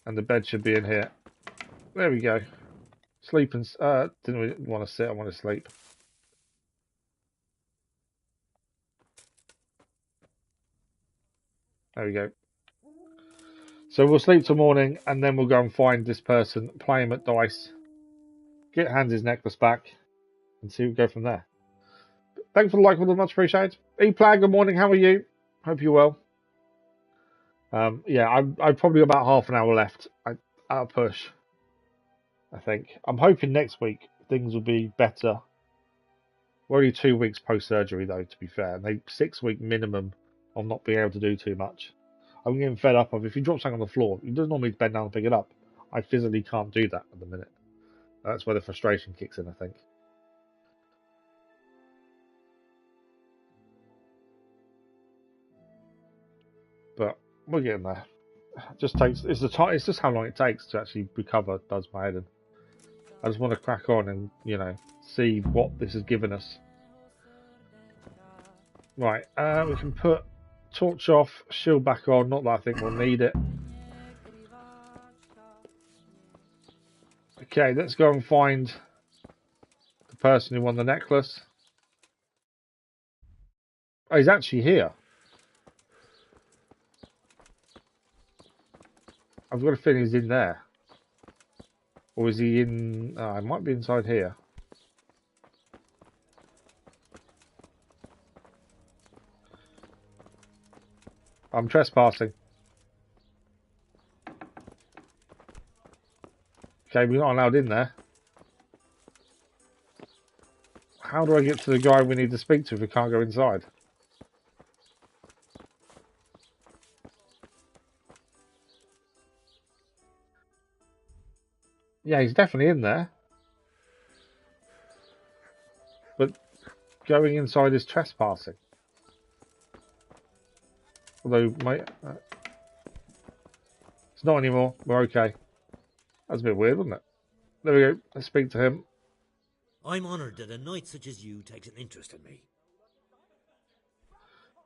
And the bed should be in here. There we go. Sleep and... didn't really want to sit, I want to sleep. There we go. So we'll sleep till morning, and then we'll go and find this person, play him at dice, get hands his necklace back, and see go from there. Thanks for the like, much appreciated. E-Plag, good morning, how are you? Hope you're well. Yeah, I've probably got about half an hour left. I'll push, I think. I'm hoping next week things will be better. We're only 2 weeks post-surgery, though, to be fair. And they 6 week minimum of not being able to do too much. I'm getting fed up of if you drop something on the floor, it doesn't normally bend down and pick it up. I physically can't do that at the minute. That's where the frustration kicks in, I think. We're getting there. It just takes. It's the time. It's just how long it takes to actually recover. Does my head in. I just want to crack on and see what this has given us. Right. We can put torch off, shield back on. Not that I think we'll need it. Okay, let's go and find the person who won the necklace. Oh, he's actually here. I've got a feeling he's in there. Or is he in... Oh, he might be inside here. I'm trespassing. Okay, we're not allowed in there. How do I get to the guy we need to speak to if we can't go inside? Yeah, he's definitely in there. But going inside is trespassing. Although, mate, it's not anymore. We're okay. That's a bit weird, wasn't it? There we go. Let's speak to him. I'm honoured that a knight such as you takes an interest in me.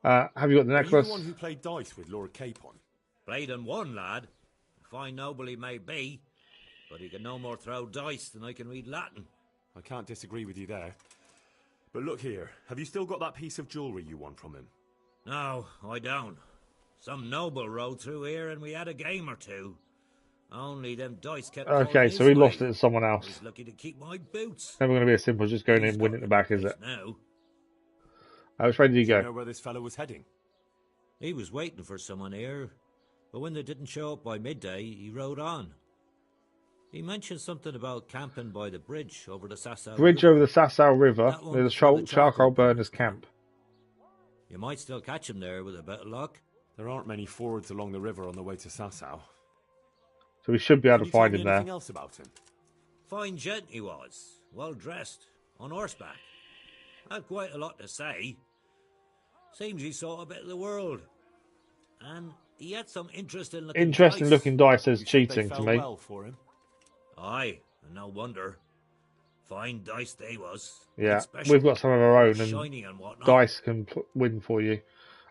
Have you got the necklace? Are you the one who played dice with Lord Capon? Played and won, lad. Fine noble he may be, but he can no more throw dice than I can read Latin. I can't disagree with you there. But look here, have you still got that piece of jewellery you won from him? No, I don't. Some noble rode through here and we had a game or two. Only them dice kept Okay, so he lost it to someone else. He's lucky to keep my boots. Never going to be as simple as just going in and winning the back, is it? Now. Which way did you go? Do you know where this fellow was heading? He was waiting for someone here, but when they didn't show up by midday, he rode on. He mentioned something about camping by the bridge over the Sasau Bridge River. over the Sasau River near the charcoal burners camp. You might still catch him there with a bit of luck. There aren't many fords along the river on the way to Sasau. So we should be able to find him there. Anything else about him? Fine gent he was, well dressed, on horseback. Had quite a lot to say. Seems he saw a bit of the world. And he had some interesting looking dice says cheating to me. Well for him. Aye, and no wonder. Fine dice they was. Yeah, we've got some of our own, and shiny and whatnot. Dice can win for you.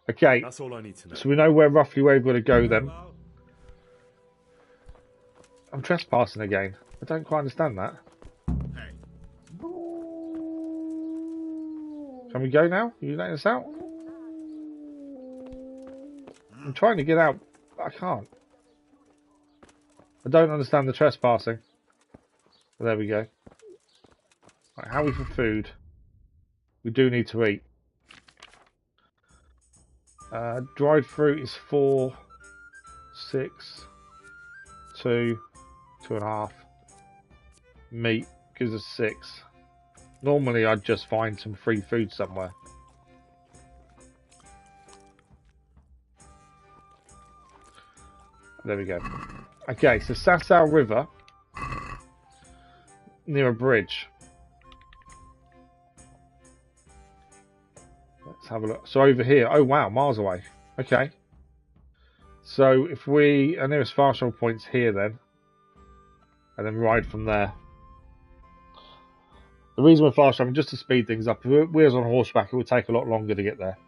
Okay, that's all I need to know. So we know roughly where we've got to go then. I'm trespassing again. I don't quite understand that. Hey. Can we go now? Are you letting us out? I'm trying to get out, but I can't. I don't understand the trespassing. But there we go. Right, how are we for food? We do need to eat. Dried fruit is 4, 6, 2, 2.5. Meat gives us 6. Normally I'd just find some free food somewhere. There we go. Okay, so Sasau River near a bridge. Let's have a look. So over here, oh wow, miles away. Okay. So if our nearest fast travel point's here then, and then ride from there. The reason we're fast traveling, just to speed things up. If we're on horseback, it would take a lot longer to get there.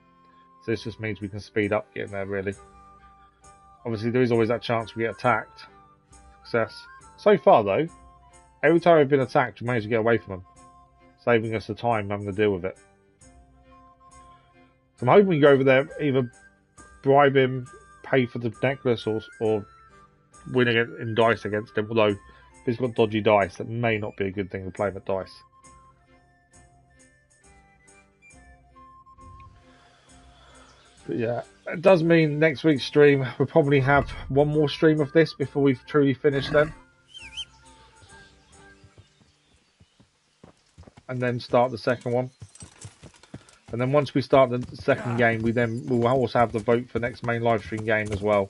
So this just means we can speed up getting there, really. Obviously, there is always that chance we get attacked. Success. So far, though, every time we've been attacked, we managed to get away from them, saving us the time having to deal with it. So I'm hoping we go over there, either bribe him, pay for the necklace, or win in dice against him. Although, if he's got dodgy dice, that may not be a good thing to play him at dice. But yeah, it does mean next week's stream, we'll probably have one more stream of this before we've truly finished then. And then start the second one. And then once we start the second game, we'll also have the vote for next main live stream game as well.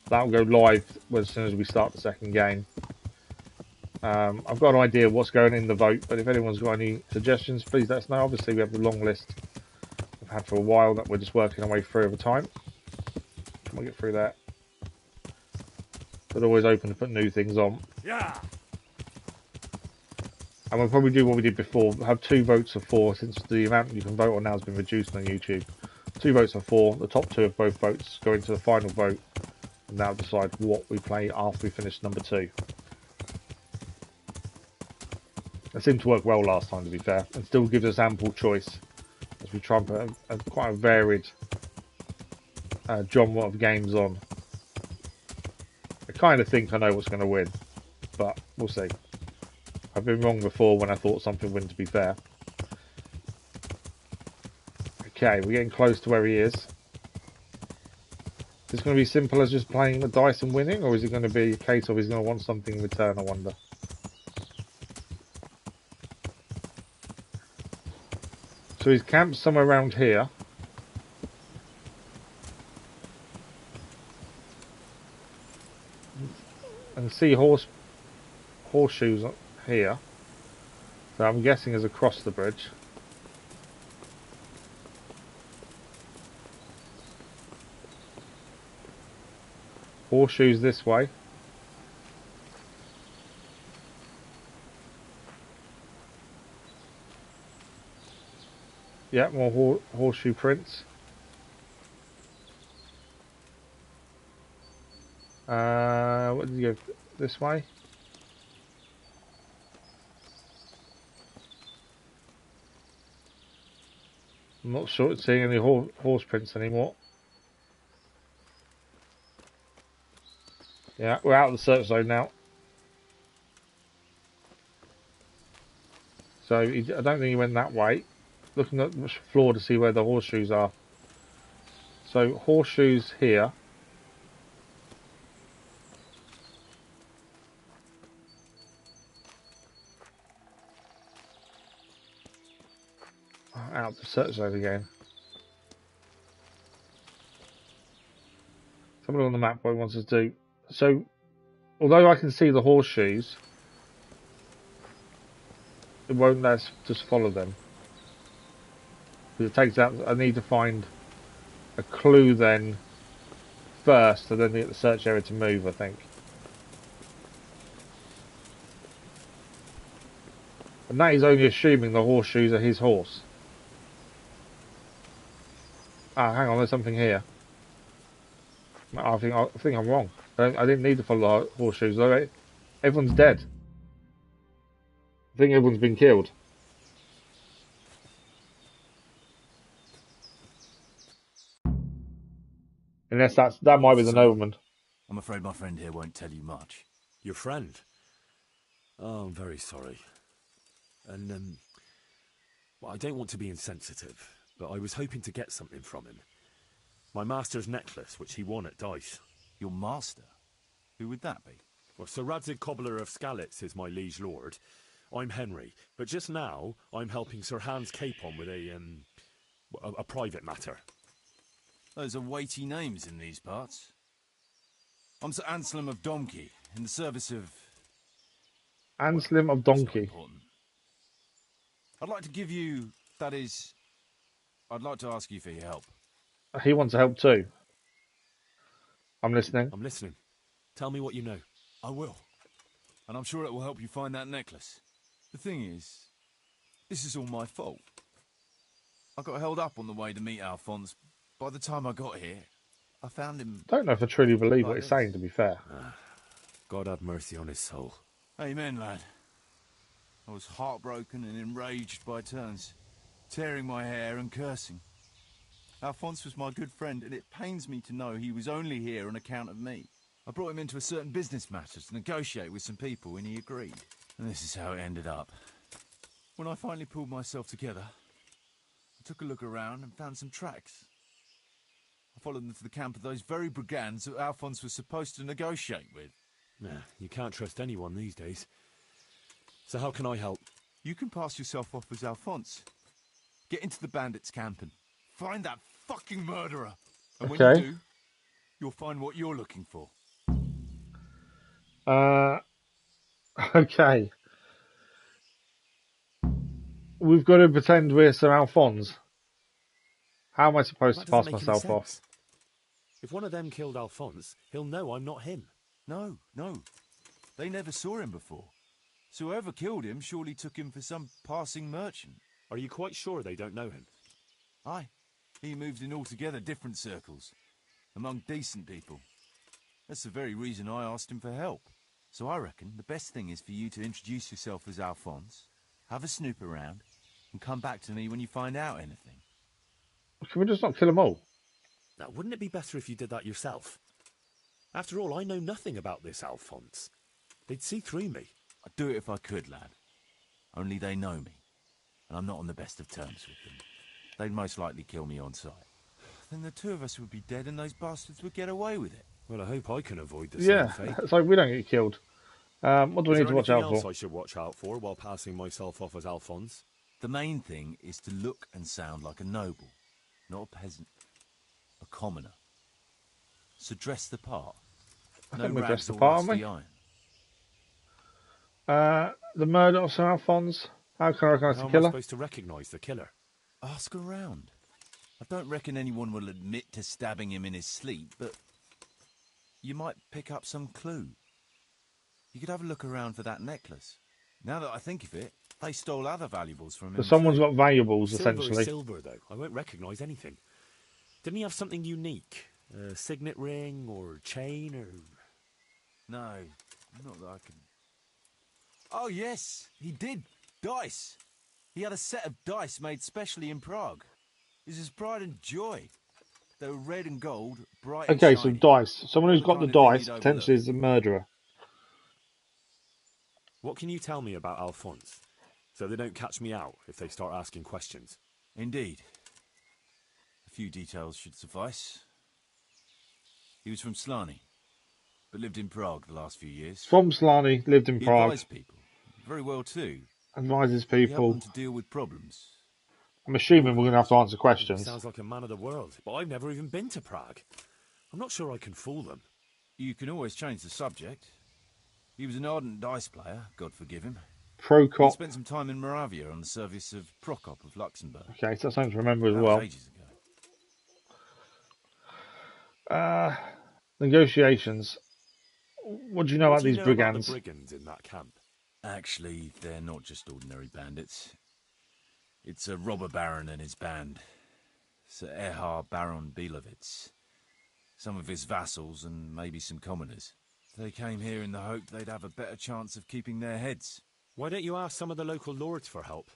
That will go live as soon as we start the second game. I've got an idea of what's going in the vote, but if anyone's got any suggestions, please let us know. Obviously, we have the long list we've had for a while that we're just working our way through over time. Can we get through that? But always open to put new things on. Yeah. And we'll probably do what we did before. Have 2 votes of 4, since the amount you can vote on now has been reduced on YouTube. 2 votes of 4. The top 2 of both votes go into the final vote. And now decide what we play after we finish number 2. It seemed to work well last time, to be fair. And still gives us ample choice. As we try and put quite a varied genre of games on. I kind of think I know what's going to win. But we'll see. I've been wrong before when I thought something win, to be fair. Okay, we're getting close to where he is. Is this going to be simple as just playing the dice and winning? Or is it going to be a case of he's going to want something in return, I wonder? So he's camped somewhere around here. And see horseshoes here. So I'm guessing is across the bridge. Horseshoes this way. Yeah, more horseshoe prints. What did you go this way? I'm not sure it's seeing any horse prints anymore. Yeah, we're out of the search zone now. So I don't think he went that way. Looking at the floor to see where the horseshoes are. So horseshoes here. Out of the search zone again. Somebody on the map what he wants us to do. So, although I can see the horseshoes, it won't let us just follow them. Because it takes out, I need to find a clue then first, and then get the search area to move, I think. And that is only assuming the horseshoes are his horse. Ah, hang on, there's something here. I think I'm wrong. I didn't need to follow the horseshoes. Though. Everyone's dead. I think everyone's been killed. Unless that might be the nobleman. I'm afraid my friend here won't tell you much. Your friend? Oh, I'm very sorry. And, well, I don't want to be insensitive, but I was hoping to get something from him. My master's necklace, which he won at dice. Your master? Who would that be? Well, Sir Radzig, cobbler of Skalitz, is my liege lord. I'm Henry, but just now I'm helping Sir Hans Capon with a private matter. Those are weighty names in these parts. I'm Sir Anselm of Donkey, in the service of... Anselm of Donkey. I'd like to give you... that is... I'd like to ask you for your help. He wants to help too. I'm listening. I'm listening. Tell me what you know. I will. And I'm sure it will help you find that necklace. The thing is, this is all my fault. I got held up on the way to meet Alphonse. By the time I got here, I found him... I don't know if I truly believe what he's saying, to be fair. God have mercy on his soul. Amen, lad. I was heartbroken and enraged by turns, tearing my hair and cursing. Alphonse was my good friend, and it pains me to know he was only here on account of me. I brought him into a certain business matter to negotiate with some people, and he agreed. And this is how it ended up. When I finally pulled myself together, I took a look around and found some tracks. I followed them to the camp of those very brigands that Alphonse was supposed to negotiate with. Nah, you can't trust anyone these days. So how can I help? You can pass yourself off as Alphonse. Get into the bandits' camp and find that fucking murderer. And when you do, you'll find what you're looking for. Okay. We've got to pretend we're Sir Alphonse. How am I supposed to pass myself off? If one of them killed Alphonse, he'll know I'm not him. No. They never saw him before. So whoever killed him surely took him for some passing merchant. Are you quite sure they don't know him? Aye. He moved in altogether different circles, among decent people. That's the very reason I asked him for help. So I reckon the best thing is for you to introduce yourself as Alphonse, have a snoop around, and come back to me when you find out anything. Can we just not kill them all? Now, wouldn't it be better if you did that yourself? After all, I know nothing about this Alphonse. They'd see through me. I'd do it if I could, lad. Only they know me, and I'm not on the best of terms with them. They'd most likely kill me on sight. Then the two of us would be dead and those bastards would get away with it. Well, I hope I can avoid the same fate. It's like we don't get killed. What do we need to watch out for? I should watch out for while passing myself off as Alphonse? The main thing is to look and sound like a noble, not a peasant, a commoner. So dress the part. I No think we dress rags the or part, aren't rusty we? iron. The murder of Sir Alphonse. How can I recognise the How am I killer? supposed to recognise the killer? Ask around. I don't reckon anyone will admit to stabbing him in his sleep, but you might pick up some clue. You could have a look around for that necklace. Now that I think of it, they stole other valuables from him. So someone's got valuables, Silver essentially. is silver, though. I won't recognise anything. Didn't he have something unique? A signet ring or chain or... No, not that I can... Oh, yes, he did. Dice. He had a set of dice made specially in Prague. It was his pride and joy. They were red and gold, bright and Okay, so shiny. dice. Someone who's got the kind of thing dice you'd potentially is the murderer. What can you tell me about Alphonse? So they don't catch me out if they start asking questions. Indeed. A few details should suffice. He was from Slani, but lived in Prague the last few years. From Slani, lived in He Prague. advised people. Very well, too. Advises He helped people. them to deal with problems. I'm assuming we're going to have to answer questions. Sounds like a man of the world, but I've never even been to Prague. I'm not sure I can fool them. You can always change the subject. He was an ardent dice player, God forgive him. He Procop. spent some time in Moravia on the service of Prokop of Luxembourg. Okay, so that's something to remember as That well. was ages ago. Negotiations. What do you know What about do you these know about brigands? the brigands in that camp? Actually, they're not just ordinary bandits. It's a robber baron and his band. Sir Erhard Baron Bielowitz. Some of his vassals and maybe some commoners. They came here in the hope they'd have a better chance of keeping their heads. Why don't you ask some of the local lords for help?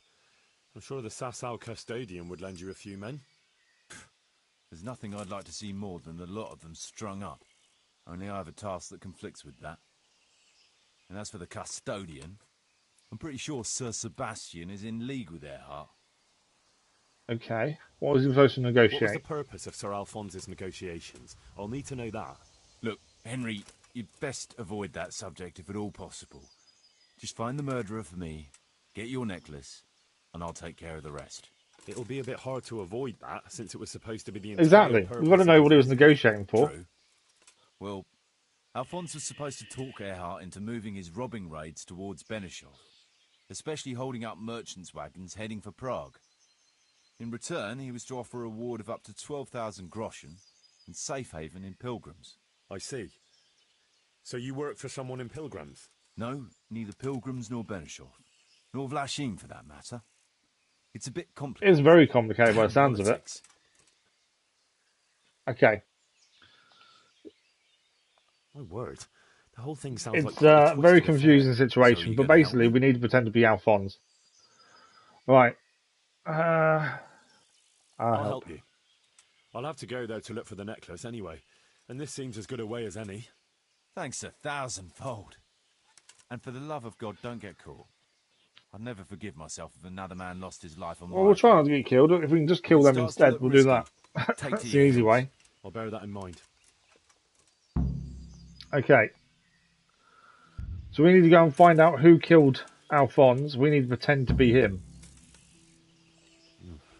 I'm sure the Sasau custodian would lend you a few men. There's nothing I'd like to see more than the lot of them strung up. Only I have a task that conflicts with that. And as for the custodian, I'm pretty sure Sir Sebastian is in league with Erhard. Okay. What was he supposed to What was negotiate? the purpose of Sir Alphonse's negotiations? I'll need to know that. Look, Henry, you'd best avoid that subject if at all possible. Just find the murderer for me, get your necklace, and I'll take care of the rest. It'll be a bit hard to avoid that, since it was supposed to be the entire Exactly. purpose We've got to know of what he was this. negotiating for. True. Well, Alphonse was supposed to talk Erhard into moving his robbing raids towards Benishov, especially holding up merchants' wagons heading for Prague. In return, he was to offer a reward of up to 12,000 groschen and safe haven in Pilgrims. I see. So you work for someone in Pilgrims? No, neither Pilgrims nor Benishov, nor Vlachim for that matter. It's a bit complicated. It's very complicated by the sounds of it. Politics. Okay. My word. The whole thing sounds It's like quite a a very twisted confusing affair. situation, but basically we need to pretend to be Alphonse. Right. I'll help. help you. I'll have to go there to look for the necklace anyway, and this seems as good a way as any. Thanks 1,000-fold. And for the love of God, don't get caught. I'd never forgive myself if another man lost his life on Well, my we'll try not to get killed. If we can just kill them Starts to instead, look we'll do risky. that. Take That's to the your easy heels. way. I'll bear that in mind. Okay. So we need to go and find out who killed Alphonse. We need to pretend to be him.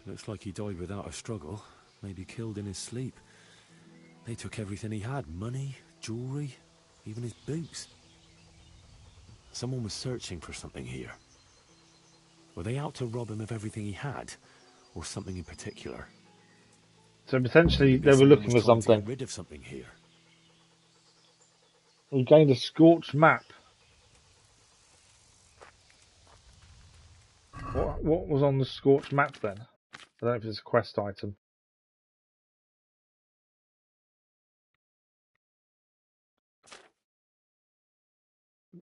Looks like he died without a struggle. Maybe killed in his sleep. They took everything he had. Money, jewellery, even his boots. Someone was searching for something here. Were they out to rob him of everything he had? Or something in particular? So potentially Maybe they were someone looking was for trying to something. get rid of something here. We gained a scorched map. What was on the scorched map then? I don't know if it's a quest item.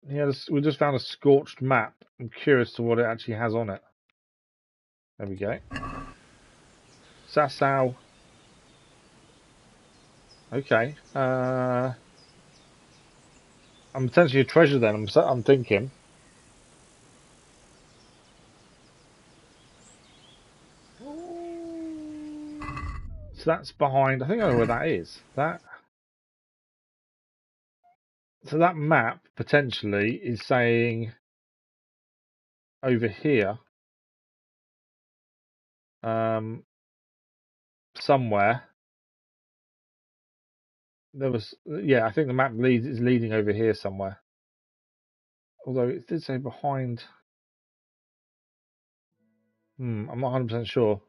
Yeah, we just found a scorched map. I'm curious to what it actually has on it. There we go. Sasau. Okay. I'm potentially a treasure then. I'm thinking. So that's behind. I think I know where that is. So that map potentially is saying over here, somewhere. There was, yeah, I think the map is leading over here somewhere. Although it did say behind. I'm not 100% sure.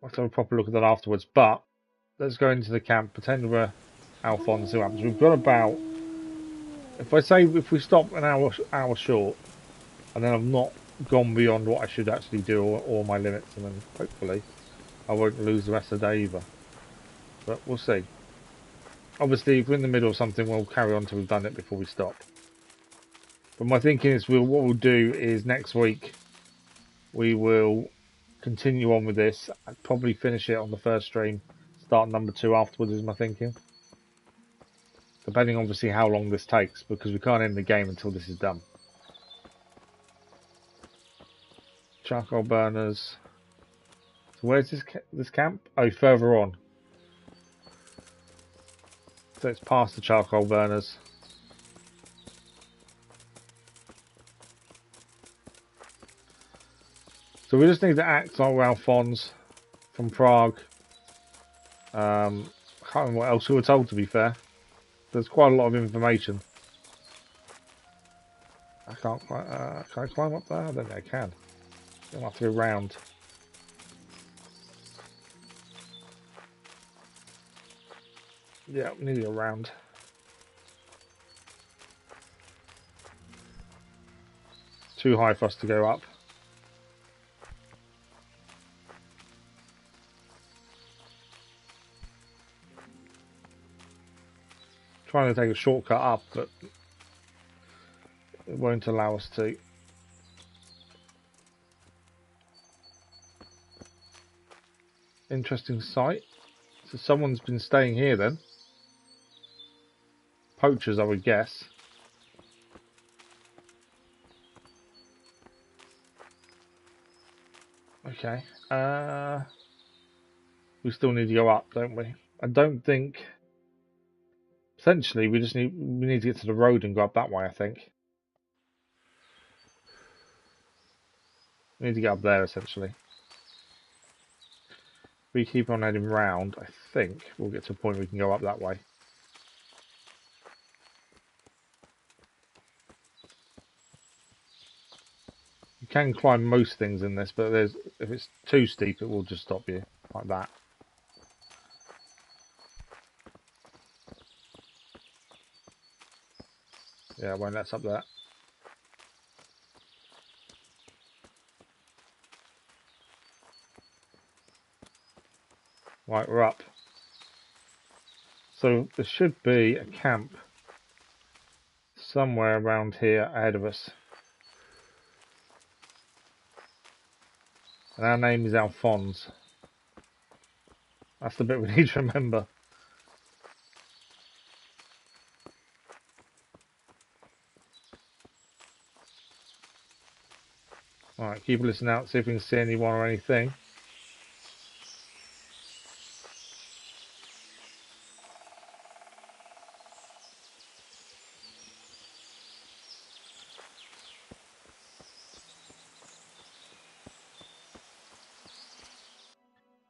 I'll have to have a proper look at that afterwards. But let's go into the camp, pretend we're Alphonse, and see what happens. We've got about, if we stop an hour short, and then I've not gone beyond what I should actually do, or my limits, and then hopefully I won't lose the rest of the day either. But we'll see. Obviously, if we're in the middle of something, we'll carry on till we've done it before we stop. But my thinking is, what we'll do is next week we will continue on with this. I'd probably finish it on the first stream, start number 2 afterwards is my thinking. Depending obviously how long this takes, because we can't end the game until this is done. Charcoal burners. So where's this camp? Oh, further on. So it's past the charcoal burners. So we just need to act like Alphonse from Prague. I can't remember what else we were told, to be fair. There's quite a lot of information. I can't quite, can I climb up there? I don't think I can. I'll have to go round. Yeah, we need to go round. Too high for us to go up. Trying to take a shortcut up, but it won't allow us to. Interesting sight. So someone's been staying here then. Poachers, I would guess. Okay. We still need to go up, don't we? I don't think. Essentially, we need to get to the road and go up that way, I think. We need to get up there, essentially. If we keep on heading round, I think we'll get to a point we can go up that way. You can climb most things in this, but if it's too steep, it will just stop you, like that. Yeah, it won't let us up there. Right, we're up. So there should be a camp somewhere around here ahead of us. And our name is Alphonse. That's the bit we need to remember. Alright, keep listening out, see if we can see anyone or anything.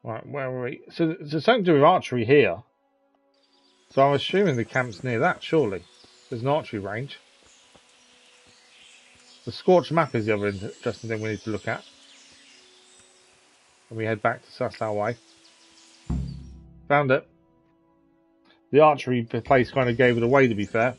Right, where are we? So there's something to do with archery here. So I'm assuming the camp's near that, surely. There's an archery range. The scorched map is the other interesting thing we need to look at. And we head back to Sasau way. Found it. The archery place kind of gave it away, to be fair.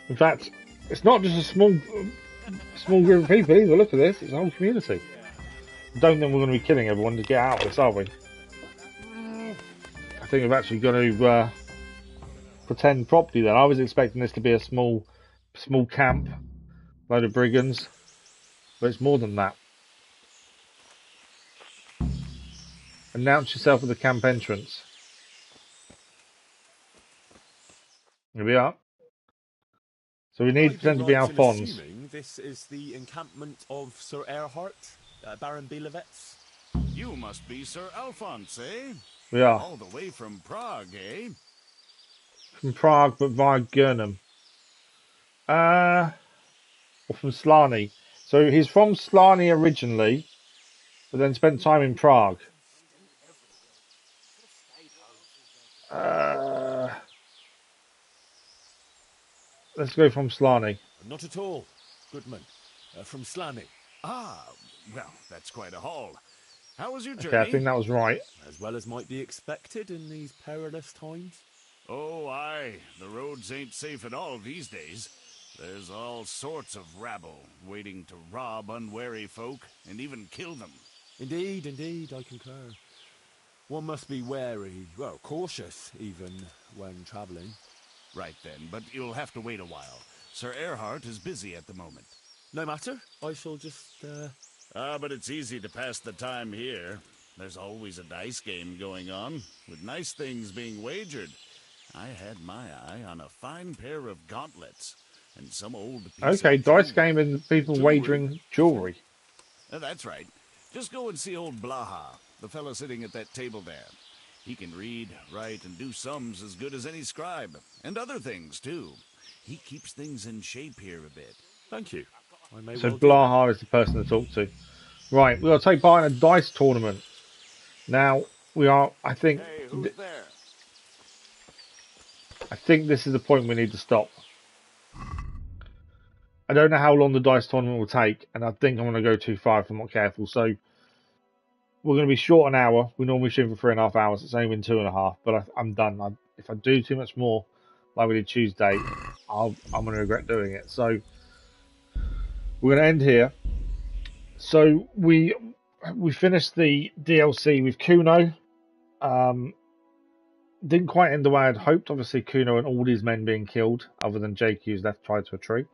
In fact, it's not just a small group of people either. Look at this; it's a whole community. I don't think we're going to be killing everyone to get out of this, are we? I think we've actually got to pretend properly. Then I was expecting this to be a small camp, load of brigands, but it's more than that. Announce yourself at the camp entrance. Here we are. So we need to pretend to be Alphonse. Assuming this is the encampment of Sir Erhard, Baron Belevets. You must be Sir Alphonse, eh? We are. All the way from Prague, eh? From Prague, but via Gurnham. Or from Slaney. So he's from Slaney originally, but then spent time in Prague. Let's go from Slaney. Not at all, Goodman. From Slaney. Ah, well, that's quite a haul. How was your journey? Okay, I think that was right. As well as might be expected in these perilous times. Oh, aye. The roads ain't safe at all these days. There's all sorts of rabble waiting to rob unwary folk and even kill them. Indeed, I concur. One must be wary, well, cautious even, when travelling. Right then, but you'll have to wait a while. Sir Erhard is busy at the moment. No matter, I shall just, but it's easy to pass the time here. There's always a dice game going on, with nice things being wagered. I had my eye on a fine pair of gauntlets, and some old piece Okay, of dice game and people wagering jewellery. That's right. Just go and see old Blaha, the fellow sitting at that table there. He can read, write, and do sums as good as any scribe, and other things, too. He keeps things in shape here a bit. Thank you. I may So well Blaha is the person to talk to. Right, we've got to take part in a dice tournament. Now, we are, I think... Hey, who's there? I think this is the point we need to stop. I don't know how long the dice tournament will take, and I think I'm going to go too far if I'm not careful. So we're going to be short an hour. We normally shoot for 3.5 hours. It's only been 2.5, but I'm done. If I do too much more, like we did Tuesday, I'm going to regret doing it. So we're going to end here. So we finished the DLC with Kuno. Didn't quite end the way I'd hoped. Obviously, Kuno and all these men being killed, other than Jake, who's left tied to a tree.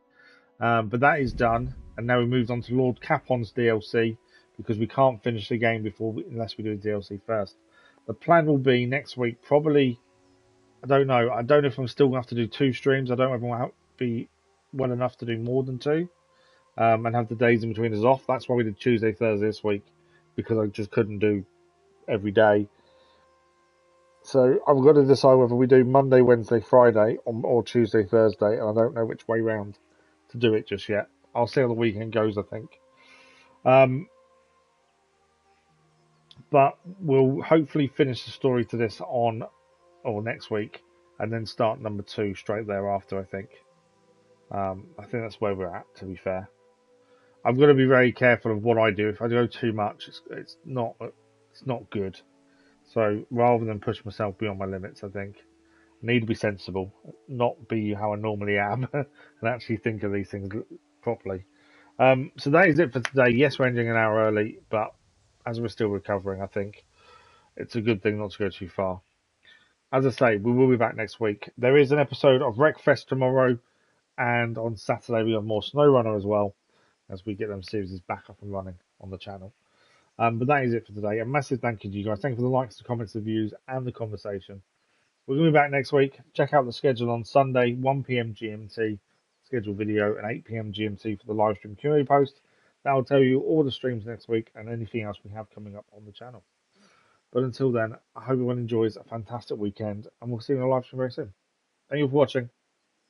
But that is done, and now we moved on to Lord Capon's DLC, because we can't finish the game unless we do the DLC first. The plan will be next week, probably. I don't know if I'm still going to have to do 2 streams. I don't know if I'm going to be well enough to do more than 2, and have the days in between us off. That's why we did Tuesday, Thursday this week, because I just couldn't do every day. So I've got to decide whether we do Monday, Wednesday, Friday, or Tuesday, Thursday, and I don't know which way round to do it just yet. I'll see how the weekend goes, I think. But we'll hopefully finish the story to this next week, and then start number 2 straight thereafter, I think. I think that's where we're at, to be fair. I've got to be very careful of what I do. If I go too much, it's not good. So rather than push myself beyond my limits, I think I need to be sensible, not be how I normally am, and actually think of these things properly. So that is it for today. Yes, we're ending an hour early, but as we're still recovering, I think it's a good thing not to go too far. As I say, we will be back next week. There is an episode of Wreckfest tomorrow, and on Saturday we have more SnowRunner as well, as we get them series back up and running on the channel. But that is it for today. A massive thank you to you guys. Thank you for the likes, the comments, the views, and the conversation. We're going to be back next week. Check out the schedule on Sunday, 1 PM GMT, scheduled video, and 8 PM GMT for the live stream Q&A post. That will tell you all the streams next week and anything else we have coming up on the channel. But until then, I hope everyone enjoys a fantastic weekend, and we'll see you in a live stream very soon. Thank you for watching.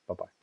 Bye-bye.